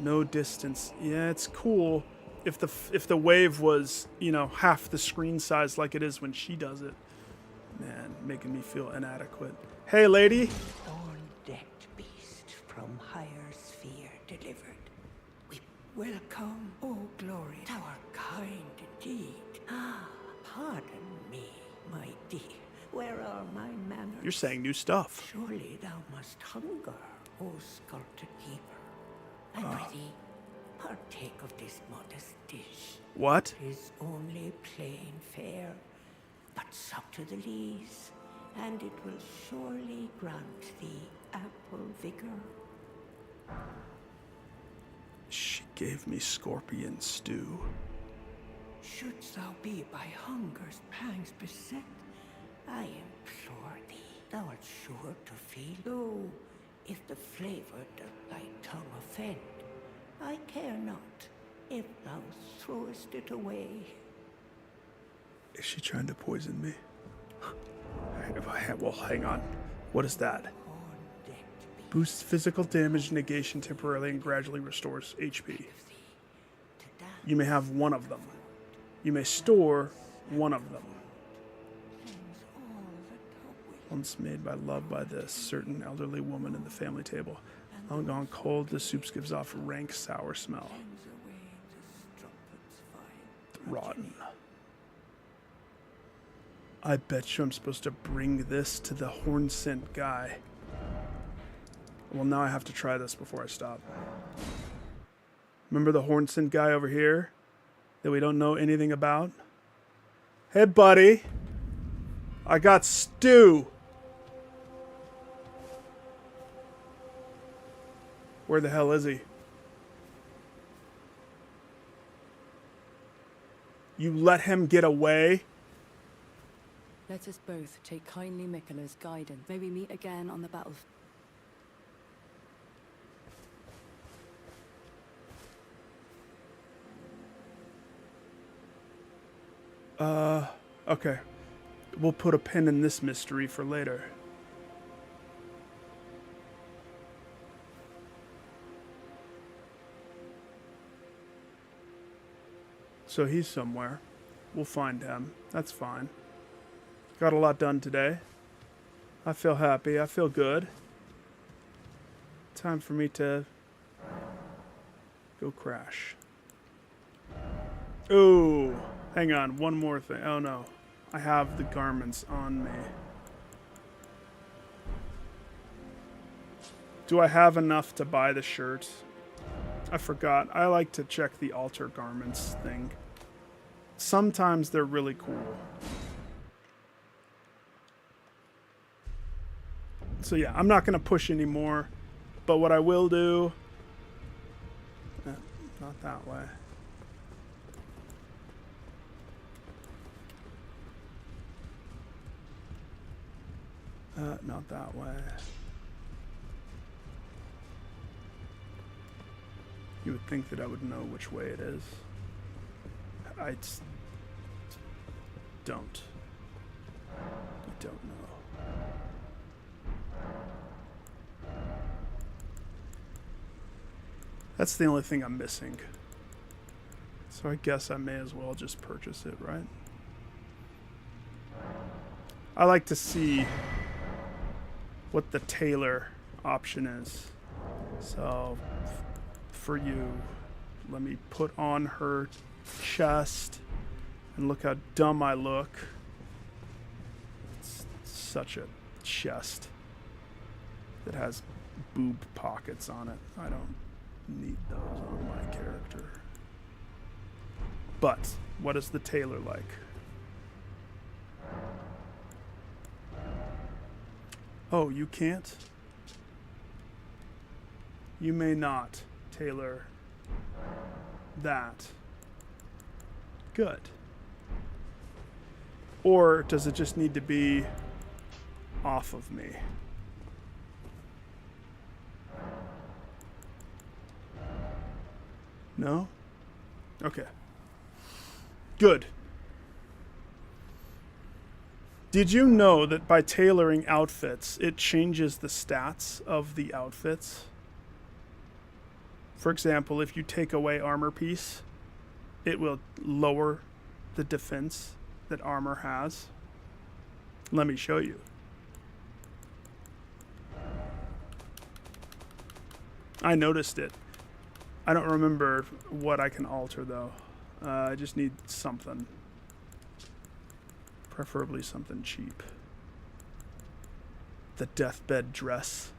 No distance. Yeah, it's cool if the wave was, you know, half the screen size like it is when she does it. Man, making me feel inadequate. Hey, lady. Thorn-decked beast from higher sphere delivered. We welcome, oh glory, thou art kind indeed. Ah, pardon me, my dear. Where are my manners? You're saying new stuff. Surely thou must hunger, O sculpted keeper. I prithee, partake of this modest dish. What? 'Tis only plain fare, but sup to the lees, and it will surely grant thee ample vigor. She gave me scorpion stew. Shouldst thou be by hunger's pangs beset, I implore thee, thou art sure to feel, though if the flavor doth thy tongue offend, I care not if thou throwest it away. Is she trying to poison me? Well, hang on. What is that? Boosts physical damage negation temporarily and gradually restores HP. You may have one of them. You may store one of them. Once made by love by this certain elderly woman in the family table. Long gone cold, the soup gives off a rank sour smell. Rotten. I bet you I'm supposed to bring this to the horn scent guy. Well, now I have to try this before I stop. Remember the horn scent guy over here that we don't know anything about? Hey, buddy. I got stew. Where the hell is he? You let him get away? Let us both take kindly Miquella's guidance. May we meet again on the battlefield. Okay. We'll put a pin in this mystery for later. So he's somewhere. We'll find him. That's fine. Got a lot done today. I feel happy. I feel good. Time for me to go crash. Ooh. Hang on. One more thing. Oh, no. I have the garments on me. Do I have enough to buy the shirt? I forgot. I like to check the altar garments thing. Sometimes they're really cool. So yeah, I'm not going to push anymore. But what I will do... not that way. Not that way. You would think that I would know which way it is. I just don't. I don't know. That's the only thing I'm missing. So I guess I may as well just purchase it, right? I like to see what the tailor option is. So for you, let me put on her chest and look how dumb I look. It's such a chest that has boob pockets on it. I don't need those on my character. But what is the tailor like? Oh, you can't? You may not tailor that. Good. Or does it just need to be off of me? No? Okay. Good. Did you know that by tailoring outfits, it changes the stats of the outfits? For example, if you take away armor piece, it will lower the defense that armor has. Let me show you. I noticed it. I don't remember what I can alter though. I just need something. Preferably something cheap. The deathbed dress.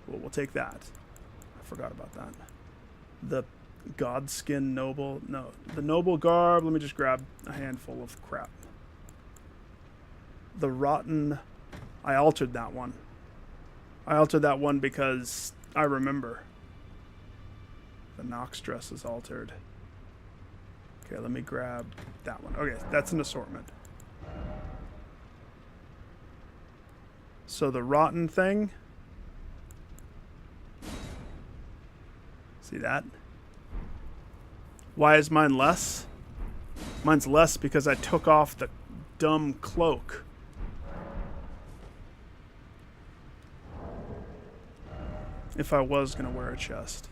Well, we'll take that. I forgot about that. The godskin noble. No, the noble garb. Let me just grab a handful of crap. The rotten. I altered that one. I altered that one because I remember. The Nox dress is altered. Okay, let me grab that one. Okay, that's an assortment. So the rotten thing. See that? Why is mine less? Mine's less because I took off the dumb cloak. If I was going to wear a chest,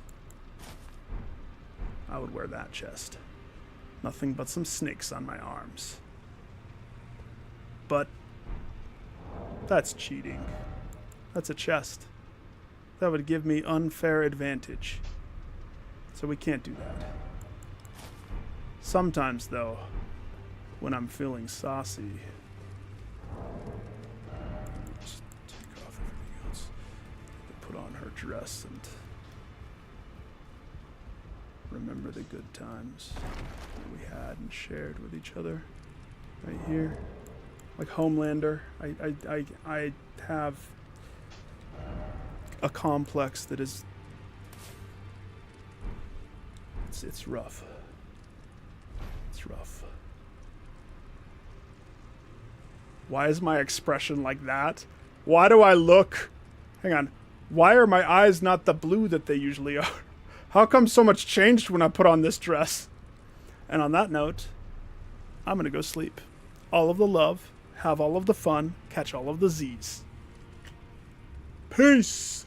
I would wear that chest. Nothing but some snakes on my arms. But that's cheating. That's a chest. That would give me unfair advantage. So we can't do that. Sometimes, though, when I'm feeling saucy, just take off everything else. Put on her dress and remember the good times that we had and shared with each other. Right here. Like Homelander, I have a complex that is it's rough. It's rough. Why is my expression like that? Why do I look? Hang on. Why are my eyes not the blue that they usually are? How come so much changed when I put on this dress? And on that note, I'm gonna go sleep. All of the love. Have all of the fun, catch all of the Z's. Peace!